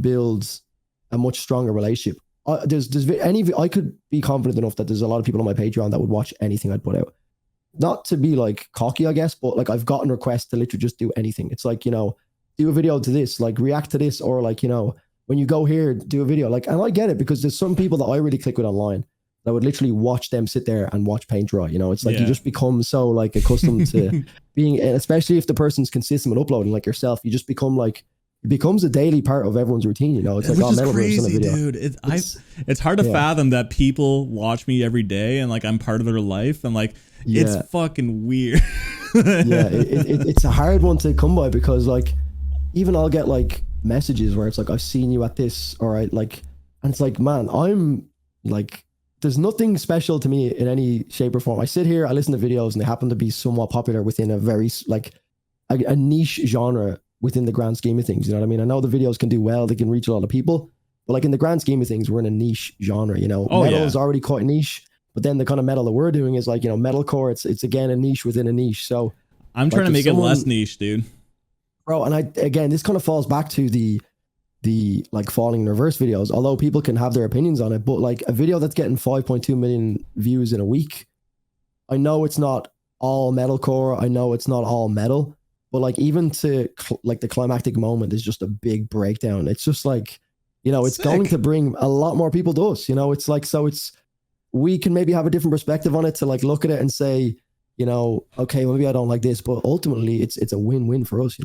build a much stronger relationship. I could be confident enough that there's a lot of people on my Patreon that would watch anything I'd put out. Not to be like cocky, I guess, but like I've gotten requests to literally just do anything. It's like, do a video to this, like react to this, or like, when you go here, do a video. Like, and I get it because there's some people that I really click with online that would literally watch them sit there and watch paint dry. It's like you just become so like accustomed to being, and especially if the person's consistent with uploading like yourself, you just become like, it becomes a daily part of everyone's routine. It's like, which is crazy, dude. It's hard to fathom that people watch me every day and like I'm part of their life, and like it's fucking weird. It's a hard one to come by because like even I'll get like messages where it's like, I've seen you at this, or and it's like, man, I'm like, there's nothing special to me in any shape or form. I sit here, I listen to videos, and they happen to be somewhat popular within a very like a niche genre within the grand scheme of things. You know what I mean? I know the videos can do well, they can reach a lot of people, but like in the grand scheme of things, we're in a niche genre. Metal is already quite niche, but then the kind of metal that we're doing is like, metalcore. It's again a niche within a niche. So I'm trying to make it less niche, dude. Bro, and again, this kind of falls back to the like falling in reverse videos, although people can have their opinions on it, but like a video that's getting 5.2 million views in a week, I know it's not all metalcore, I know it's not all metal, but like even to like the climactic moment is just a big breakdown. It's just like, it's sick. Going to bring a lot more people to us. It's like, so we can maybe have a different perspective on it to like look at it and say, okay, maybe I don't like this, but ultimately it's a win-win for us,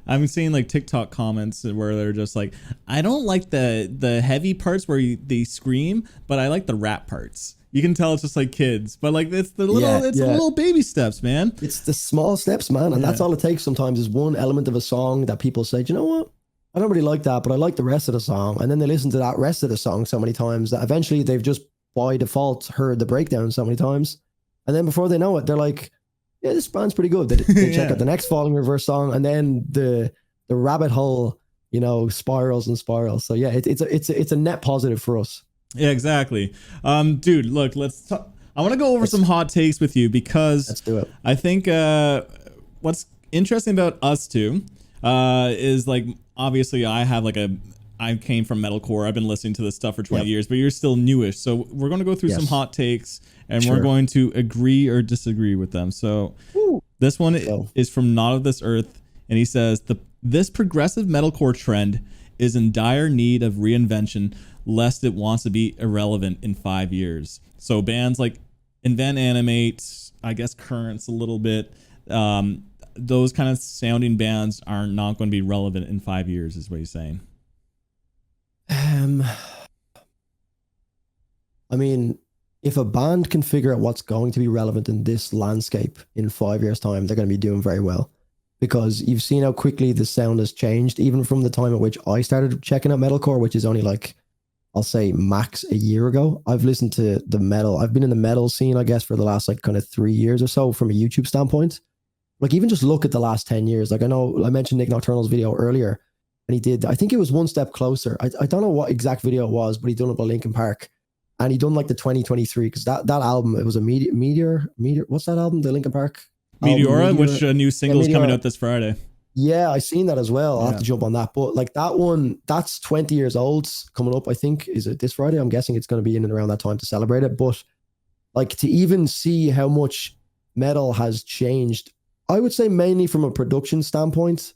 I'm seeing like TikTok comments where they're just like, I don't like the heavy parts where they scream, but I like the rap parts. You can tell it's just like kids, but like it's the little baby steps, man. It's the small steps, man. And that's all it takes sometimes is one element of a song that people say, you know what? I don't really like that, but I like the rest of the song. And then they listen to that rest of the song so many times that eventually they've just by default heard the breakdown so many times. And then before they know it, they're like, yeah, this band's pretty good. They check out the next Falling Reverse song, and then the rabbit hole, spirals and spirals. So yeah, it's a net positive for us. Yeah, exactly. Dude, look, let's talk. I want to go over some hot takes with you because let's do it. I think what's interesting about us two is like, obviously I came from metalcore. I've been listening to this stuff for 20 years, but you're still newish. So we're going to go through some hot takes, and we're going to agree or disagree with them. So this one is from Not of This Earth, and he says, this progressive metalcore trend is in dire need of reinvention, lest it wants to be irrelevant in 5 years. So bands like Invent Animate, I guess Currents a little bit, those kind of sounding bands are not going to be relevant in 5 years, is what he's saying. I mean, if a band can figure out what's going to be relevant in this landscape in 5 years' time, they're going to be doing very well. Because you've seen how quickly the sound has changed, even from the time at which I started checking out metalcore, which is only like, I'll say max a year ago. I've listened to the metal. I've been in the metal scene, I guess, for the last like kind of 3 years or so from a YouTube standpoint. Like even just look at the last 10 years. Like I know I mentioned Nick Nocturnal's video earlier, and he did, I think it was One Step Closer. I don't know what exact video it was, but he done it by Linkin Park. And he done like the 2023, because that album, it was a Meteor. What's that album? The Linkin Park? Meteora, which new single is coming out this Friday. Yeah, I seen that as well. I'll have to jump on that. But like that one, that's 20 years old coming up, I think. Is it this Friday? I'm guessing it's going to be in and around that time to celebrate it. But like to even see how much metal has changed, I would say mainly from a production standpoint,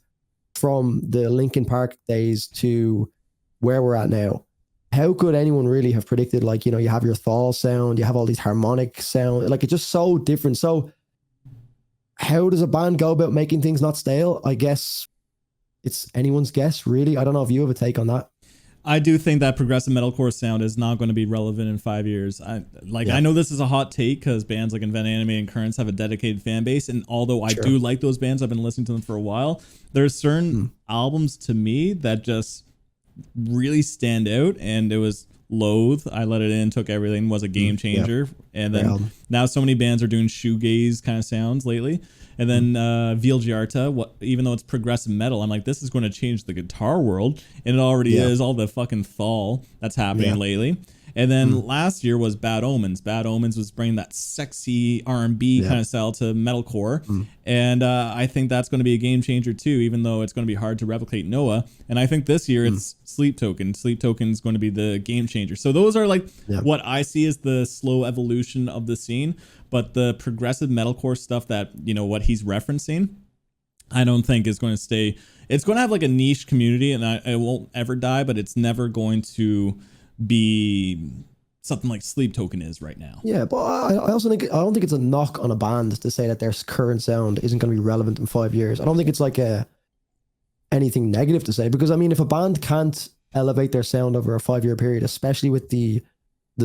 from the Linkin Park days to where we're at now. How could anyone really have predicted, like, you know, you have your Thal sound, you have all these harmonic sound, like it's just so different. So how does a band go about making things not stale? I guess it's anyone's guess, really. I don't know if you have a take on that. I do think that progressive metalcore sound is not going to be relevant in 5 years. I know this is a hot take because bands like Invent Anime and Currents have a dedicated fan base, and although I do like those bands, I've been listening to them for a while. There's certain albums to me that just really stand out, and it was Loathe, I Let It In, Took Everything was a game changer, and then now so many bands are doing shoegaze kind of sounds lately. And then Vilgiarta, even though it's progressive metal, I'm like, this is going to change the guitar world. And it already is, all the fucking fall that's happening lately. And then last year was Bad Omens. Bad Omens was bringing that sexy R&B kind of style to metalcore. And I think that's going to be a game changer too, even though it's going to be hard to replicate Noah. And I think this year it's Sleep Token. Sleep Token is going to be the game changer. So those are like what I see as the slow evolution of the scene. But the progressive metalcore stuff that, you know, what he's referencing, I don't think is going to stay. It's going to have like a niche community, and it won't ever die, but it's never going to be something like Sleep Token is right now. Yeah, but I also think, I don't think it's a knock on a band to say that their current sound isn't going to be relevant in 5 years. I don't think it's like anything negative to say, because I mean, if a band can't elevate their sound over a 5 year period, especially with the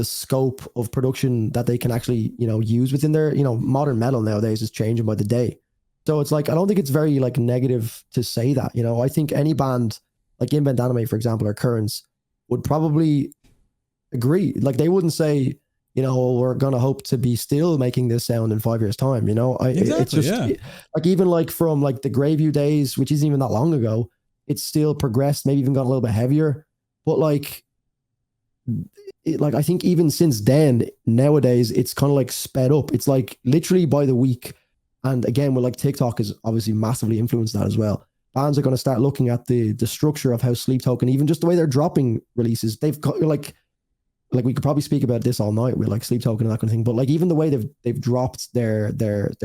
scope of production that they can actually, you know, use within their, you know, modern metal nowadays is changing by the day. So it's like, I don't think it's very like negative to say that, you know. I think any band like Invent Anime, for example, or Currents would probably agree. Like they wouldn't say, you know, we're going to hope to be still making this sound in 5 years time, you know. It's just like, even like from like the Graveview days, which isn't even that long ago, it's still progressed, maybe even got a little bit heavier. But like, I think even since then, nowadays, it's kind of like sped up. It's like literally by the week. And again, with like TikTok is obviously massively influenced that as well. Bands are going to start looking at the structure of how Sleep Token, even just the way they're dropping releases, they've got like we could probably speak about this all night with like Sleep Token and that kind of thing. But like even the way they've dropped their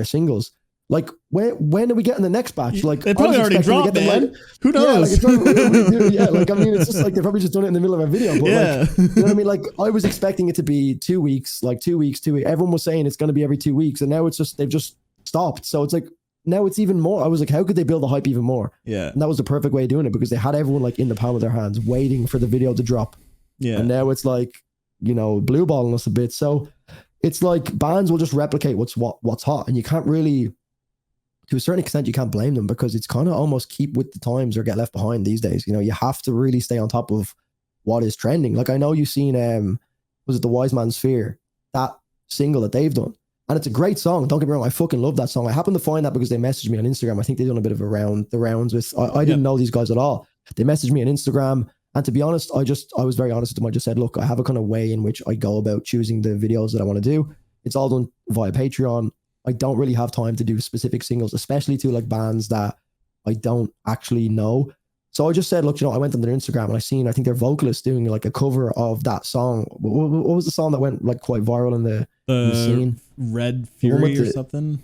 singles, like when are we getting the next batch? Like they probably already dropped, man. Who knows? Like I mean, it's just like they've probably just done it in the middle of a video. But like, you know what I mean? Like I was expecting it to be 2 weeks, like 2 weeks, 2 weeks. Everyone was saying it's going to be every 2 weeks, and now it's just they've just stopped. So it's like now it's even more. I was like, how could they build the hype even more? Yeah, and that was the perfect way of doing it, because they had everyone like in the palm of their hands, waiting for the video to drop. Yeah, and now it's like, you know, blue balling us a bit. So it's like bands will just replicate what's hot, and you can't really. To a certain extent, you can't blame them, because it's kind of almost keep with the times or get left behind these days. You know, you have to really stay on top of what is trending. Like I know you've seen, was it the Wise Man's Fear, that single that they've done, and it's a great song. Don't get me wrong, I fucking love that song. I happened to find that because they messaged me on Instagram. I think they've done a bit of the rounds with. I didn't know these guys at all. They messaged me on Instagram, and to be honest, I was very honest with them. I just said, look, I have a kind of way in which I go about choosing the videos that I want to do. It's all done via Patreon. I don't really have time to do specific singles, especially to like bands that I don't actually know. So I just said, look, you know, I went on their Instagram and I think their vocalist doing like a cover of that song. What was the song that went like quite viral in the scene? Red Fury or something?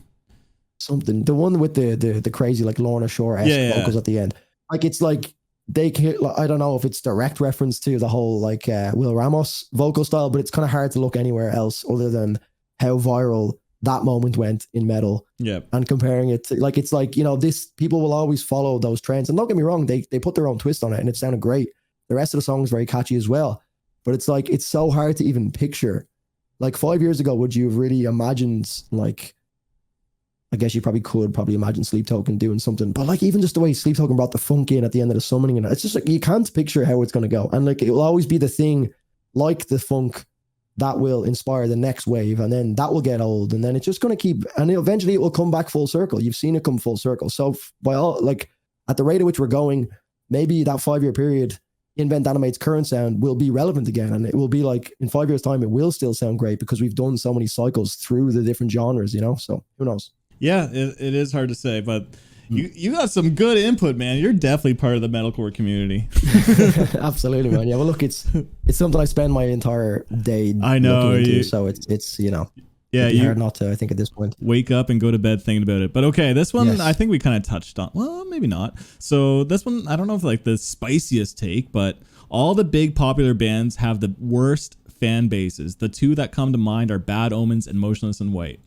Something. The one with the crazy like Lorna Shore-esque vocals at the end. Like it's like they can, like, I don't know if it's direct reference to the whole like Will Ramos vocal style, but it's kind of hard to look anywhere else other than how viral that moment went in metal. Yeah. And comparing it to, like, it's like, you know, this, people will always follow those trends. And don't get me wrong, they put their own twist on it and it sounded great. The rest of the song is very catchy as well. But it's like, it's so hard to even picture. Like 5 years ago, would you have really imagined, like, I guess you could imagine Sleep Token doing something, but like even just the way Sleep Token brought the funk in at the end of the summoning, and it's just like, you can't picture how it's going to go. And like, it will always be the thing, like the funk, that will inspire the next wave, and then that will get old, and then it's just going to keep, and eventually it will come back full circle. You've seen it come full circle. So by all, like, at the rate at which we're going, maybe that 5 year period, Invent Animate's current sound will be relevant again, and it will be like in 5 years time it will still sound great because we've done so many cycles through the different genres, you know. So who knows? Yeah, it is hard to say, but you got some good input, man. You're definitely part of the metalcore community. Absolutely, man. Yeah, well, look, it's something I spend my entire day looking into, so it's you know, hard not to, I think, at this point. Wake up and go to bed thinking about it. But okay, this one, I think we kind of touched on. Well, maybe not. So this one, I don't know if like the spiciest take, but all the big popular bands have the worst fan bases. The two that come to mind are Bad Omens and Motionless in White.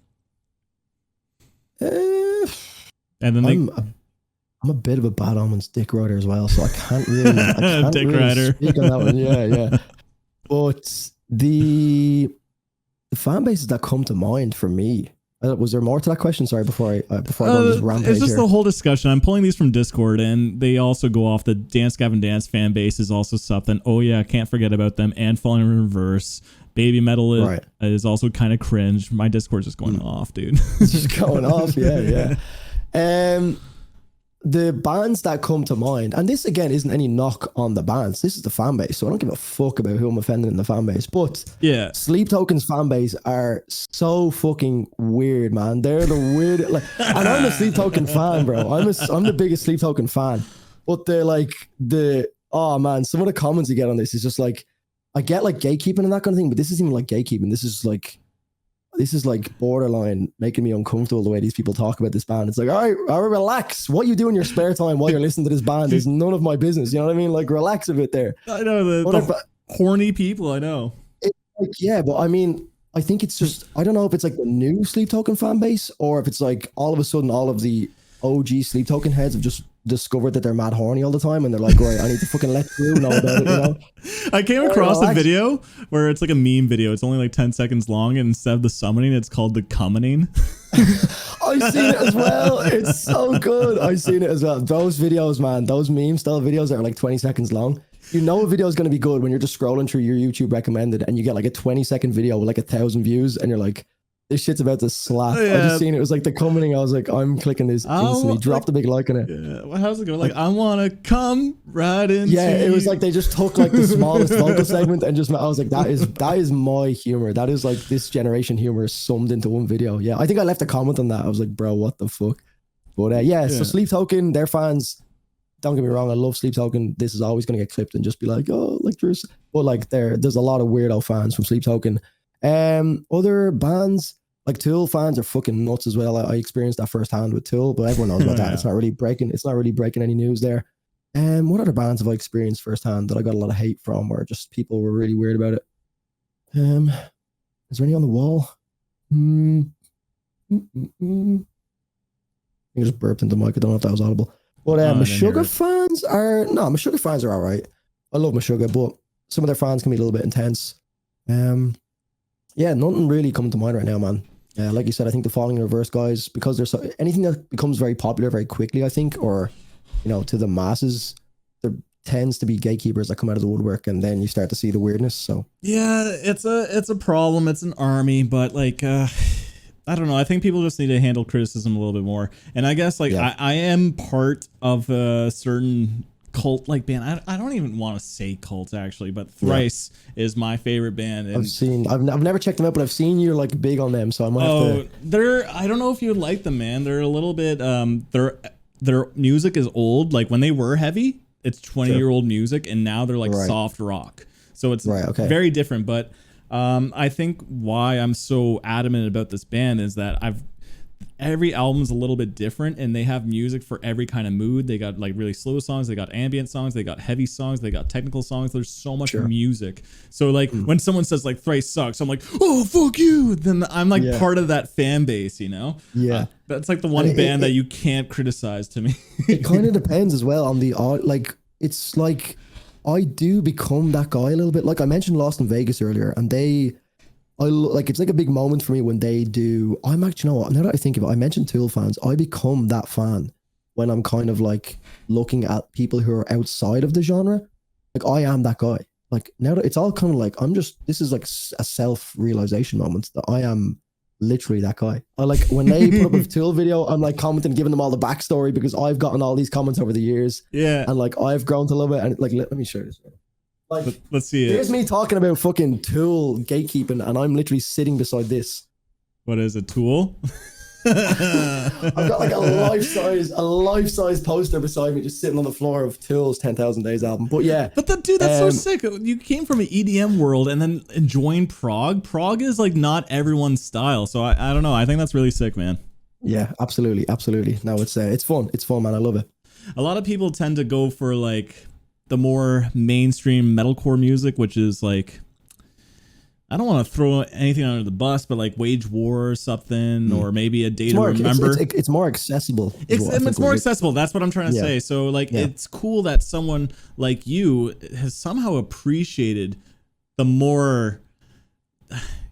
And then I'm a bit of a Bad Omens dick rider as well, so I can't really, Dick rider. speak on that one. Yeah. But the fan bases that come to mind for me, was there more to that question? Sorry, before I go on this rampage it's just here. the whole discussion. I'm pulling these from Discord, and they also go off the Dance Gavin Dance fan base is also something. Oh yeah, can't forget about them. And Falling in Reverse. Baby Metal is also kind of cringe. My Discord's just going off, dude. It's just going off, yeah. The bands that come to mind, and this again isn't any knock on the bands, this is the fan base, so I don't give a fuck about who I'm offending in the fan base, but yeah, Sleep Token's fan base are so fucking weird, man. They're the weird, like, and I'm a Sleep Token fan, bro. I'm the biggest Sleep Token fan, but they're like oh man, some of the comments you get on this is just like, I get like gatekeeping and that kind of thing, but this isn't even like gatekeeping. This is like borderline making me uncomfortable the way these people talk about this band. It's like, all right, relax. What you do in your spare time while you're listening to this band is none of my business. You know what I mean? Like, relax a bit there. I know the horny people. I know. Like, yeah, but I mean, I think it's just, I don't know if it's like the new Sleep Token fan base or if it's like all of a sudden all of the OG Sleep Token heads have just discovered that they're mad horny all the time and they're like, right, I need to fucking let you know about it, you know? I came across a video where it's like a meme video. It's only like 10 seconds long, and instead of the summoning, it's called the cummoning. I've seen it as well. It's so good. I've seen it as well. Those videos, man, those meme style videos that are like 20 seconds long. You know a video is going to be good when you're just scrolling through your YouTube recommended and you get like a 20-second video with like 1,000 views and you're like, this shit's about to slap. Yeah. I just seen it was like the coming. I was like, I'm clicking this instantly. Dropped a big like on it. Yeah. Well, how's it going? Like, I want to come right into. Yeah, it was like they just took like the smallest vocal segment and just. I was like, that is my humor. That is like this generation humor summed into one video. Yeah, I think I left a comment on that. I was like, bro, what the fuck? But yeah. So Sleep Token, their fans. Don't get me wrong, I love Sleep Token. This is always going to get clipped and just be like, oh, like there's, but like there's a lot of weirdo fans from Sleep Token. Other bands like Tool fans are fucking nuts as well. I experienced that firsthand with Tool, but everyone knows about that. It's not really breaking any news there. What other bands have I experienced firsthand that I got a lot of hate from, or just people were really weird about it? Is there any on the wall? I just burped into the mic. I don't know if that was audible. But Meshuggah fans are all right. I love Meshuggah, but some of their fans can be a little bit intense. Yeah, nothing really coming to mind right now, man. Like you said, I think the Falling in Reverse guys, because there's anything that becomes very popular very quickly, I think, or to the masses, there tends to be gatekeepers that come out of the woodwork, and then you start to see the weirdness. So yeah, it's a problem. It's an army, but like I don't know. I think people just need to handle criticism a little bit more. And I guess like I am part of a certain cult like band. I don't even want to say cult actually, but Thrice is my favorite band. And I've never checked them out, but I've seen you're like big on them, so I might have to. I don't know if you would like them, man. They're a little bit their music is old. Like when they were heavy, it's 20-year-old music, and now they're like soft rock. So it's very different. But I think why I'm so adamant about this band is that every album's a little bit different, and they have music for every kind of mood. They got like really slow songs, they got ambient songs, they got heavy songs, they got technical songs. There's so much music. So like when someone says like Thrice sucks, I'm like, oh fuck you. Then I'm like part of that fan base, that's like the one band that you can't criticize to me. It kind of depends as well on the like. It's like I do become that guy a little bit. Like I mentioned Lost in Vegas earlier, and it's like a big moment for me when they do. I'm actually, now that I think of it, I mentioned Tool fans. I become that fan when I'm kind of like looking at people who are outside of the genre. Like I am that guy. Like now that it's all kind of like, this is like a self-realization moment that I am literally that guy. I like when they put up a Tool video, I'm like commenting, giving them all the backstory because I've gotten all these comments over the years. Yeah. And like I've grown to love it. And like, let me show this. Like, let's see it. Here's me talking about fucking Tool gatekeeping, and I'm literally sitting beside this. What is a Tool? I've got like a life-size poster beside me, just sitting on the floor of Tool's 10,000 Days album. But yeah, dude, that's so sick. You came from an EDM world and then enjoying prog. Prog is like not everyone's style, so I don't know. I think that's really sick, man. Yeah, absolutely. No, it's fun. It's fun, man. I love it. A lot of people tend to go for like the more mainstream metalcore music, which is like I don't want to throw anything under the bus, but like Wage War or something, or maybe A Day to Remember. It's more accessible. It's more accessible. That's what I'm trying to say. So like, it's cool that someone like you has somehow appreciated the more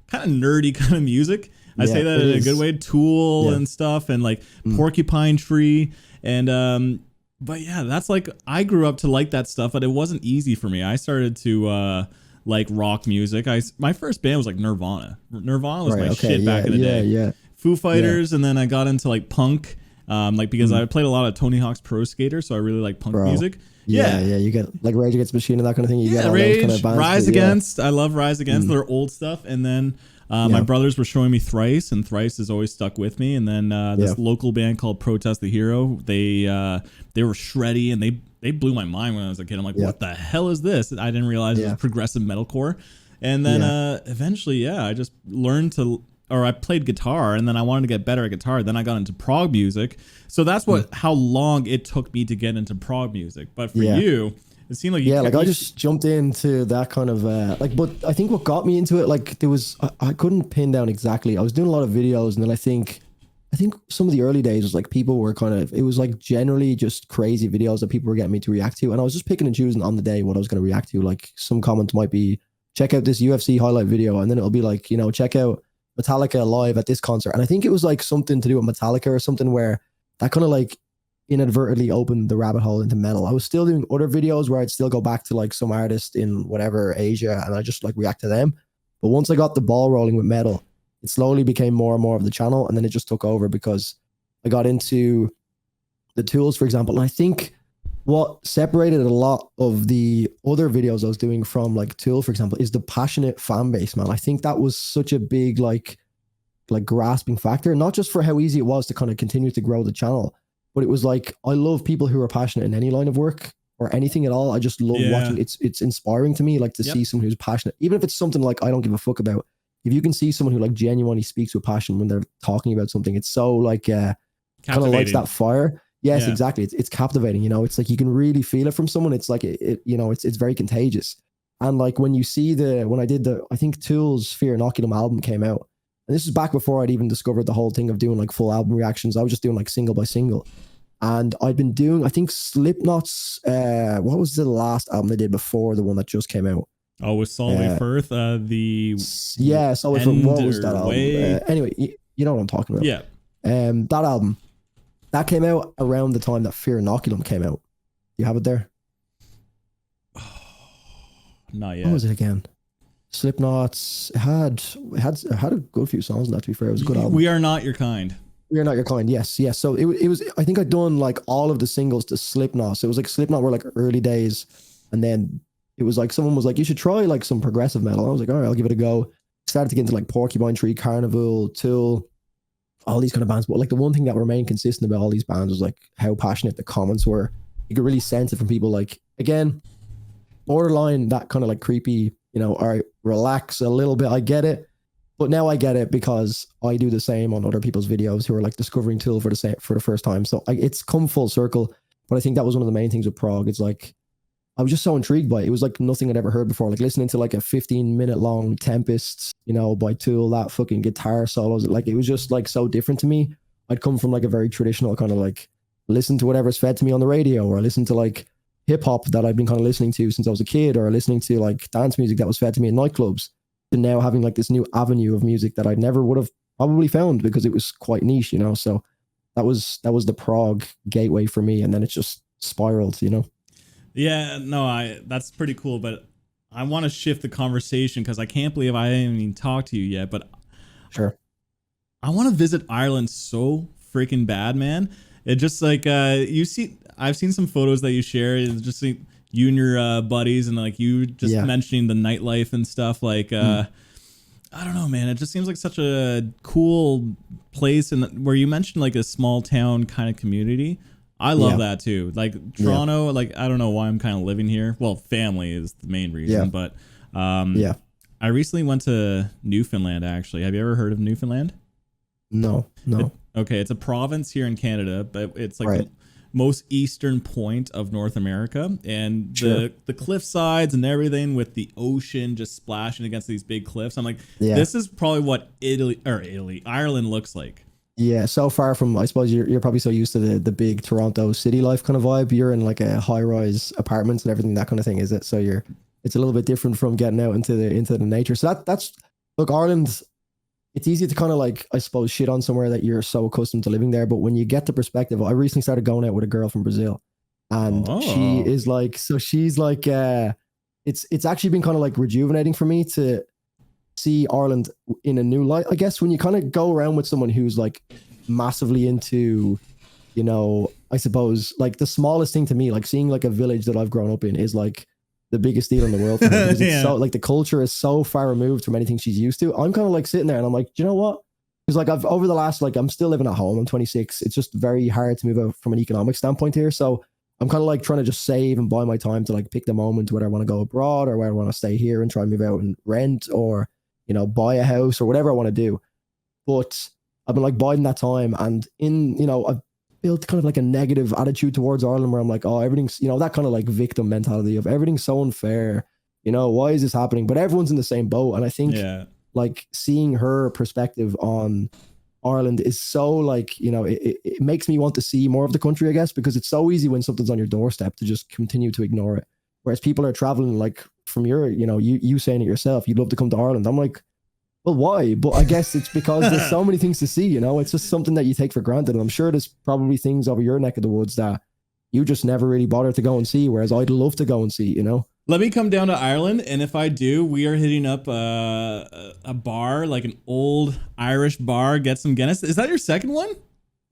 kind of nerdy kind of music. I say that in a good way, Tool and stuff, and like Porcupine Tree. And, but yeah, that's like, I grew up to like that stuff, but it wasn't easy for me. I started to, like rock music. My first band was like Nirvana. Nirvana was my shit back in the day. Yeah. Foo Fighters, and then I got into like punk, like because I played a lot of Tony Hawk's Pro Skater, so I really like punk music. Yeah, you get like Rage Against the Machine and that kind of thing. You get all Rage, those kind of bands, Rise Against. I love Rise Against. Their old stuff, and then my brothers were showing me Thrice, and Thrice has always stuck with me. And then this local band called Protest the Hero, they were shreddy, and they blew my mind when I was a kid. I'm like, what the hell is this? I didn't realize it was progressive metalcore. And then eventually, I just learned I played guitar, and then I wanted to get better at guitar. Then I got into prog music. So that's how long it took me to get into prog music. But for you, it seemed like I just jumped into that kind of but I think what got me into it, like there was I couldn't pin down exactly. I was doing a lot of videos, and then I think some of the early days was like people were it was like generally just crazy videos that people were getting me to react to, and I was just picking and choosing on the day what I was going to react to. Like some comments might be, check out this UFC highlight video, and then it'll be like, check out Metallica live at this concert. And I think it was like something to do with Metallica or something, where that kind of like inadvertently opened the rabbit hole into metal. I was still doing other videos where I'd still go back to like some artist in whatever Asia, and I just like react to them. But once I got the ball rolling with metal, it slowly became more and more of the channel, and then it just took over because I got into the Tools, for example. And I think what separated a lot of the other videos I was doing from like Tool, for example, is the passionate fan base, man. I think that was such a big like grasping factor, not just for how easy it was to kind of continue to grow the channel, but it was like, I love people who are passionate in any line of work or anything at all. I just love watching. It's inspiring to me, like to see someone who's passionate, even if it's something like I don't give a fuck about. If you can see someone who like genuinely speaks with passion when they're talking about something, it's so like kind of lights that fire. Yes, exactly. It's captivating. It's like you can really feel it from someone. It's like it's very contagious. And like when you see when I did I think Tool's Fear Inoculum album came out, and this is back before I'd even discovered the whole thing of doing like full album reactions. I was just doing like single by single, and I'd been doing, I think, Slipknot's what was the last album they did before the one that just came out? Oh, with Solway Firth, Solway Firth. What was that album? Anyway, you know what I'm talking about. Yeah. That album that came out around the time that Fear Inoculum came out. You have it there? Not yet. What was it again? Slipknot's had a good few songs in that, to be fair. It was a good album. We Are Not Your Kind. We Are Not Your Kind. Yes. So it was. I think I'd done like all of the singles to Slipknot. So it was like Slipknot were like early days, and then it was like someone was like, you should try like some progressive metal. I was like, all right, I'll give it a go. Started to get into like Porcupine Tree, Carnival, Tool, all these kind of bands. But like the one thing that remained consistent about all these bands was like how passionate the comments were. You could really sense it from people. Like, again, borderline that kind of like creepy, all right, relax a little bit. I get it. But now I get it because I do the same on other people's videos who are like discovering Tool for the first time. So it's come full circle. But I think that was one of the main things with prog. It's like, I was just so intrigued by it. It was like nothing I'd ever heard before. Like listening to like a 15-minute long Tempest, by Tool, that fucking guitar solos. Like it was just like so different to me. I'd come from like a very traditional kind of like listen to whatever's fed to me on the radio, or listen to like hip hop that I've been kind of listening to since I was a kid, or listening to like dance music that was fed to me in nightclubs. And now having like this new avenue of music that I never would have probably found because it was quite niche, So that was the prog gateway for me, and then it just spiraled, Yeah, no, that's pretty cool, but I want to shift the conversation because I can't believe I haven't even talked to you yet, but sure. I want to visit Ireland so freaking bad, man. It just like, I've seen some photos that you share. It's just like you and your buddies, and like you just mentioning the nightlife and stuff. Like, I don't know, man. It just seems like such a cool place, and where you mentioned like a small town kind of community. I love that too. Like Toronto, like I don't know why I'm kind of living here. Well, family is the main reason, but I recently went to Newfoundland. Actually, have you ever heard of Newfoundland? No. Okay, it's a province here in Canada, but it's like most eastern point of North America, and the cliff sides and everything with the ocean just splashing against these big cliffs. I'm like, this is probably what Ireland looks like. Yeah, so far from, I suppose you're probably so used to the big Toronto city life kind of vibe. You're in like a high rise apartments and everything, that kind of thing, is it? So it's a little bit different from getting out into the nature. So that's look, Ireland. It's easy to kind of like, I suppose, shit on somewhere that you're so accustomed to living there. But when you get the perspective, I recently started going out with a girl from Brazil, and she is like, so she's like, it's actually been kind of like rejuvenating for me to see Ireland in a new light. I guess when you kind of go around with someone who's like massively into, you know, I suppose like the smallest thing to me, like seeing like a village that I've grown up in is like the biggest deal in the world for her, because it's so like the culture is so far removed from anything she's used to. I'm kind of like sitting there and I'm like, do you know what? Because like I've over the last, like I'm still living at home. I'm 26. It's just very hard to move out from an economic standpoint here. So I'm kind of like trying to just save and buy my time to like pick the moment whether I want to go abroad or whether I want to stay here and try and move out and rent or, you know, buy a house or whatever I want to do. But I've been like biding that time, and in, you know, I've built kind of like a negative attitude towards Ireland where I'm like, oh, everything's, you know, that kind of like victim mentality of everything's so unfair, you know, why is this happening? But everyone's in the same boat. And I think like seeing her perspective on Ireland is so like, you know, it makes me want to see more of the country, I guess, because it's so easy when something's on your doorstep to just continue to ignore it. Whereas people are traveling like from your, you know, you saying it yourself, you'd love to come to Ireland. I'm like, well, why? But I guess it's because there's so many things to see, you know, it's just something that you take for granted. And I'm sure there's probably things over your neck of the woods that you just never really bother to go and see, whereas I'd love to go and see, you know? Let me come down to Ireland, and if I do, we are hitting up a bar, like an old Irish bar, get some Guinness. Is that your second one?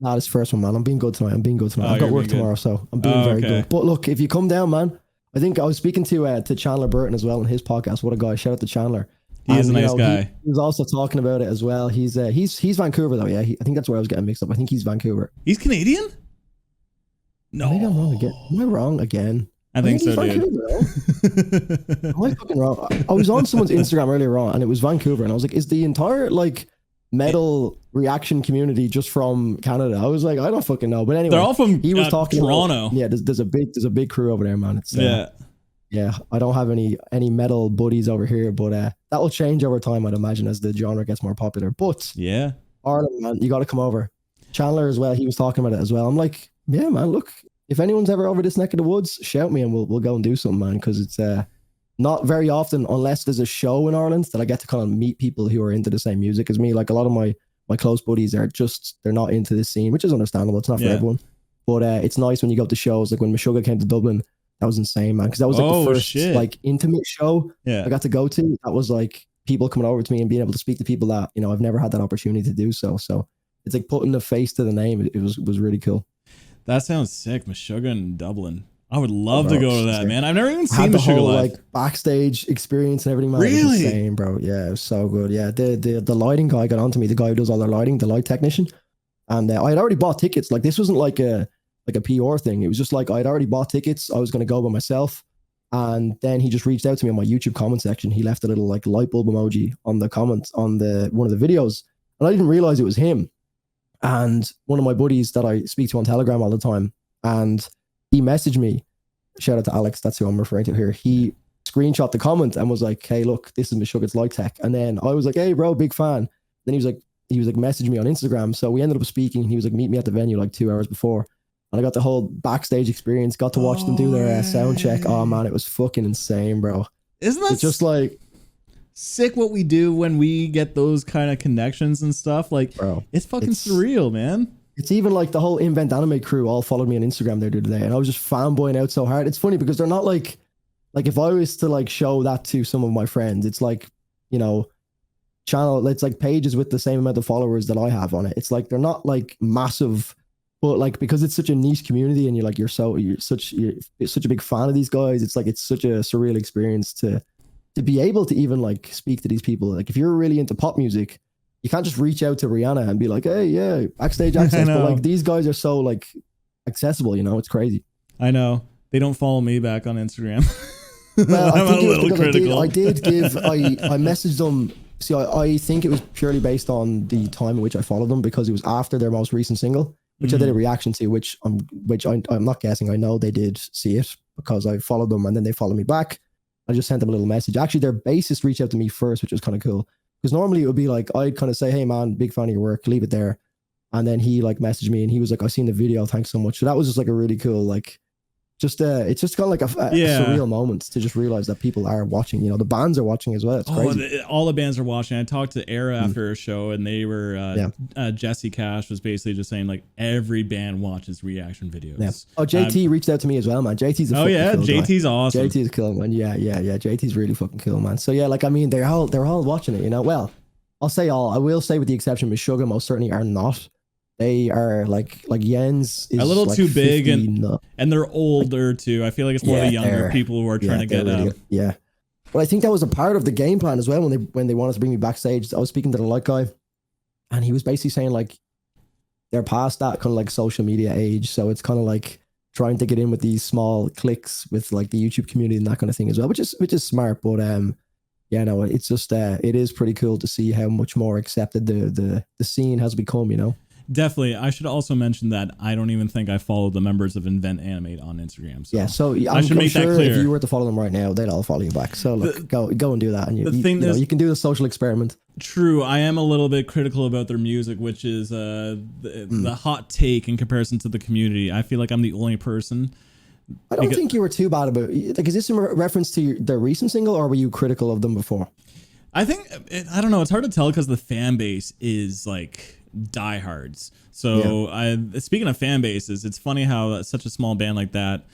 Nah, this first one, man. I'm being good tonight. I've got work tomorrow, so I'm being very good. But look, if you come down, man, I think I was speaking to Chandler Burton as well in his podcast. What a guy. Shout out to Chandler. He is a nice guy. He was also talking about it as well. He's Vancouver though. Yeah, I think that's where I was getting mixed up. I think he's Vancouver. He's Canadian? No. Maybe I'm wrong again. Am I wrong again? I think so, dude. Am I fucking wrong? I was on someone's Instagram earlier on, and it was Vancouver, and I was like, is the entire like metal reaction community just from Canada? I was like, I don't fucking know. But anyway, they're all from he was talking Toronto. About, yeah, there's a big crew over there, man. It's yeah, I don't have any metal buddies over here, but that will change over time, I'd imagine, as the genre gets more popular. But yeah, Ireland, man, you got to come over. Chandler as well, he was talking about it as well. I'm like, yeah, man, look, if anyone's ever over this neck of the woods, shout me and we'll go and do something, man, because it's not very often, unless there's a show in Ireland, that I get to kind of meet people who are into the same music as me. Like a lot of my close buddies are just, they're not into this scene, which is understandable. It's not for everyone. But it's nice when you go to shows, like when Meshuggah came to Dublin. That was insane, man, because that was like the first like intimate show I got to go to. That was like people coming over to me and being able to speak to people that, you know, I've never had that opportunity to do so. So it's like putting the face to the name. It was really cool. That sounds sick. Meshuggah in Dublin. I would love to go to that, man. I've never even seen the Meshuggah whole live. Like backstage experience and everything, man. Really? It was insane, bro. Yeah, it was so good. Yeah, the lighting guy got onto me. The guy who does all their lighting, the light technician, and I had already bought tickets. Like this wasn't like a PR thing. It was just like I'd already bought tickets. I was going to go by myself. And then he just reached out to me on my YouTube comment section. He left a little like light bulb emoji on the comments on one of the videos. And I didn't realize it was him. And one of my buddies that I speak to on Telegram all the time. And he messaged me. Shout out to Alex. That's who I'm referring to here. He screenshot the comment and was like, hey, look, this is Meshuggah's Light Tech. And then I was like, hey, bro, big fan. Then he was like, messaging me on Instagram. So we ended up speaking. He was like, meet me at the venue like 2 hours before. And I got the whole backstage experience, got to watch them do their sound check. Oh man, it was fucking insane, bro. Isn't that just like sick what we do when we get those kind of connections and stuff? Like, bro, it's fucking surreal, man. It's even like the whole Invent Anime crew all followed me on Instagram there the other day, and I was just fanboying out so hard. It's funny because they're not like if I was to like show that to some of my friends, it's like, you know, it's like pages with the same amount of followers that I have on it. It's like they're not like massive. But like, because it's such a niche community and you're such a big fan of these guys, it's like, it's such a surreal experience to be able to even like speak to these people. Like if you're really into pop music, you can't just reach out to Rihanna and be like, hey, yeah, backstage access. But like these guys are so like accessible, you know, it's crazy. I know. They don't follow me back on Instagram. Well, I'm a little critical. I messaged them. See, I think it was purely based on the time in which I followed them, because it was after their most recent single, which I did a reaction to, which I'm not guessing. I know they did see it because I followed them and then they followed me back. I just sent them a little message. Actually, their bassist reached out to me first, which was kind of cool. Because normally it would be like, I'd kind of say, hey man, big fan of your work, leave it there. And then he like messaged me and he was like, I've seen the video, thanks so much. So that was just like a really cool, like, just it's just kind of like a surreal moment to just realize that people are watching. You know, the bands are watching as well. It's crazy. All the bands are watching. I talked to Era after a show, and they were Jesse Cash was basically just saying like every band watches reaction videos. Yeah. Oh, JT reached out to me as well, man. JT's a cool JT's guy. awesome. JT's cool, man. Yeah. JT's really fucking cool, man. So yeah, like I mean, they're all watching it. You know, well, I will say with the exception of Sugar, most certainly are not. They are like Jens is a little like too big, 50, and they're older too. I feel like it's more the younger people who are trying to get up. Yeah, but I think that was a part of the game plan as well. When they wanted to bring me backstage, I was speaking to the light guy, and he was basically saying like they're past that kind of like social media age, so it's kind of like trying to get in with these small cliques with like the YouTube community and that kind of thing as well, which is smart. But yeah, no, it's just it is pretty cool to see how much more accepted the scene has become. You know. Definitely. I should also mention that I don't even think I follow the members of Invent Animate on Instagram. So yeah, so I should make that clear. If you were to follow them right now, they'd all follow you back. So look, go and do that, and you can do the social experiment. True. I am a little bit critical about their music, which is the hot take in comparison to the community. I feel like I'm the only person. I don't think you were too bad about it. Like, is this in reference to their recent single, or were you critical of them before? I think I don't know. It's hard to tell because the fan base is like diehards. So speaking of fan bases, it's funny how such a small band like that,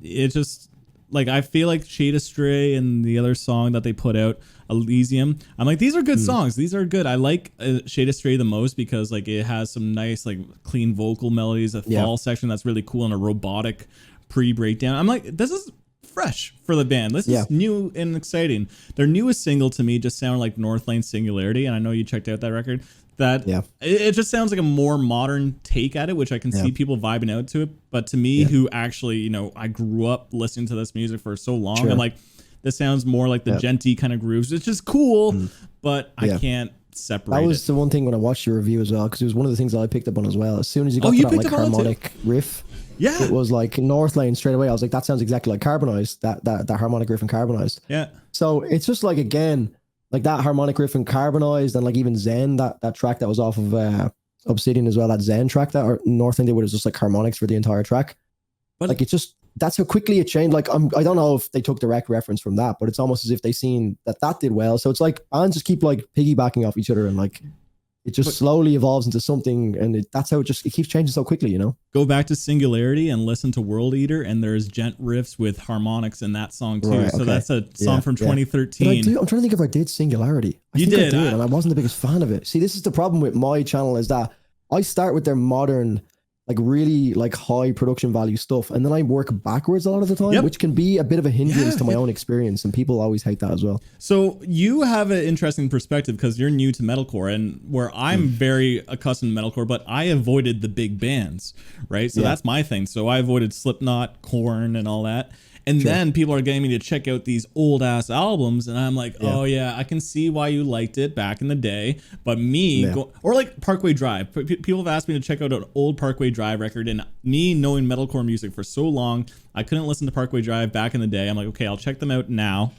it just like, I feel like Shade Astray and the other song that they put out, Elysium, I'm like, these are good songs. These are good. I like Shade Astray the most because like it has some nice like clean vocal melodies, a fall section that's really cool, and a robotic pre-breakdown. I'm like, this is fresh for the band. This is new and exciting. Their newest single to me just sounded like North Lane Singularity, and I know you checked out that record. That it just sounds like a more modern take at it, which I can see people vibing out to it. But to me, who actually, you know, I grew up listening to this music for so long, I'm like, this sounds more like the genty kind of grooves. It's just cool, but I can't separate. That was the one thing when I watched your review as well, because it was one of the things that I picked up on as well. As soon as you got to that like harmonic riff, it was like North Lane straight away. I was like, that sounds exactly like Carbonized. That harmonic riff and Carbonized. Yeah. So it's just like, again, like that harmonic riff and Carbonized, and like even Zen, that track that was off of Obsidian as well, that Zen track that North Lane did, was just like harmonics for the entire track. But like, it's just, that's how quickly it changed. Like, I don't know if they took direct reference from that, but it's almost as if they seen that did well. So it's like bands just keep like piggybacking off each other, and like it just slowly evolves into something, and that's how it keeps changing so quickly, you know? Go back to Singularity and listen to World Eater, and there's gent riffs with harmonics in that song too. Right, so that's a song from 2013. I'm trying to think if I did Singularity. I think I did, and I wasn't the biggest fan of it. See, this is the problem with my channel, is that I start with their modern, like really like high production value stuff, and then I work backwards a lot of the time, which can be a bit of a hindrance to my own experience, and people always hate that as well. So you have an interesting perspective because you're new to metalcore, and where I'm very accustomed to metalcore, but I avoided the big bands, right? So that's my thing. So I avoided Slipknot, Korn, and all that. And then people are getting me to check out these old ass albums, and I'm like, oh yeah, I can see why you liked it back in the day. But me, or like Parkway Drive. People have asked me to check out an old Parkway Drive record, and me knowing metalcore music for so long, I couldn't listen to Parkway Drive back in the day. I'm like, okay, I'll check them out now.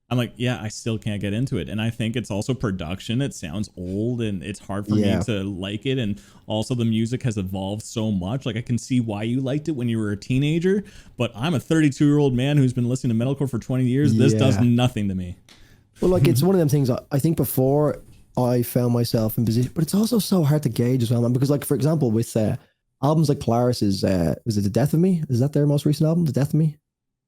I'm like, yeah, I still can't get into it. And I think it's also production. It sounds old, and it's hard for me to like it. And also the music has evolved so much. Like, I can see why you liked it when you were a teenager, but I'm a 32-year-old man who's been listening to metalcore for 20 years. This does nothing to me. Well, like, it's one of them things. I think before I found myself in position, but it's also so hard to gauge as well, man, because like, for example, with albums like Polaris's, was it The Death of Me? Is that their most recent album? The Death of Me?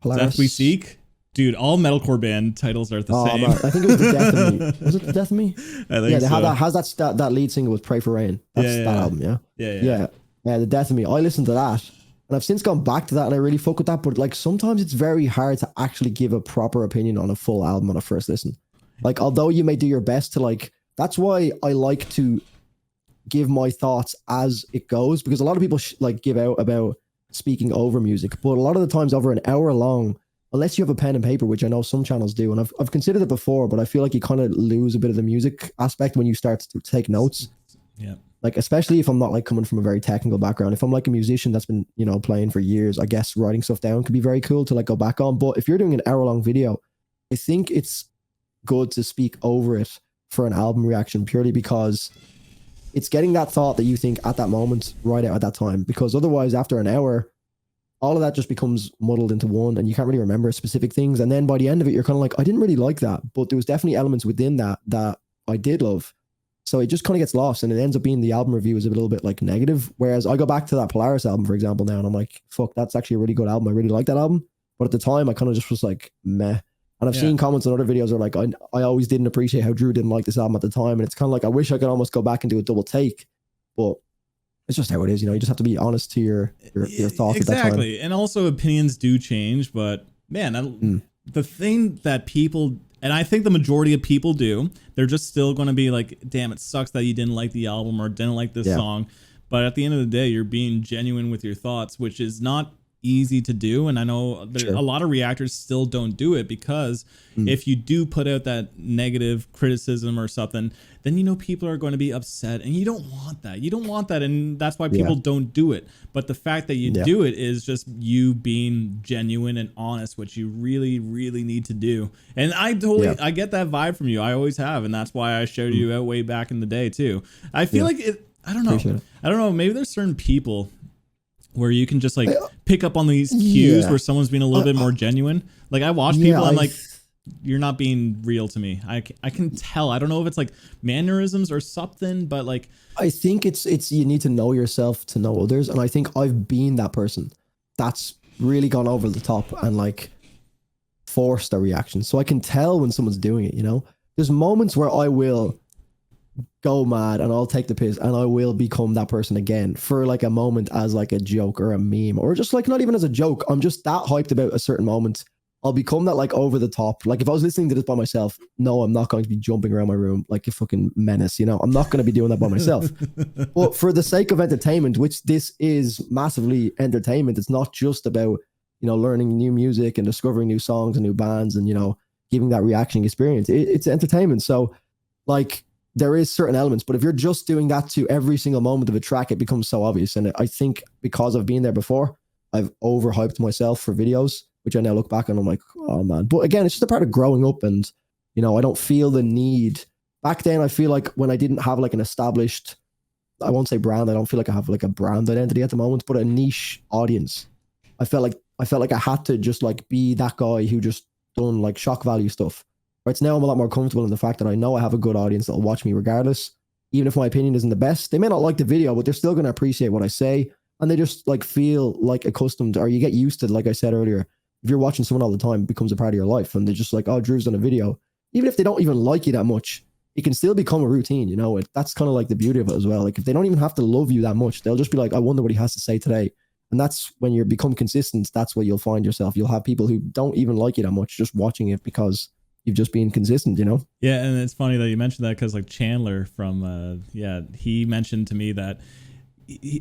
Polaris? Death We Seek? Dude, all metalcore band titles are the same. Man, I think it was The Death of Me. Was it The Death of Me? I think so. Has that lead single with Pray for Rain. That's that album, Yeah, The Death of Me. I listened to that, and I've since gone back to that, and I really fuck with that. But like, sometimes it's very hard to actually give a proper opinion on a full album on a first listen. Like, although you may do your best to like, that's why I like to give my thoughts as it goes, because a lot of people like give out about speaking over music, but a lot of the times over an hour long, unless you have a pen and paper, which I know some channels do, and I've considered it before, but I feel like you kind of lose a bit of the music aspect when you start to take notes. Yeah. Like, especially if I'm not like coming from a very technical background. If I'm like a musician that's been, you know, playing for years, I guess writing stuff down could be very cool to like go back on. But if you're doing an hour-long video, I think it's good to speak over it for an album reaction, purely because it's getting that thought that you think at that moment right out at that time. Because otherwise, after an hour, all of that just becomes muddled into one, and you can't really remember specific things. And then by the end of it, you're kind of like, I didn't really like that, but there was definitely elements within that I did love. So it just kind of gets lost, and it ends up being the album review is a little bit like negative. Whereas I go back to that Polaris album, for example, now, and I'm like, fuck, that's actually a really good album. I really like that album. But at the time, I kind of just was like, meh. And I've seen comments on other videos that are like, I always didn't appreciate how Drew didn't like this album at the time. And it's kind of like, I wish I could almost go back and do a double take. But it's just how it is, you know. You just have to be honest to your thoughts at that time. Exactly. And also opinions do change, but man, the thing that people, and I think the majority of people do, they're just still going to be like, damn, it sucks that you didn't like the album or didn't like this song. But at the end of the day, you're being genuine with your thoughts, which is not easy to do. And I know a lot of reactors still don't do it, because if you do put out that negative criticism or something, then you know people are going to be upset, and you don't want that. You don't want that, and that's why people don't do it. But the fact that you do it is just you being genuine and honest, which you really, really need to do. And I totally I get that vibe from you. I always have, and that's why I showed you out way back in the day too. I feel like it. I don't know. I don't know. Maybe there's certain people where you can just like pick up on these cues where someone's being a little bit more genuine. Like I watch people, I'm like, you're not being real to me. I can tell. I don't know if it's like mannerisms or something, but like, I think it's you need to know yourself to know others. And I think I've been that person that's really gone over the top and like forced a reaction. So I can tell when someone's doing it, you know. There's moments where I will go mad and I'll take the piss and I will become that person again for like a moment as like a joke or a meme, or just like not even as a joke. I'm just that hyped about a certain moment. I'll become that like over the top. Like if I was listening to this by myself, no, I'm not going to be jumping around my room like a fucking menace, you know. I'm not going to be doing that by myself. But for the sake of entertainment, which this is massively entertainment, it's not just about, you know, learning new music and discovering new songs and new bands and, you know, giving that reaction experience. It's entertainment. So like, there is certain elements, but if you're just doing that to every single moment of a track, it becomes so obvious. And I think because I've been there before, I've overhyped myself for videos, which I now look back and I'm like, oh man. But again, it's just a part of growing up, and, you know, I don't feel the need. Back then, I feel like when I didn't have like an established, I won't say brand, I don't feel like I have like a brand identity at the moment, but a niche audience. I felt like I had to just like be that guy who just done like shock value stuff. Right, so now I'm a lot more comfortable in the fact that I know I have a good audience that'll watch me regardless. Even if my opinion isn't the best, they may not like the video, but they're still going to appreciate what I say. And they just like feel like accustomed, or you get used to, like I said earlier, if you're watching someone all the time, it becomes a part of your life. And they're just like, oh, Drew's done a video. Even if they don't even like you that much, it can still become a routine, you know. That's kind of like the beauty of it as well. Like if they don't even have to love you that much, they'll just be like, I wonder what he has to say today. And that's when you become consistent. That's where you'll find yourself. You'll have people who don't even like you that much just watching it because you've just been consistent, you know? Yeah, and it's funny that you mentioned that, because like Chandler from, he mentioned to me that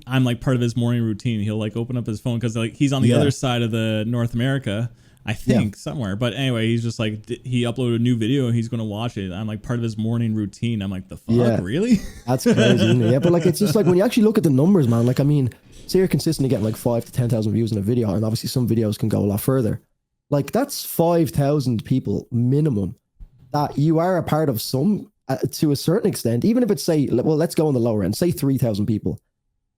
I'm like part of his morning routine. He'll like open up his phone because like he's on the other side of the North America, I think, somewhere. But anyway, he's just like, he uploaded a new video and he's going to watch it. I'm like part of his morning routine. I'm like, the fuck, really? That's crazy, isn't it? Yeah, but like, it's just like when you actually look at the numbers, man, like, I mean, say you're consistently getting like 5,000 to 10,000 views in a video, and obviously some videos can go a lot further. Like that's 5,000 people minimum that you are a part of some, to a certain extent, even if it's say, well, let's go on the lower end, say 3,000 people.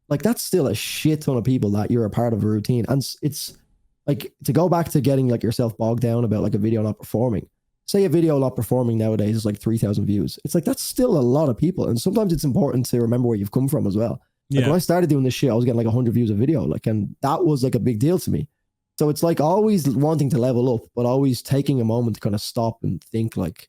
Like that's still a shit ton of people that you're a part of a routine. And it's like, to go back to getting like yourself bogged down about like a video not performing, say a video not performing nowadays is like 3,000 views. It's like, that's still a lot of people. And sometimes it's important to remember where you've come from as well. Like when I started doing this shit, I was getting like 100 views a video, like, and that was like a big deal to me. So it's like always wanting to level up, but always taking a moment to kind of stop and think like,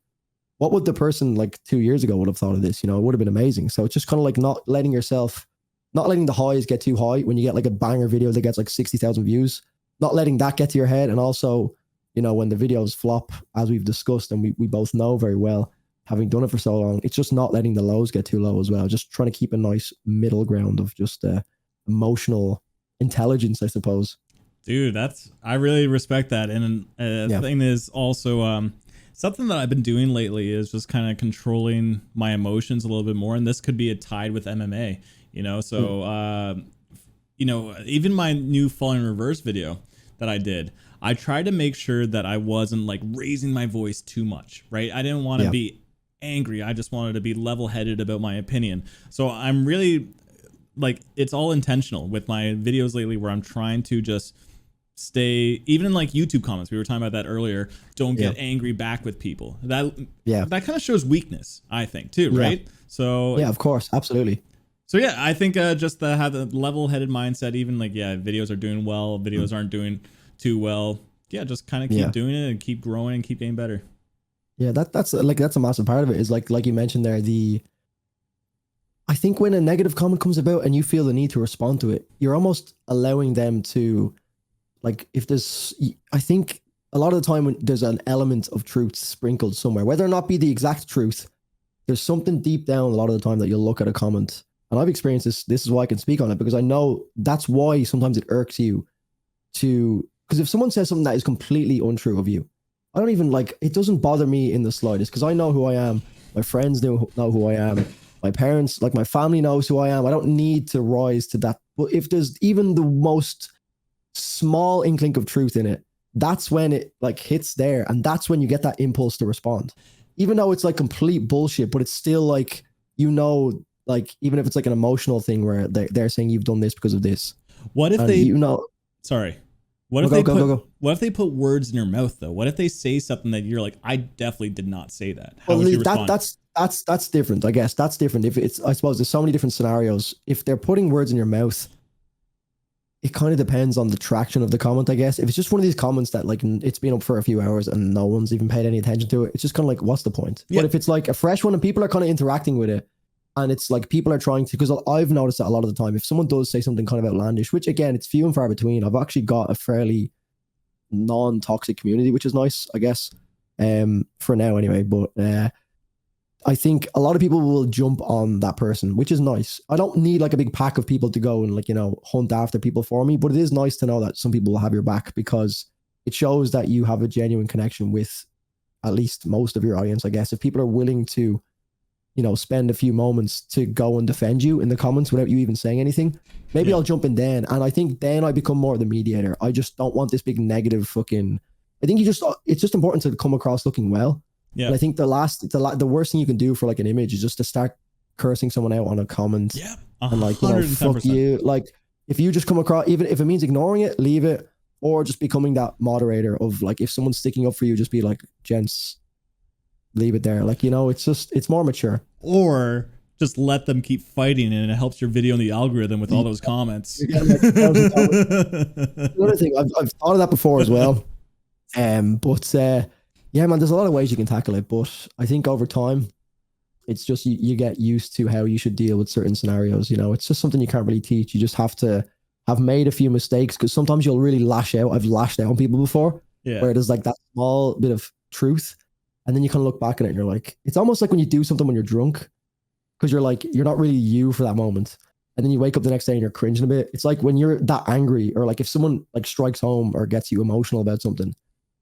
what would the person like 2 years ago would have thought of this? You know, it would have been amazing. So it's just kind of like not letting the highs get too high when you get like a banger video that gets like 60,000 views, not letting that get to your head. And also, you know, when the videos flop, as we've discussed, and we both know very well, having done it for so long, it's just not letting the lows get too low as well. Just trying to keep a nice middle ground of just emotional intelligence, I suppose. Dude, I really respect that. And the thing is also, Something that I've been doing lately is just kind of controlling my emotions a little bit more, and this could be tied with MMA. You know, so you know, even my new Falling in Reverse video that I did, I tried to make sure that I wasn't like raising my voice too much, right? I didn't want to be angry. I just wanted to be level-headed about my opinion. So I'm really like, it's all intentional with my videos lately, where I'm trying to just stay, even in like YouTube comments, we were talking about that earlier, don't get angry back with people. That kind of shows weakness, I think, too, right? So yeah, of course, absolutely. So yeah, I think just to have the level-headed mindset, even like, videos are doing well, videos aren't doing too well. Yeah, just kind of keep doing it and keep growing and keep getting better. Yeah, that's a massive part of it, is like you mentioned there, I think when a negative comment comes about and you feel the need to respond to it, you're almost allowing them to, like, if there's, I think a lot of the time when there's an element of truth sprinkled somewhere, whether or not be the exact truth, there's something deep down a lot of the time that you'll look at a comment. And I've experienced this. This is why I can speak on it, because I know that's why sometimes it irks you because if someone says something that is completely untrue of you, I don't even like, it doesn't bother me in the slightest, because I know who I am. My friends know who I am. My parents, like my family knows who I am. I don't need to rise to that. But if there's even the most small inkling of truth in it, that's when it like hits there. And that's when you get that impulse to respond. Even though it's like complete bullshit, but it's still like, you know, like even if it's like an emotional thing where they're saying you've done this because of this. What if sorry. What if they put words in your mouth though? What if they say something that you're like, I definitely did not say that? How would you respond? That's different. I guess that's different. If it's, I suppose there's so many different scenarios. If they're putting words in your mouth, it kind of depends on the traction of the comment, I guess. If it's just one of these comments that like it's been up for a few hours and no one's even paid any attention to it, it's just kind of like, what's the point? But if it's like a fresh one and people are kind of interacting with it, and it's like people are trying to, because I've noticed that a lot of the time, if someone does say something kind of outlandish, which again, it's few and far between, I've actually got a fairly non-toxic community, which is nice, I guess, for now anyway. But I think a lot of people will jump on that person, which is nice. I don't need like a big pack of people to go and like, you know, hunt after people for me, but it is nice to know that some people will have your back, because it shows that you have a genuine connection with at least most of your audience, I guess. If people are willing to, you know, spend a few moments to go and defend you in the comments without you even saying anything, maybe I'll jump in then. And I think then I become more of the mediator. I just don't want this big negative fucking, I think it's just important to come across looking well. Yeah. And I think the worst thing you can do for like an image is just to start cursing someone out on a comment. Yeah. And like, you know, fuck you. Like if you just come across, even if it means ignoring it, leave it, or just becoming that moderator of like, if someone's sticking up for you, just be like, gents, leave it there. Like, you know, it's more mature. Or just let them keep fighting, and it helps your video in the algorithm with all those comments. Another thing, I've thought of that before as well. Yeah, man, there's a lot of ways you can tackle it, but I think over time, it's just you get used to how you should deal with certain scenarios. You know, it's just something you can't really teach. You just have to have made a few mistakes, because sometimes you'll really lash out. I've lashed out on people before, where there's like that small bit of truth. And then you kind of look back at it and you're like, it's almost like when you do something when you're drunk, because you're like, you're not really you for that moment. And then you wake up the next day and you're cringing a bit. It's like when you're that angry, or like if someone like strikes home or gets you emotional about something,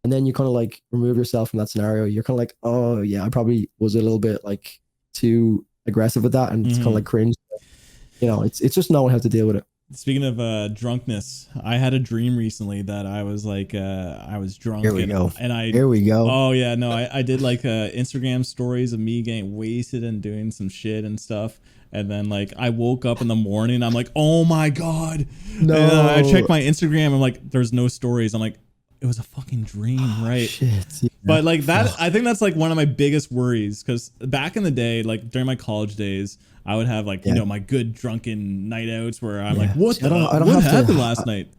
and then you kind of like remove yourself from that scenario, you're kind of like, oh yeah, I probably was a little bit like too aggressive with that. And it's kind of like cringe. You know, it's just knowing how to deal with it. Speaking of drunkenness, I had a dream recently that I was like, I was drunk. Here we go. Oh yeah, no, I did like Instagram stories of me getting wasted and doing some shit and stuff. And then like I woke up in the morning, I'm like, oh my God. No. And I checked my Instagram, I'm like, there's no stories. I'm like, it was a fucking dream, right? Shit. Yeah. But like that, I think that's like one of my biggest worries, because back in the day, like during my college days, I would have like, you know, my good drunken night outs where I'm like, what happened last night?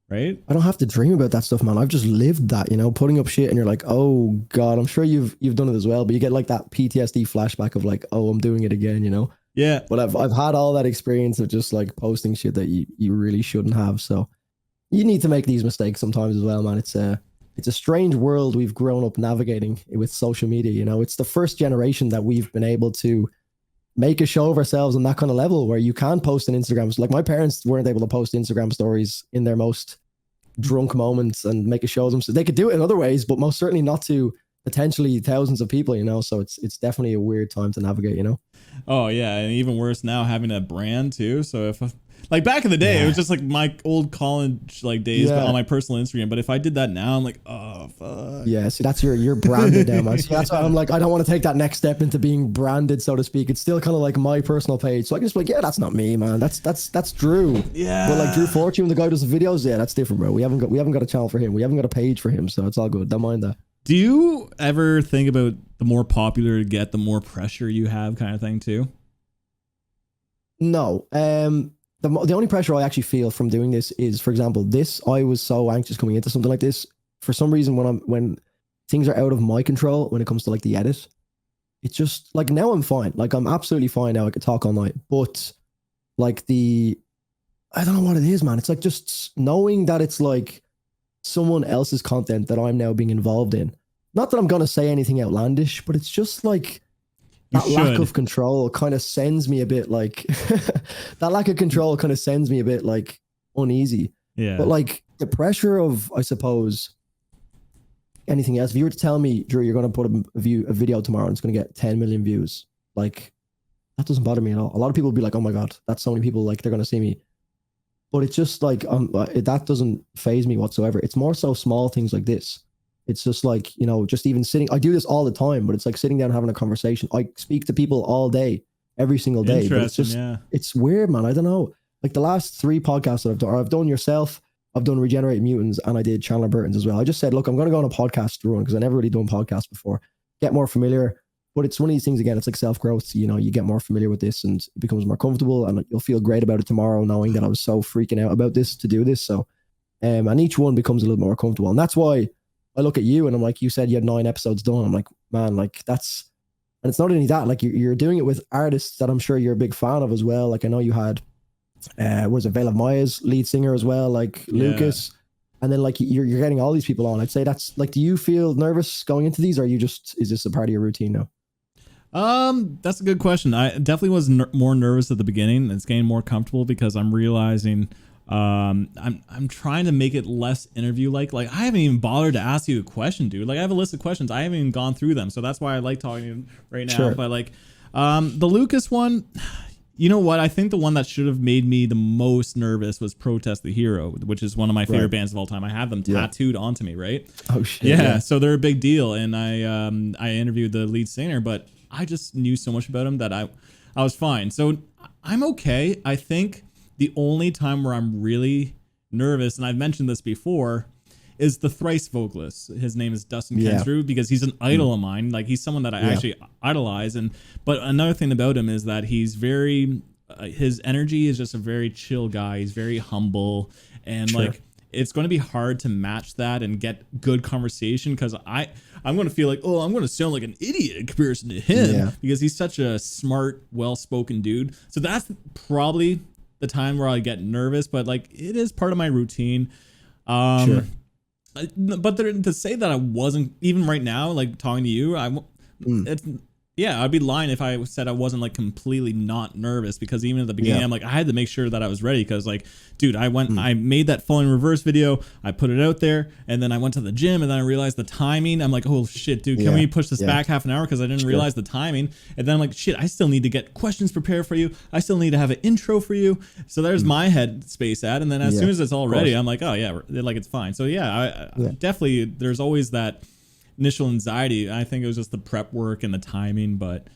Right? I don't have to dream about that stuff, man. I've just lived that, you know, putting up shit, and you're like, oh God, I'm sure you've done it as well, but you get like that PTSD flashback of like, oh, I'm doing it again, you know? Yeah. But I've had all that experience of just like posting shit that you really shouldn't have. So you need to make these mistakes sometimes as well, man. It's a strange world we've grown up navigating with social media, you know? It's the first generation that we've been able to make a show of ourselves on that kind of level where you can post an Instagram. Like my parents weren't able to post Instagram stories in their most drunk moments and make a show of them. So they could do it in other ways, but most certainly not to potentially thousands of people, you know, so it's definitely a weird time to navigate, you know. Oh yeah, and even worse now having a brand too. So if like back in the day, it was just like my old college like days on my personal Instagram. But if I did that now, I'm like, oh fuck. Yeah, see, that's you're branded now, man. So that's why I'm like, I don't want to take that next step into being branded, so to speak. It's still kind of like my personal page. So I can just be like, yeah, that's not me, man. That's Drew. Yeah. But like Drew Fortune, the guy who does the videos, yeah, that's different, bro. We haven't got a channel for him. We haven't got a page for him, so it's all good. Don't mind that. Do you ever think about the more popular you get, the more pressure you have, kind of thing too? No. The only pressure I actually feel from doing this is, for example, I was so anxious coming into something like this. For some reason, when things are out of my control, when it comes to like the edit, it's just like now I'm fine. Like I'm absolutely fine now. I could talk all night, but like I don't know what it is, man. It's like just knowing that it's like someone else's content that I'm now being involved in. Not that I'm gonna say anything outlandish, but it's just like that lack of control kind of sends me a bit like that lack of control kind of sends me a bit like uneasy. Yeah. But like the pressure of, I suppose, anything else. If you were to tell me, Drew, you're going to put a video tomorrow and it's going to get 10 million views, like that doesn't bother me at all. A lot of people will be like, oh my God, that's so many people, like they're going to see me. But it's just like, that doesn't faze me whatsoever. It's more so small things like this. It's just like, you know, just even sitting, I do this all the time, but it's like sitting down and having a conversation. I speak to people all day, every single day. But it's just, it's weird, man. I don't know. Like the last 3 podcasts that I've done yourself, I've done Regenerate Mutants, and I did Chandler Burton's as well. I just said, look, I'm going to go on a podcast run because I never really done podcasts before. Get more familiar. But it's one of these things, again, it's like self-growth. You know, you get more familiar with this and it becomes more comfortable, and you'll feel great about it tomorrow knowing that I was so freaking out about this to do this. So, and each one becomes a little more comfortable. And that's why I look at you and I'm like, you said you had 9 episodes done. I'm like, man, like that's, and it's not only that, like you're doing it with artists that I'm sure you're a big fan of as well. Like I know you had, was it Veil of Maya's lead singer as well, like Lucas, and then like you're getting all these people on. I'd say that's like, do you feel nervous going into these, or are you just, is this a part of your routine now? That's a good question. I definitely was more nervous at the beginning. It's getting more comfortable because I'm realizing I'm trying to make it less interview like I haven't even bothered to ask you a question, dude. Like I have a list of questions, I haven't even gone through them, so that's why I like talking to you right now. Sure. But like the Lucas one, you know what, I think the one that should have made me the most nervous was Protest the Hero, which is one of my favorite bands of all time. I have them tattooed onto me, right? Oh shit. Yeah, so they're a big deal, and I interviewed the lead singer, but I just knew so much about him that I was fine. So I'm okay. I think the only time where I'm really nervous, and I've mentioned this before, is the Thrice vocalist. His name is Dustin Kensrue, because he's an idol of mine. Like he's someone that I actually idolize. But another thing about him is that he's very, his energy is just a very chill guy. He's very humble, and like it's going to be hard to match that and get good conversation, because I'm going to feel like, oh, I'm going to sound like an idiot in comparison to him because he's such a smart, well-spoken dude. So that's probably the time where I get nervous, but like it is part of my routine. But to say that I wasn't, even right now, like talking to you, I'd be lying if I said I wasn't like completely not nervous, because even at the beginning, I'm like, I had to make sure that I was ready, because like, dude, I made that falling reverse video, I put it out there, and then I went to the gym, and then I realized the timing. I'm like, oh shit, dude, can we push this back half an hour? Because I didn't realize the timing. And then I'm like, shit, I still need to get questions prepared for you. I still need to have an intro for you. So there's my head space at, and then as soon as it's all ready, I'm like, oh yeah, like it's fine. So I definitely, there's always that initial anxiety. I think it was just the prep work and the timing, but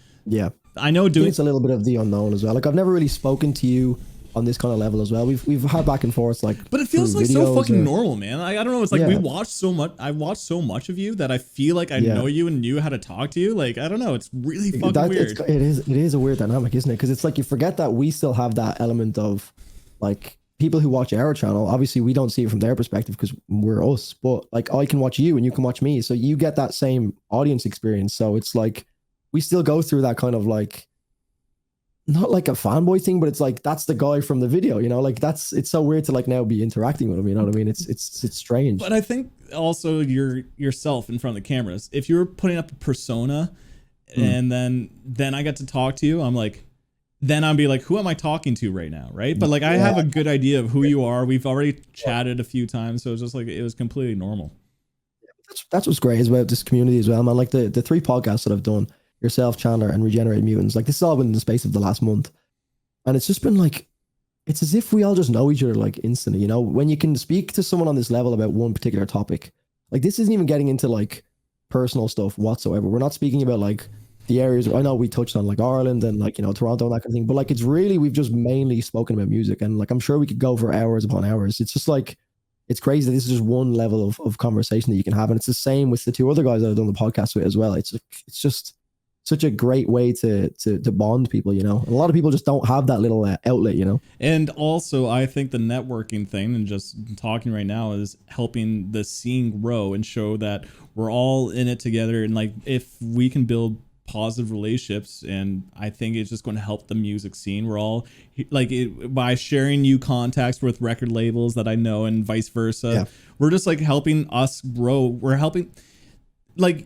I know it's a little bit of the unknown as well. Like I've never really spoken to you on this kind of level as well. We've had back and forth, like, but it feels like so fucking normal, man. I don't know. It's like we watched so much. I watched so much of you that I feel like I know you and knew how to talk to you. Like I don't know. It's really fucking weird. It is a weird dynamic, isn't it? Because it's like you forget that we still have that element of like people who watch our channel. Obviously, we don't see it from their perspective because we're us. But like I can watch you and you can watch me, so you get that same audience experience. So it's like we still go through that kind of like, not like a fanboy thing, but it's like that's the guy from the video, you know, like it's so weird to like now be interacting with him, you know what I mean? It's strange. But I think also you're yourself in front of the cameras. If you're putting up a persona and then I get to talk to you, I'm like, then I'll be like, who am I talking to right now, right? But like I have a good idea of who you are. We've already chatted a few times, so it's just like it was completely normal. that's what's great about this community as well, man. Like the 3 podcasts that I've done, yourself, Chandler, and Regenerated Mutants, like this has all been in the space of the last month. And it's just been like, it's as if we all just know each other like instantly, you know, when you can speak to someone on this level about one particular topic. Like this isn't even getting into like personal stuff whatsoever. We're not speaking about like the areas I know we touched on, like Ireland and like, you know, Toronto and that kind of thing. But like, it's really, we've just mainly spoken about music, and like, I'm sure we could go for hours upon hours. It's just like, it's crazy that this is just one level of conversation that you can have. And it's the same with the 2 other guys that I've done the podcast with as well. It's just such a great way to bond people, you know. And a lot of people just don't have that little outlet, you know. And also, I think the networking thing and just talking right now is helping the scene grow and show that we're all in it together. And like, if we can build positive relationships, and I think it's just going to help the music scene. We're all like, by sharing new contacts with record labels that I know and vice versa. Yeah. We're just like helping us grow. We're helping, like,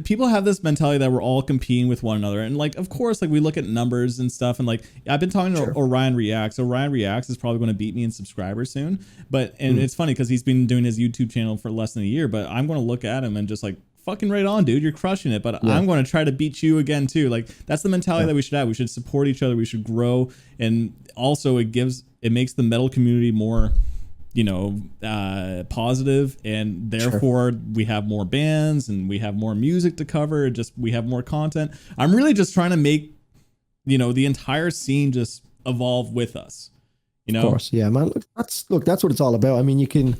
people have this mentality that we're all competing with one another. And like, of course, like we look at numbers and stuff, and like, I've been talking to Orion Reacts. Orion Reacts is probably going to beat me in subscribers soon. But, and it's funny because he's been doing his YouTube channel for less than a year, but I'm going to look at him and just like, fucking right on, dude, you're crushing it, but I'm going to try to beat you again too. Like, that's the mentality that we should have. We should support each other, we should grow. And also it makes the metal community more, you know, positive, and therefore we have more bands and we have more music to cover. Just, we have more content. I'm really just trying to make, you know, the entire scene just evolve with us, you know. Of course, yeah, man. That's what it's all about. I mean, you can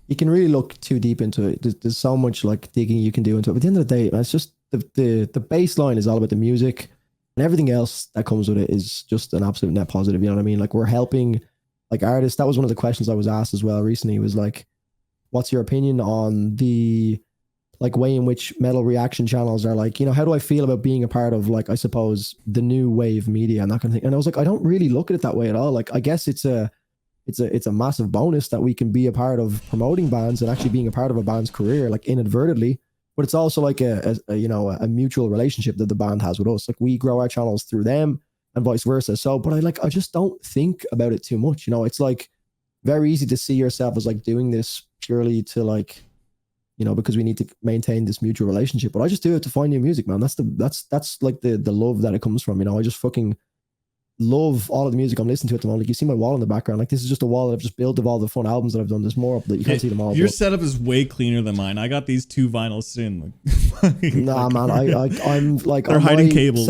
really look too deep into it. There's so much like digging you can do into it. But at the end of the day, it's just the baseline is all about the music, and everything else that comes with it is just an absolute net positive. You know what I mean? Like, we're helping like artists. That was one of the questions I was asked as well recently. It was like, what's your opinion on the like way in which metal reaction channels are like, you know, how do I feel about being a part of, like, I suppose, the new wave media and that kind of thing? And I was like, I don't really look at it that way at all. Like, I guess it's a massive bonus that we can be a part of promoting bands and actually being a part of a band's career, like inadvertently. But it's also like a you know, a mutual relationship that the band has with us. Like, we grow our channels through them and vice versa. So, but I just don't think about it too much. You know, it's like very easy to see yourself as like doing this purely to like, you know, because we need to maintain this mutual relationship. But I just do it to find new music, man. That's like the love that it comes from. You know, I just fucking love all of the music I'm listening to at the moment. Like, you see my wall in the background. Like, this is just a wall that I've just built of all the fun albums that I've done. There's more up that you can't see them all. Your setup is way cleaner than mine. I got these 2 vinyls sitting. Nah, man. I'm like, they're hiding cables.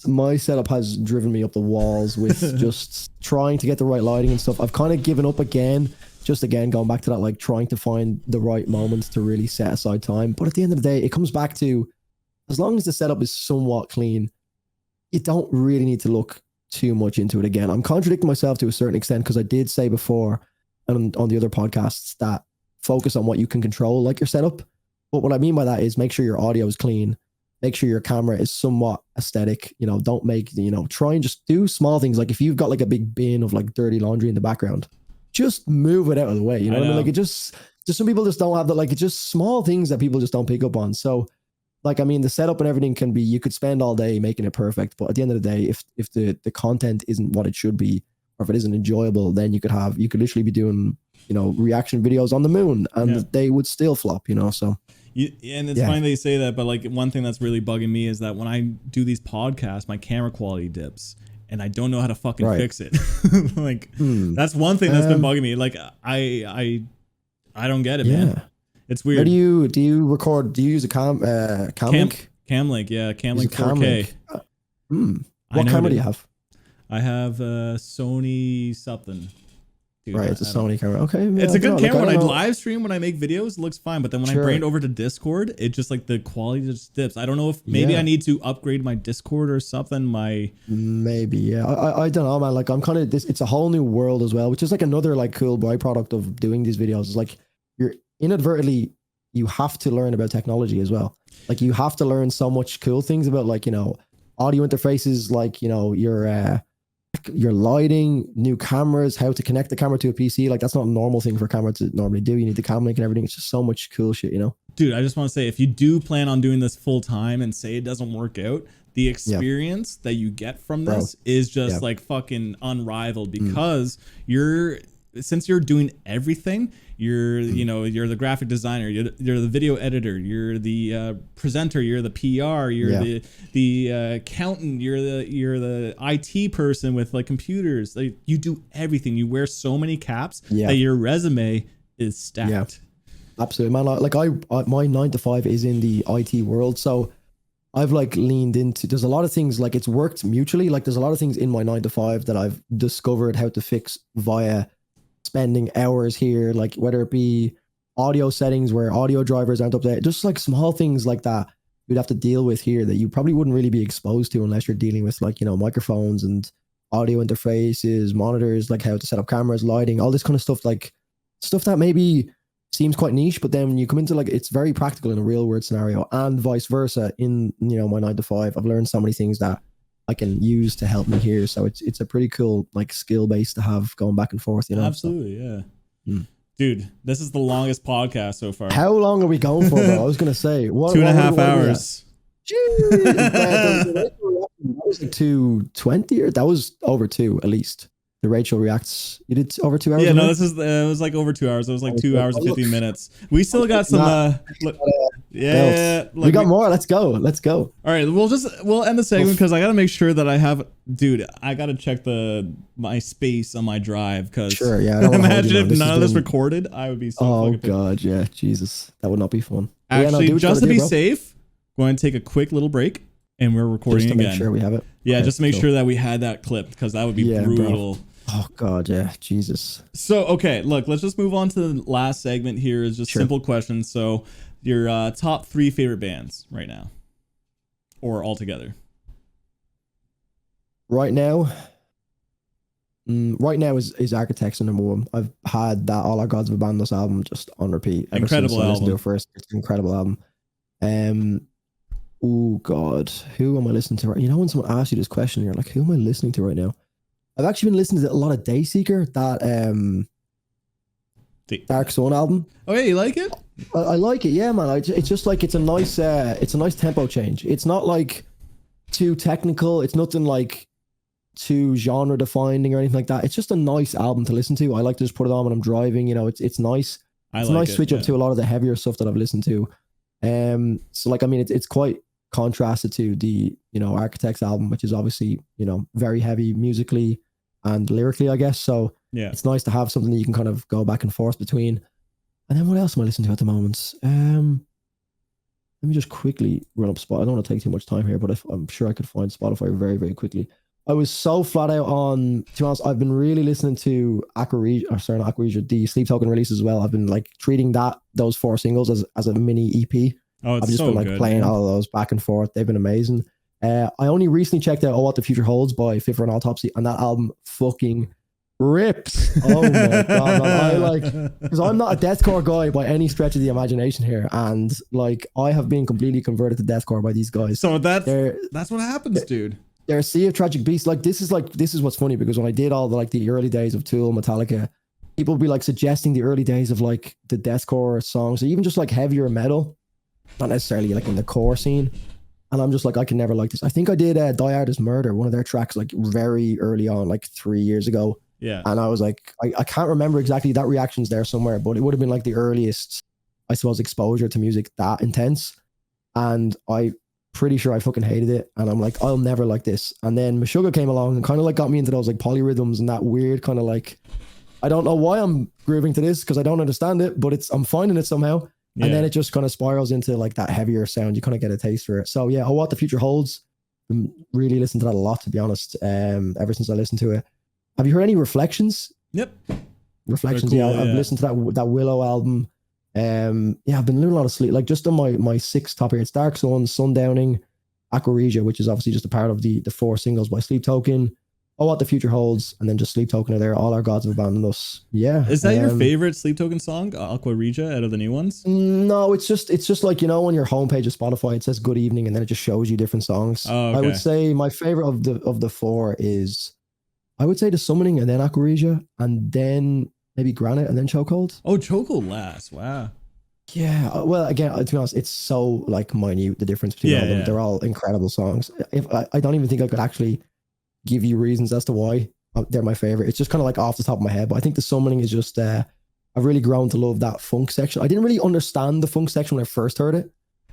My setup has driven me up the walls with just trying to get the right lighting and stuff. I've kind of given up again. Just again, going back to that, like trying to find the right moments to really set aside time. But at the end of the day, it comes back to, as long as the setup is somewhat clean, you don't really need to look too much into it. Again, I'm contradicting myself to a certain extent, because I did say before and on the other podcasts that focus on what you can control, like your setup. But what I mean by that is, make sure your audio is clean, make sure your camera is somewhat aesthetic. You know, don't make, you know, try and just do small things. Like, if you've got like a big bin of like dirty laundry in the background, just move it out of the way. You know what I mean? Like, it just some people just don't have that. Like, it's just small things that people just don't pick up on. So, like, I mean, the setup and everything can be, you could spend all day making it perfect, but at the end of the day, if the content isn't what it should be, or if it isn't enjoyable, then you could literally be doing, you know, reaction videos on the moon, and they would still flop, you know. So and it's funny they say that, but like, one thing that's really bugging me is that when I do these podcasts, my camera quality dips, and I don't know how to fucking fix it. Like, that's one thing that's been bugging me. Like, I don't get it, man. It's weird. How do you record? Do you use a Camlink? Camlink, yeah, Camlink 4K. What camera do you have? I have a Sony something. Dude, right, it's a Sony camera. Okay, yeah, it's a good camera. When I live stream, when I make videos, it looks fine. But then when I bring it over to Discord, it just like the quality just dips. I don't know if maybe I need to upgrade my Discord or something. Maybe, yeah. I don't know, man. Like, I'm kind of this. It's a whole new world as well, which is like another like cool byproduct of doing these videos. Is like, you're inadvertently, you have to learn about technology as well. Like, you have to learn so much cool things about, like, you know, audio interfaces, like, you know, your lighting, new cameras, how to connect the camera to a PC. Like, that's not a normal thing for a camera to normally do. You need the cam link and everything. It's just so much cool shit, you know? Dude, I just want to say, if you do plan on doing this full time and say it doesn't work out, the experience that you get from this is just like fucking unrivaled, because you're since you're doing everything, you're you're the graphic designer, you're the video editor, you're the presenter, you're the PR, you're the accountant, you're the IT person with like computers. Like you do everything. You wear so many caps that your resume is stacked. Yeah. Absolutely, man. Like my 9 to 5 is in the IT world, so I've like leaned into, there's a lot of things like it's worked mutually. Like there's a lot of things in my 9 to 5 that I've discovered how to fix via spending hours here, like whether it be audio settings where audio drivers aren't up there, just like small things like that you'd have to deal with here that you probably wouldn't really be exposed to unless you're dealing with like, microphones and audio interfaces, monitors, like how to set up cameras, lighting, all this kind of stuff, like stuff that maybe seems quite niche, but then when you come into like, it's very practical in a real world scenario, and vice versa in, my 9 to 5. I've learned so many things that I can use to help me here. So it's a pretty cool like skill base to have going back and forth, Absolutely. Yeah. Dude, this is the longest podcast so far. How long are we going for, bro? I was going to say 2.5 hours. That was like 220, or that was over 2 at least. The Rachel reacts. You did over 2 hours? Yeah, no, this is it was like over 2 hours. It was like 2 hours and 15 minutes. We still got some we got more. Let's go. All right, we'll end the segment because I gotta make sure that I have, dude, I gotta check my space on my drive because sure, yeah. Imagine if none of this recorded, I would be so fucking pissed. God, yeah, Jesus. That would not be fun. Actually, just to be safe, going to take a quick little break and we're recording again. Make sure we have it. Yeah, just to make sure that we had that clip because that would be brutal. Bro. Oh God, yeah, Jesus. So okay, look, let's just move on to the last segment here. Is just simple questions. So your top 3 favorite bands right now, or altogether? Right now is Architects the number 1. I've had that All Our Gods Have Abandoned Us album just on repeat. Incredible album. Listened to it first. It's an incredible album. Oh God, who am I listening to? When someone asks you this question, you're like, who am I listening to right now? I've actually been listening to a lot of Dayseeker, that Dark Sun album. Oh yeah, you like it? I like it, yeah, man. It's just like it's a nice tempo change. It's not like too technical. It's nothing like too genre defining or anything like that. It's just a nice album to listen to. I like to just put it on when I'm driving. It's nice. It's a nice switch up to a lot of the heavier stuff that I've listened to. So like, I mean, it's quite contrasted to the Architects album, which is obviously very heavy musically and lyrically, I guess. So yeah, it's nice to have something that you can kind of go back and forth between. And then what else am I listening to at the moment? Let me just quickly run up Spotify. I don't want to take too much time here, but I'm sure I could find Spotify very, very quickly. I was so flat out on, to be honest, I've been really listening to the Sleep Token release as well. I've been like treating those 4 singles as a mini EP. Oh, it's I've just so been like good, playing man. all of those back and forth. They've been amazing. I only recently checked out What the Future Holds by Fit for an Autopsy, and that album fucking rips. Oh my God, man. Because I'm not a deathcore guy by any stretch of the imagination here, and like I have been completely converted to deathcore by these guys. So that's what happens, dude. They're a sea of tragic beasts. This is what's funny, because when I did all the early days of Tool, Metallica, people would be like suggesting the early days of like the deathcore songs, or even just like heavier metal, not necessarily like in the core scene. And I'm just like, I can never like this. I think I did Die Hard Is Murder, one of their tracks, like very early on, like 3 years ago. Yeah. And I was like, I can't remember exactly, that reaction's there somewhere, but it would have been like the earliest, I suppose, exposure to music that intense. And I pretty sure I fucking hated it. And I'm like, I'll never like this. And then Meshuggah came along and kind of like got me into those like polyrhythms and that weird kind of like, I don't know why I'm grooving to this because I don't understand it, but I'm finding it somehow. Yeah. And then it just kind of spirals into like that heavier sound. You kind of get a taste for it. So yeah, What the Future Holds, I'm really listening to that a lot, to be honest. Ever since I listened to it. Have you heard any Reflections? Yep. Reflections, cool, yeah. I've listened to that Willow album. Yeah, I've been doing a lot of sleep. Like just on my 6 top here, it's Dark Sun, Sundowning, Aquaregia, which is obviously just a part of the 4 singles by Sleep Token. What the Future Holds, and then just Sleep Token are there. All Our Gods Have Abandoned Us. Yeah. Is that your favorite Sleep Token song, Aqua Regia, out of the new ones? No, it's just like, on your homepage of Spotify, it says good evening, and then it just shows you different songs. Oh, okay. I would say my favorite of the 4 is, I would say, The Summoning, and then Aqua Regia, and then maybe Granite, and then Chokehold. Oh, Chokehold last. Wow. Yeah, well, again, to be honest, it's so like minute, the difference between all of them. Yeah. They're all incredible songs. I don't even think I could actually give you reasons as to why. they're my favorite. It's just kind of like off the top of my head, but I think the summoning is just I've really grown to love that funk section. I didn't really understand the funk section when I first heard it.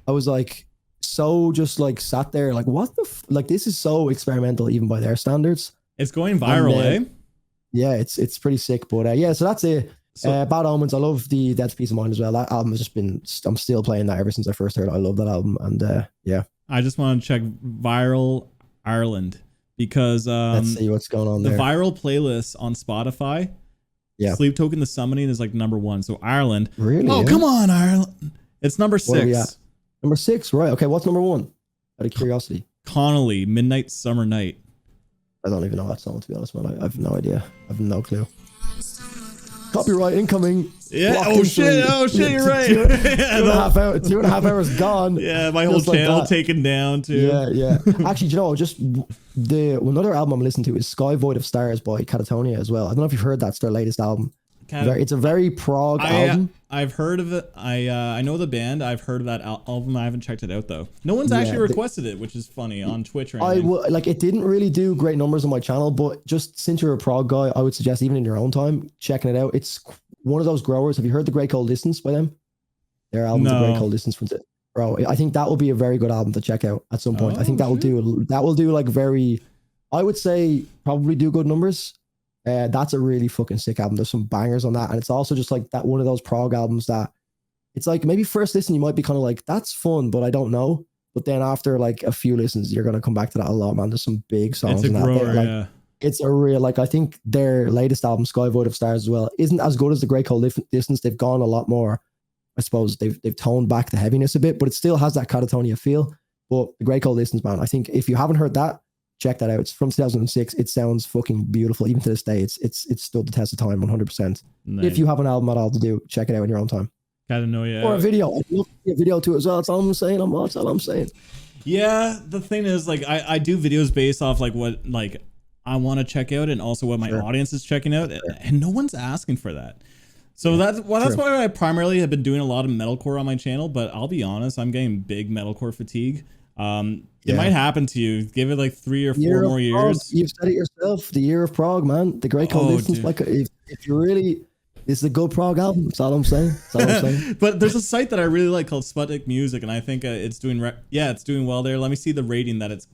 I was like so just like sat there like what the like this is so experimental even by their standards. It's going viral, eh? Yeah, it's pretty sick. But yeah, so that's it. So, Bad Omens, I love the Death's Peace of Mind as well. That album has just been, I'm still playing that ever since I first heard it. I love that album. And yeah. I just want to check Viral Ireland because let's see what's going on there. The viral playlist on Spotify, yeah, Sleep Token the Summoning is like #1. So Ireland. Really? Oh, come on, Ireland. It's number 6. Number 6, right. Okay, what's number 1? Out of curiosity. Connolly, Midnight Summer Night. I don't even know that song, to be honest, man. I have no idea. I have no clue. Copyright incoming. Yeah. Oh shit. You're right. 2.5 hours gone. Yeah, my whole channel taken down too. Yeah. Actually, do you know, just another album I'm listening to is Sky Void of Stars by Catatonia as well. I don't know if you've heard that. It's their latest album. It's a very prog album. I've heard of it. I know the band. I've heard of that album. I haven't checked it out though. No one's actually requested it, which is funny on Twitch or anything. Like it didn't really do great numbers on my channel, but just since you're a prog guy, I would suggest even in your own time checking it out. It's one of those growers. Have you heard The Great Cold Distance by them? Their album, The Great Cold Distance, bro. I think that will be a very good album to check out at some point. I think that will do like very, I would say probably do good numbers. That's a really fucking sick album. There's some bangers on that, and it's also just like that one of those prog albums that it's like maybe first listen you might be kind of like that's fun, but I don't know. But then after like a few listens, you're gonna come back to that a lot, man. There's some big songs in that. Like, it's a real like I think their latest album, Sky Void of Stars, as well, isn't as good as The Great Cold Distance. They've gone a lot more. I suppose they've toned back the heaviness a bit, but it still has that Catatonia feel. But The Great Cold Distance, man, I think if you haven't heard that, check that out. It's from 2006. It sounds fucking beautiful. Even to this day, it's stood the test of time 100%. Nice. If you have an album at all to do, check it out in your own time. Catatonia. Or a video. I'd love to see a video too as well. That's all I'm saying. That's all I'm saying. Yeah, the thing is, like, I do videos based off like what like I want to check out and also what my audience is checking out, and no one's asking for that. So that's why I primarily have been doing a lot of metalcore on my channel. But I'll be honest, I'm getting big metalcore fatigue. It might happen to you. Give it like 3 or 4 more years. You've said it yourself. The year of prog, man. The Great Cold Distance. Like, if you really, it's a good prog album. That's all I'm saying. But there's a site that I really like called Sputnik Music, and I think it's doing it's doing well there. Let me see the rating that it's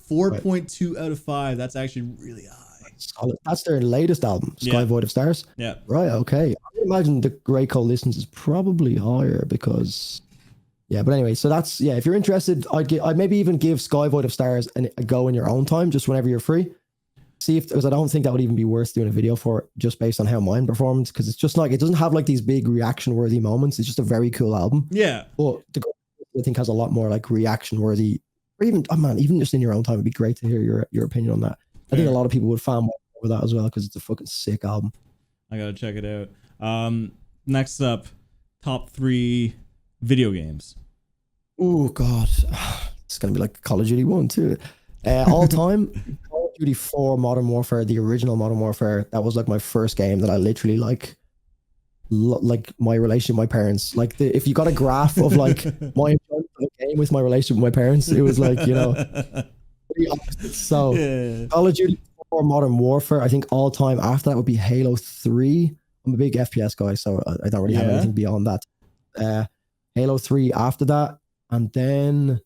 4.2 out of 5. That's actually really high. Solid. That's their latest album, Sky Void of Stars. Yeah. Right. Okay. I imagine the Great Cold Distance is probably higher because. Yeah, but anyway, so that's if you're interested, I'd maybe even give Sky Void of Stars a go in your own time, just whenever you're free. See because I don't think that would even be worth doing a video for it, just based on how mine performed, because it's just like it doesn't have like these big reaction worthy moments. It's just a very cool album. Yeah. But I think has a lot more like reaction worthy, or even even just in your own time, it'd be great to hear your opinion on that. Fair. I think a lot of people would fan over that as well because it's a fucking sick album. I gotta check it out. Next up, top 3 video games. Oh god, it's gonna be like Call of Duty 1 too. All time, Call of Duty 4 Modern Warfare, the original Modern Warfare. That was like my first game that I literally like my relationship with my parents. Like if you got a graph of like my enjoyment of the game with my relationship with my parents, it was like pretty opposite. So Call of Duty 4 Modern Warfare. I think all time after that would be Halo 3. I'm a big FPS guy, so I don't really have anything beyond that. Halo 3 after that. And then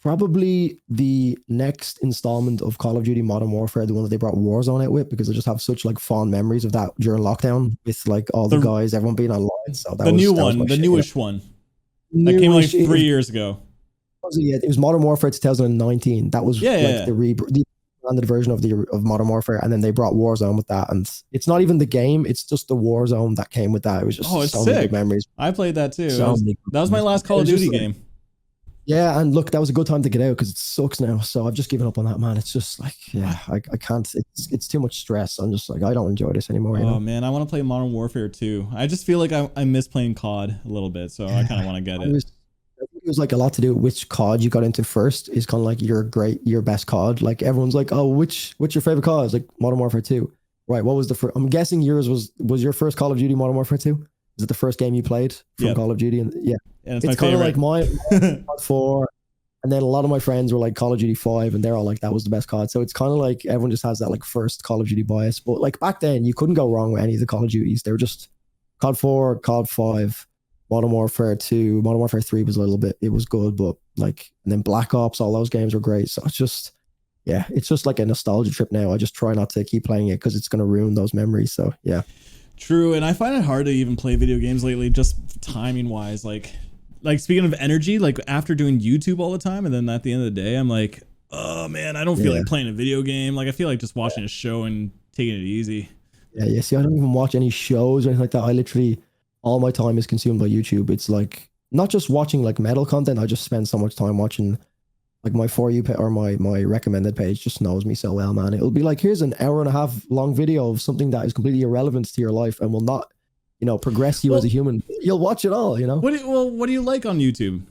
probably the next installment of Call of Duty Modern Warfare, the one that they brought Warzone out with, because I just have such like fond memories of that during lockdown with like all the guys, everyone being online. So that the newish one that came like 3 years ago. It was Modern Warfare 2019. That was the rebranded version of Modern Warfare, and then they brought Warzone with that, and it's not even the game, it's just the Warzone that came with that. It was just it's so sick. many good memories. I played that too. That was my last Call of Duty game. Yeah, and look, that was a good time to get out because it sucks now. So I've just given up on that, man. It's just like, I can't. It's too much stress. I'm just like, I don't enjoy this anymore. Oh man, I want to play Modern Warfare 2. I just feel like I miss playing COD a little bit, so I kind of want to get it. It was like a lot to do with which COD you got into first. Is kind of like your best COD. Like everyone's like, oh, what's your favorite COD? It's like Modern Warfare 2. Right. What was the first? I'm guessing yours was your first Call of Duty Modern Warfare 2. Is it the first game you played from Call of Duty? And it's kind of like my 4. And then a lot of my friends were like Call of Duty 5, and they're all like, that was the best COD. So it's kind of like everyone just has that like first Call of Duty bias. But like back then, you couldn't go wrong with any of the Call of Duties. They were just COD 4, COD 5, Modern Warfare 2, Modern Warfare 3 was a little bit, it was good, but like, and then Black Ops, all those games were great. So it's just, yeah, it's just like a nostalgia trip now. I just try not to keep playing it because it's going to ruin those memories. So yeah. True. And I find it hard to even play video games lately, just timing wise. Like speaking of energy, like after doing YouTube all the time, and then at the end of the day, I'm like, oh man, I don't feel like playing a video game. Like I feel like just watching a show and taking it easy. Yeah. See, I don't even watch any shows or anything like that. I literally, all my time is consumed by YouTube. It's like not just watching like metal content. I just spend so much time watching like my For You or my recommended page just knows me so well, man. It'll be like, here's an hour and a half long video of something that is completely irrelevant to your life and will not, progress you as a human. You'll watch it all, What do you like on YouTube?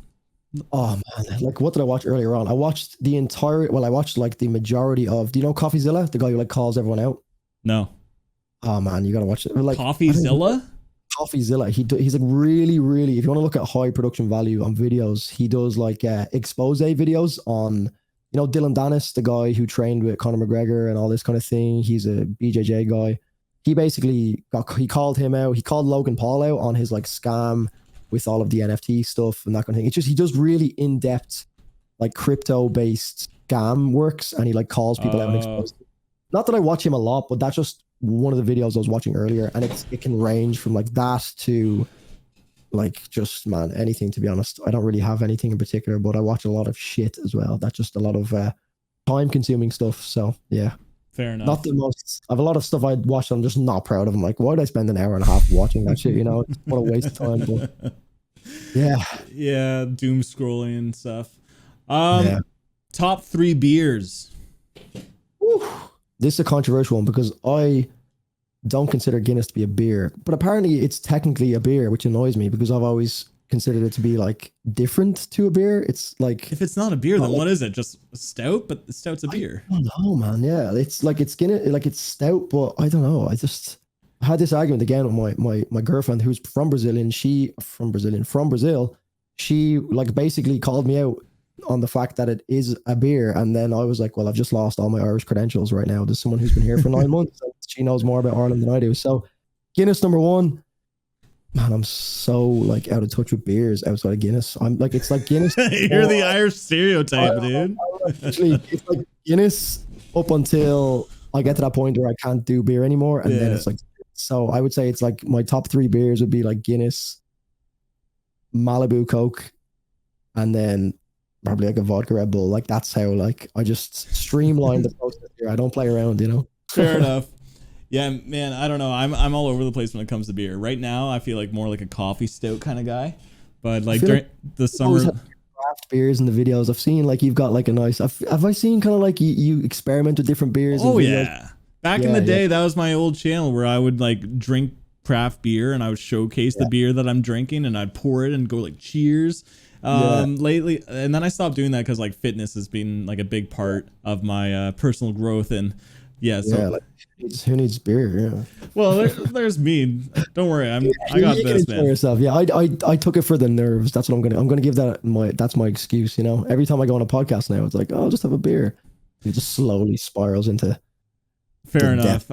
Oh man, like what did I watch earlier on? I watched I watched like the majority of, do you know CoffeeZilla? The guy who like calls everyone out? No. Oh man, you gotta watch it. Like CoffeeZilla? CoffeeZilla. He's like really, really, if you want to look at high production value on videos, he does like expose videos on, Dylan Dennis, the guy who trained with Conor McGregor and all this kind of thing. He's a BJJ guy. He basically he called him out. He called Logan Paul out on his like scam with all of the NFT stuff and that kind of thing. It's just, he does really in-depth, like crypto based scam works, and he like calls people out and exposes them. Not that I watch him a lot, but that's just one of the videos I was watching earlier, and it can range from like that to like just, man, anything, to be honest. I don't really have anything in particular, but I watch a lot of shit as well. That's just a lot of time consuming stuff. So yeah. Fair enough. Not the most. I have a lot of stuff I watched. I'm just not proud of. I'm like, why did I spend an hour and a half watching that shit? What a waste of time. But yeah, doom scrolling and stuff. Top 3 beers. Whew. This is a controversial one because I don't consider Guinness to be a beer, but apparently it's technically a beer, which annoys me because I've always considered it to be like different to a beer. It's like, if it's not a beer, then what is it? Just a stout? But the stout's a beer. I don't know, man. Yeah, it's like it's Guinness, like it's stout, but I don't know. I had this argument again with my girlfriend who's from Brazil, and from Brazil. She like basically called me out on the fact that it is a beer, and then I was like, well, I've just lost all my Irish credentials right now. There's someone who's been here for 9 months. So she knows more about Ireland than I do. So Guinness number 1. Man, I'm so like out of touch with beers outside of Guinness. I'm like, it's like Guinness. You're the Irish stereotype, dude. Actually, it's like Guinness up until I get to that point where I can't do beer anymore, and then it's like, so I would say it's like my top 3 beers would be like Guinness, Malibu Coke, and then probably like a vodka Red Bull. Like that's how like I just streamline the process here. I don't play around, Fair enough. Yeah, man, I don't know. I'm all over the place when it comes to beer. Right now, I feel like more like a coffee stout kind of guy. But like during the summer, craft beers in the videos, I've seen like you've got like a nice. Have I seen kind of like you experiment with different beers? Oh yeah, back in the day, that was my old channel where I would like drink craft beer and I would showcase the beer that I'm drinking and I'd pour it and go like cheers. Lately, and then I stopped doing that because like fitness has been like a big part of my personal growth, and like, who needs beer? Yeah. Well, there's me. Don't worry, I got this, man. Yourself. Yeah, I took it for the nerves. That's what I'm gonna give that that's my excuse. Every time I go on a podcast now, it's like, oh, I'll just have a beer. It just slowly spirals into. Fair enough.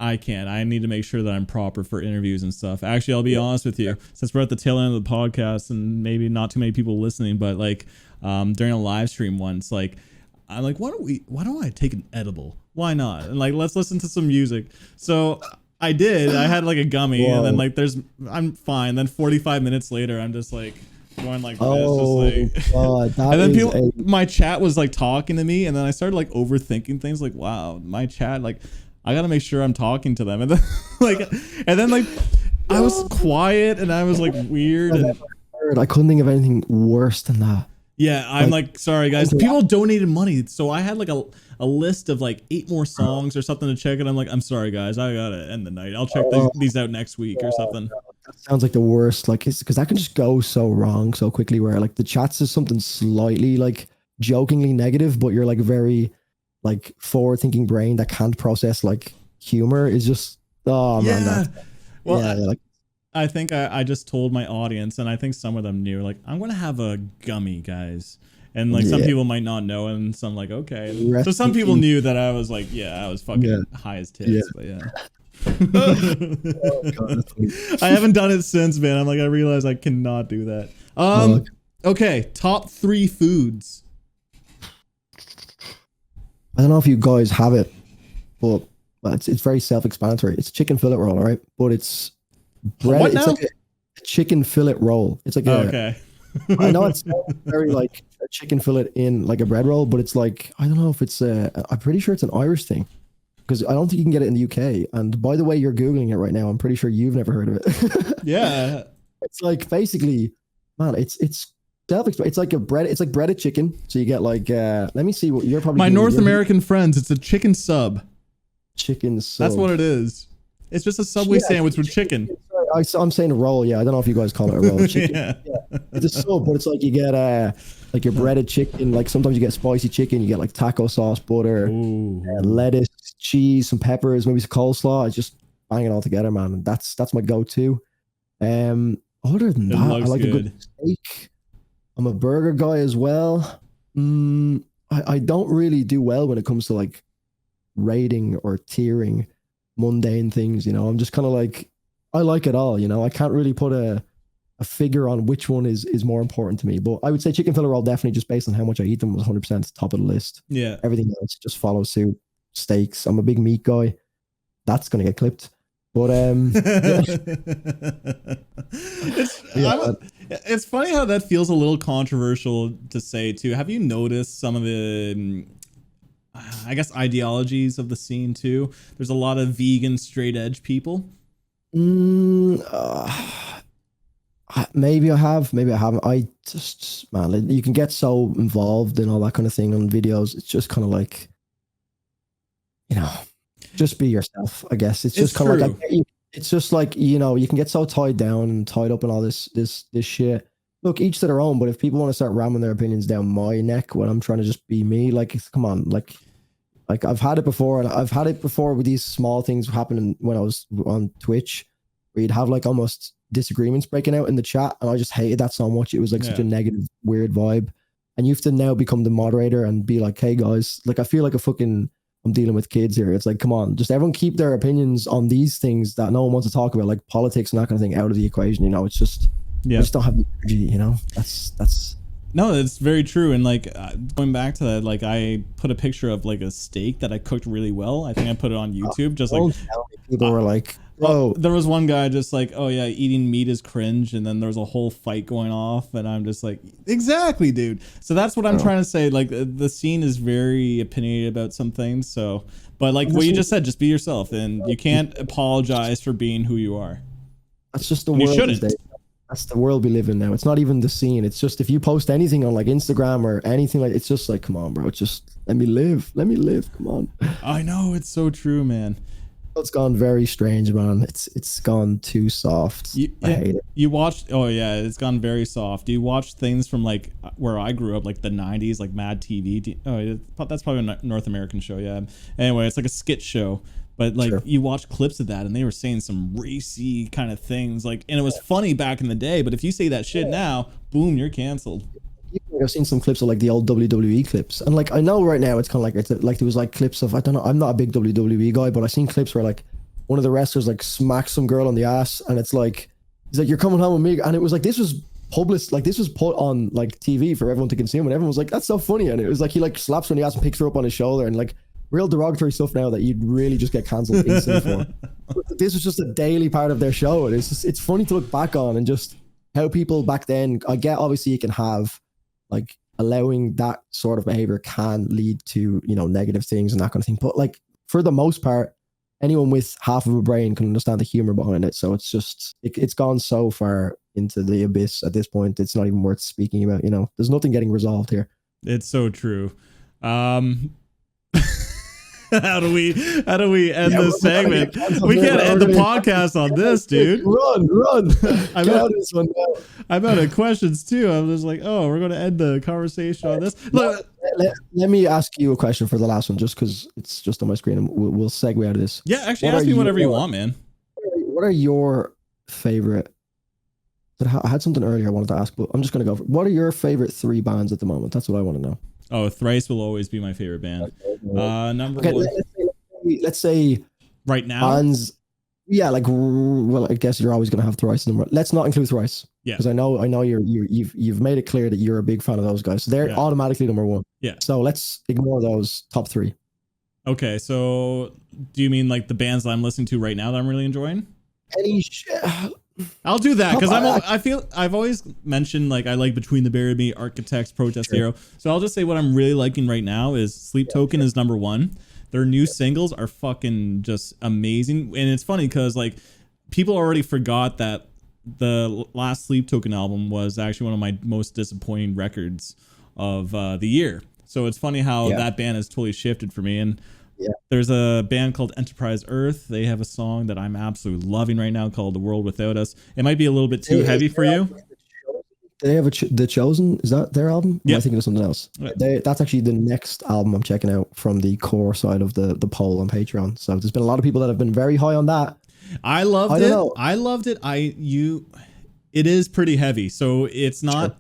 I can't. I need to make sure that I'm proper for interviews and stuff. Actually, I'll be honest with you. Since we're at the tail end of the podcast and maybe not too many people listening, but like during a live stream once, like I'm like, why don't I take an edible? Why not? And like, let's listen to some music. So I did. I had like a gummy, and then like I'm fine. Then 45 minutes later, I'm just like going like this, just like, God, and then my chat was like talking to me, and then I started like overthinking things. Like, wow, my chat, like, I gotta make sure I'm talking to them, and then like I was quiet, and I was like weird. And I couldn't think of anything worse than that. Yeah, I'm like sorry guys. People donated money, so I had like a list of like 8 more songs or something to check, and I'm like, I'm sorry guys, I gotta end the night. I'll check these out next week or something. That sounds like the worst, like, because that can just go so wrong so quickly, where like the chat says something slightly like jokingly negative, but you're like very like forward thinking brain that can't process like humor is just, man. I think I just told my audience, and I think some of them knew, like, I'm going to have a gummy, guys. And like some people might not know, and some like okay. So some people knew that I was like, I was fucking high as tits, but Oh, God, I haven't done it since, man. I'm like, I realize I cannot do that. Okay, top 3 foods. I don't know if you guys have it, but it's very self-explanatory. It's chicken fillet roll, all right? But it's bread. What now? It's like a chicken fillet roll. It's like okay. I know it's very like a chicken fillet in like a bread roll, but it's like, I don't know if it's I'm pretty sure it's an Irish thing, because I don't think you can get it in the UK. And by the way, you're Googling it right now. I'm pretty sure you've never heard of it. Yeah. It's like basically, man, it's like it's like breaded chicken. So you get like let me see what you're probably my North American friends, it's a chicken sub. Chicken sub. That's what it is. It's just a Subway sandwich with chicken. I'm saying a roll, yeah. I don't know if you guys call it a roll. Chicken. Yeah. It's a sub, but it's like you get like your breaded chicken. Like sometimes you get spicy chicken. You get like taco sauce, butter, lettuce, cheese, some peppers, maybe some coleslaw. It's just bang it all together, man. That's my go-to. Other than that, I like a good steak. I'm a burger guy as well. I don't really do well when it comes to like rating or tiering mundane things, you know. I'm just kind of like, I like it all, you know. I can't really put a figure on which one is more important to me, but I would say chicken fillet roll definitely, just based on how much I eat them, was 100% top of the list. Yeah, everything else just follows suit. Steaks, I'm a big meat guy. That's gonna get clipped, but it's funny how that feels a little controversial to say too. Have you noticed some of the I guess ideologies of the scene too? There's a lot of vegan straight edge people. Maybe I have, maybe I haven't. I just, man, you can get so involved in all that kind of thing on videos. It's just kind of like, you know, just be yourself, I guess. It's just kind of like, it's just like, you know, you can get so tied down and tied up in all this shit. Look, each to their own, but if people want to start ramming their opinions down my neck when I'm trying to just be me, like, come on, like I've had it before, and I've had it before with these small things happening when I was on Twitch, where you'd have like almost disagreements breaking out in the chat, and I just hated that so much. It was like such a negative, weird vibe, and you have to now become the moderator and be like, hey guys, like I feel like I'm dealing with kids here. It's like, come on, just everyone keep their opinions on these things that no one wants to talk about, like politics and that kind of thing, out of the equation. You know, it's just, I just don't have the energy. You know, that's. No, that's very true. And like going back to that, like I put a picture of like a steak that I cooked really well. I think I put it on YouTube. Just like people were like, "Oh, there was one guy just like, oh yeah, eating meat is cringe," and then there was a whole fight going off, and I'm just like, exactly, dude. So that's what I'm trying to say. Like the scene is very opinionated about some things. So, but like what you just said, just be yourself, and you can't apologize for being who you are. That's just the world these days. That's the world we live in now. It's not even the scene. It's just if you post anything on like Instagram or anything, like, it's just like, come on, bro. It's just let me live. Come on. I know, it's so true, man. It's gone very strange, man. It's gone too soft. I hate it. You watched? Oh yeah, it's gone very soft. Do you watch things from like where I grew up, like the '90s, like Mad TV? Oh, that's probably a North American show. Yeah. Anyway, it's like a skit show. But like you watch clips of that, and they were saying some racy kind of things, like, and it was funny back in the day. But if you say that shit now, boom, you're canceled. I've seen some clips of like the old WWE clips, and like I know right now it's kind of like there was like clips of, I don't know, I'm not a big WWE guy, but I've seen clips where like one of the wrestlers like smacks some girl on the ass, and it's like, he's like, "You're coming home with me," and it was like, this was published, like this was put on like TV for everyone to consume, and everyone was like, "That's so funny," and it was like he like slaps her on the ass and picks her up on his shoulder, and like real derogatory stuff now that you'd really just get cancelled instantly for. This was just a daily part of their show, and it's funny to look back on, and just how people back then, I get obviously you can have like allowing that sort of behavior can lead to, you know, negative things and that kind of thing, but like for the most part, anyone with half of a brain can understand the humor behind it. So it's just it's gone so far into the abyss at this point, it's not even worth speaking about. You know, there's nothing getting resolved here. It's so true. How do we end this segment? We can't end the podcast on this, dude. Run. I'm out of questions too. I'm just like, oh, we're going to end the conversation on this. Look, let me ask you a question for the last one, just because it's just on my screen, and we'll segue out of this. Yeah, actually, ask me whatever you want, man. What are your favorite I had something earlier I wanted to ask, but I'm just gonna go. What are your favorite 3 bands at the moment? That's what I want to know. Oh, Thrice will always be my favorite band. Number Okay, one let's say right now. bands. Yeah, like, well, I guess you're always gonna have Thrice. Let's not include Thrice. Yeah, because I know you've made it clear that you're a big fan of those guys. So they're automatically number 1. Yeah. So let's ignore those top 3. Okay, so do you mean like the bands that I'm listening to right now that I'm really enjoying? I'll do that because I feel I've always mentioned like I like Between the Buried Me, Architects, Protest Hero. So I'll just say what I'm really liking right now is Sleep Token is number 1. Their new singles are fucking just amazing, and it's funny because like people already forgot that the last Sleep Token album was actually one of my most disappointing records of the year. So it's funny how that band has totally shifted for me. And there's a band called Enterprise Earth. They have a song that I'm absolutely loving right now called The World Without Us. It might be a little bit too heavy for you. They have The Chosen. Is that their album? Yeah. Am I thinking of something else? That's actually the next album I'm checking out from the core side of the poll on Patreon. So there's been a lot of people that have been very high on that. I loved it. I loved it. It is pretty heavy. So it's not...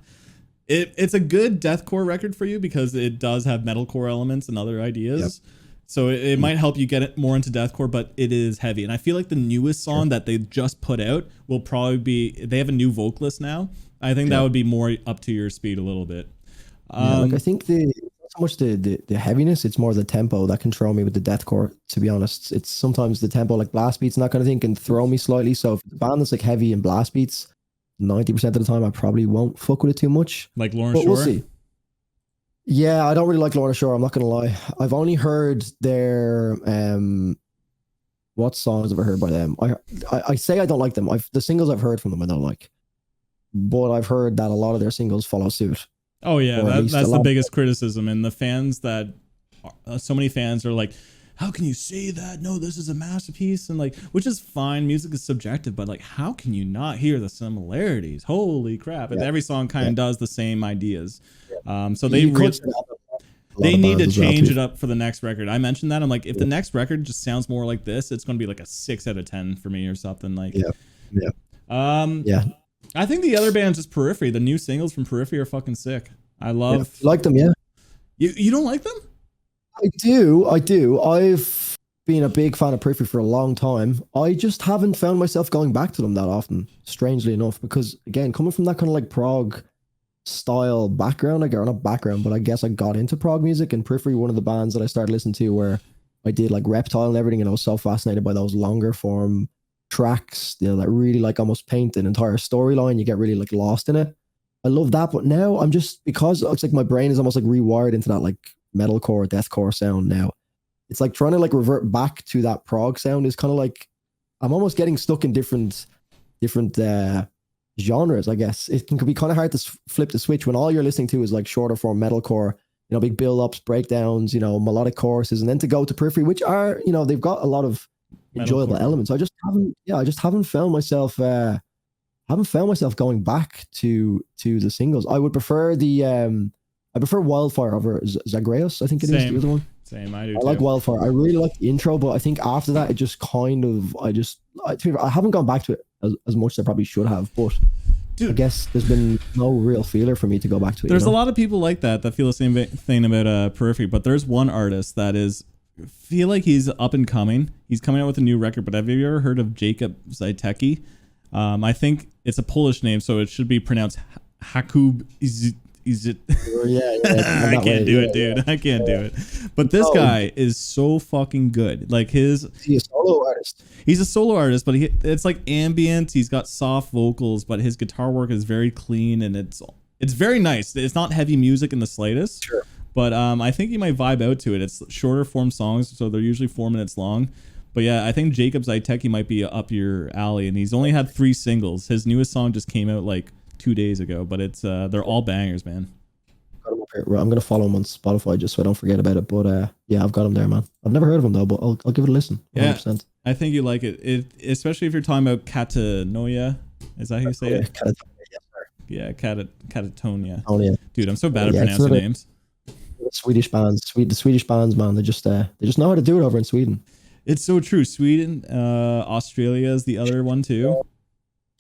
It's a good deathcore record for you because it does have metalcore elements and other ideas. Yep. So it might help you get it more into deathcore, but it is heavy. And I feel like the newest song that they just put out will probably be, they have a new vocalist now. I think that would be more up to your speed a little bit. Like I think not so much the heaviness, it's more the tempo that can throw me with the deathcore, to be honest. It's sometimes the tempo, like blast beats and that kind of thing, can throw me slightly. So if the band is like heavy and blast beats, 90% of the time I probably won't fuck with it too much. Like Lorna Shore? We'll see. Yeah, I don't really like Lorna Shore, I'm not gonna lie. I've only heard their what songs have I heard by them? I say I don't like them. The singles I've heard from them I don't like. But I've heard that a lot of their singles follow suit. Oh yeah, that's the biggest criticism. And the fans that so many fans are like, how can you say that? No, this is a masterpiece. And like, which is fine. Music is subjective, but like, how can you not hear the similarities? Holy crap. And every song kind of does the same ideas. So they need to change it up for the next record. I mentioned that. I'm like, if the next record just sounds more like this, it's going to be like a 6 out of 10 for me or something like. I think the other band's just Periphery. The new singles from Periphery are fucking sick. I love. Like them, yeah. You don't like them? I do. I've been a big fan of Periphery for a long time. I just haven't found myself going back to them that often, strangely enough, because again, coming from that kind of like prog style background, or not background, but I guess I got into prog music, and Periphery, one of the bands that I started listening to where I did like Reptile and everything, and I was so fascinated by those longer form tracks, you know, that really like almost paint an entire storyline. You get really like lost in it. I love that, but now I'm just, because it's like my brain is almost like rewired into that like metalcore, deathcore sound now. It's like trying to like revert back to that prog sound is kind of like, I'm almost getting stuck in different genres, I guess. It can be kind of hard to flip the switch when all you're listening to is like shorter form metalcore, you know, big build-ups, breakdowns, you know, melodic choruses, and then to go to Periphery, which are, you know, they've got a lot of enjoyable elements. I just haven't found myself going back to the singles. I would prefer I prefer Wildfire over Zagreus, I think it is the other one. Same, I do. I like Wildfire. I really like the intro, but I think after that, it just kind of, I haven't gone back to it as much as I probably should have, but dude, I guess there's been no real feeler for me to go back to it. There's a lot of people like that feel the same thing about Periphery, but there's one artist that feel like he's up and coming. He's coming out with a new record, but have you ever heard of Jacob Zajtecki? I think it's a Polish name, so it should be pronounced Jakub I can't do it, dude. I can't do it. But this guy is so fucking good. Like he's a solo artist. He's a solo artist, but it's like ambient. He's got soft vocals, but his guitar work is very clean and it's very nice. It's not heavy music in the slightest. Sure. But I think you might vibe out to it. It's shorter form songs, so they're usually 4 minutes long. But yeah, I think Jacob Zajtecki might be up your alley, and he's only had 3 singles. His newest song just came out like 2 days ago, but it's they're all bangers, man. I'm gonna follow him on Spotify just so I don't forget about it. But yeah, I've got him there, man. I've never heard of him though, but I'll give it a listen. 100%. Yeah, I think you like it. Especially if you're talking about Catanoia. Is that how you say it? Yeah, Catatonia. Oh yeah, dude, I'm so bad at pronouncing names. Swedish bands, the Swedish bands, man. They just know how to do it over in Sweden. It's so true. Sweden, Australia is the other one too.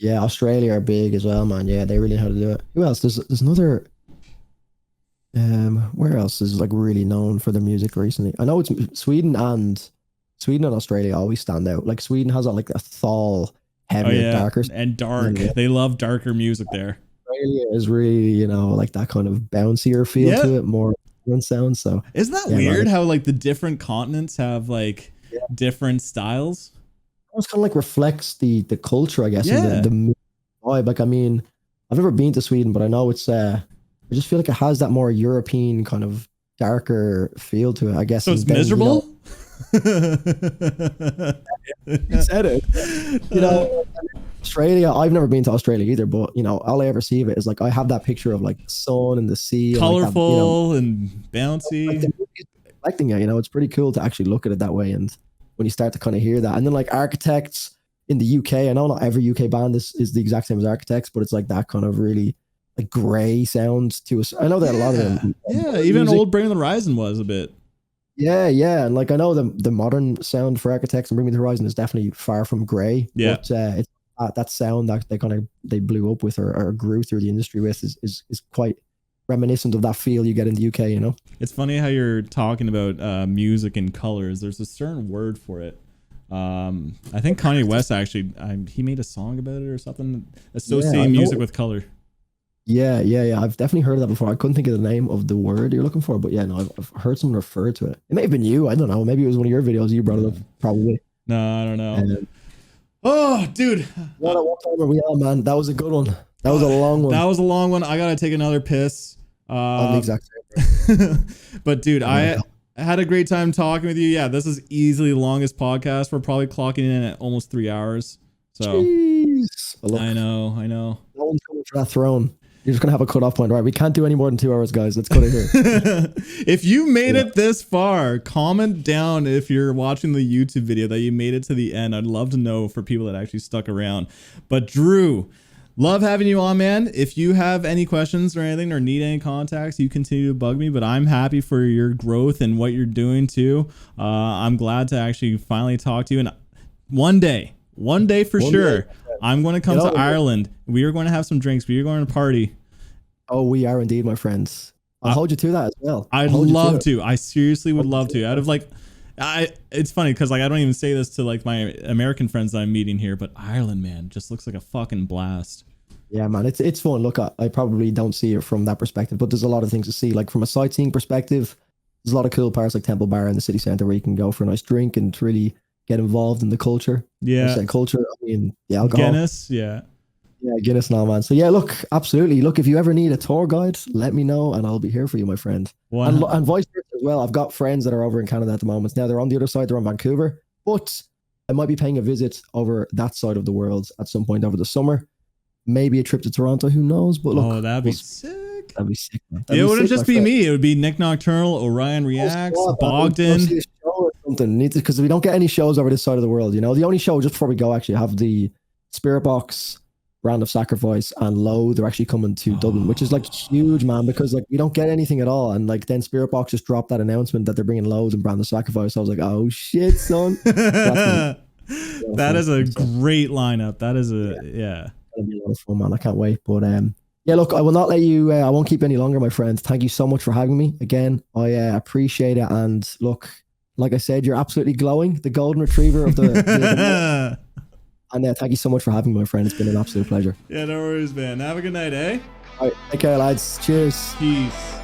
Yeah, Australia are big as well, man. Yeah, they really know how to do it. Who else? There's another. Where else is like really known for their music recently? I know it's Sweden and Australia always stand out. Like Sweden has like a thal, heavier, darker, and dark. They love darker music there. Australia is really, like that kind of bouncier feel to it, more sound. So isn't that weird how like the different continents have like different styles? It's kind of like reflects the culture, I guess, and the vibe. Like, I mean, I've never been to Sweden, but I know it's I just feel like it has that more European kind of darker feel to it, I guess. So it's miserable? You said it. Australia, I've never been to Australia either, but all I ever see of it is like I have that picture of like the sun and the sea, colorful and bouncy. Reflecting it, it's pretty cool to actually look at it that way. And when you start to kind of hear that, and then like Architects in the UK, I know not every UK band is the exact same as Architects, but it's like that kind of really like grey sound to us. I know that a lot of them. Yeah, even old Bring Me the Horizon was a bit. Yeah, and like I know the modern sound for Architects and Bring Me the Horizon is definitely far from grey. Yeah, but it's that sound that they blew up with or grew through the industry with is quite reminiscent of that feel you get in the UK. It's funny how you're talking about music and colors. There's a certain word for it. I think Kanye West actually he made a song about it or something, associating music with color. Yeah. I've definitely heard of that before. I couldn't think of the name of the word you're looking for, but yeah, no, I've heard someone refer to it. It may have been you. I don't know. Maybe it was one of your videos. You brought it up, probably. No, I don't know. Oh, dude. What time are we on, man? That was a good one. That was a long one. That was a long one. I gotta take another piss. I'm the exact same. But dude, I had a great time talking with you. Yeah, this is easily the longest podcast. We're probably clocking in at almost 3 hours. So jeez. Look, I know. No one's coming for that throne. You're just gonna have a cutoff point, right? We can't do any more than 2 hours, guys. Let's cut it here. If you made it this far, comment down if you're watching the YouTube video that you made it to the end. I'd love to know for people that actually stuck around. But Drew, love having you on, man. If you have any questions or anything or need any contacts, you continue to bug me. But I'm happy for your growth and what you're doing too. I'm glad to actually finally talk to you. And one day for sure. I'm going to come to Ireland. We are going to have some drinks. We are going to party. Oh, we are indeed, my friends. I'll hold you to that as well. I'd love to. I seriously would love to. Out of like, it's funny because like I don't even say this to like my American friends that I'm meeting here, but Ireland, man, just looks like a fucking blast. Yeah, man, it's fun. Look, I probably don't see it from that perspective, but there's a lot of things to see. Like from a sightseeing perspective, there's a lot of cool parts like Temple Bar in the city centre where you can go for a nice drink and really get involved in the culture. Yeah. Culture. I mean, the alcohol. Guinness. Yeah. Yeah, Guinness now, man. So yeah, look, absolutely. Look, if you ever need a tour guide, let me know and I'll be here for you, my friend. And vice versa as well. I've got friends that are over in Canada at the moment. Now they're on the other side, they're on Vancouver, but I might be paying a visit over that side of the world at some point over the summer. Maybe a trip to Toronto, who knows? But look, that'd be sick. That'd be sick, man. It wouldn't just be me. It would be Nick Nocturnal, Orion Reacts, Bogdan. Because we don't get any shows over this side of the world. The only show just before we go, actually, I have the Spirit Box, Brand of Sacrifice, and Low. They're actually coming to Dublin, which is like huge, man, because like we don't get anything at all. And like then Spirit Box just dropped that announcement that they're bringing Loads and Brand of Sacrifice. So I was like, oh shit, son. That is a great lineup. That is yeah. It'll be a lot of fun, man. I can't wait. But yeah, look, I will not let you. I won't keep any longer, my friend. Thank you so much for having me again. I appreciate it. And look, like I said, you're absolutely glowing. The golden retriever of the and thank you so much for having me, my friend. It's been an absolute pleasure. Yeah, no worries, man. Have a good night, eh? All right, take care, lads. Cheers. Peace.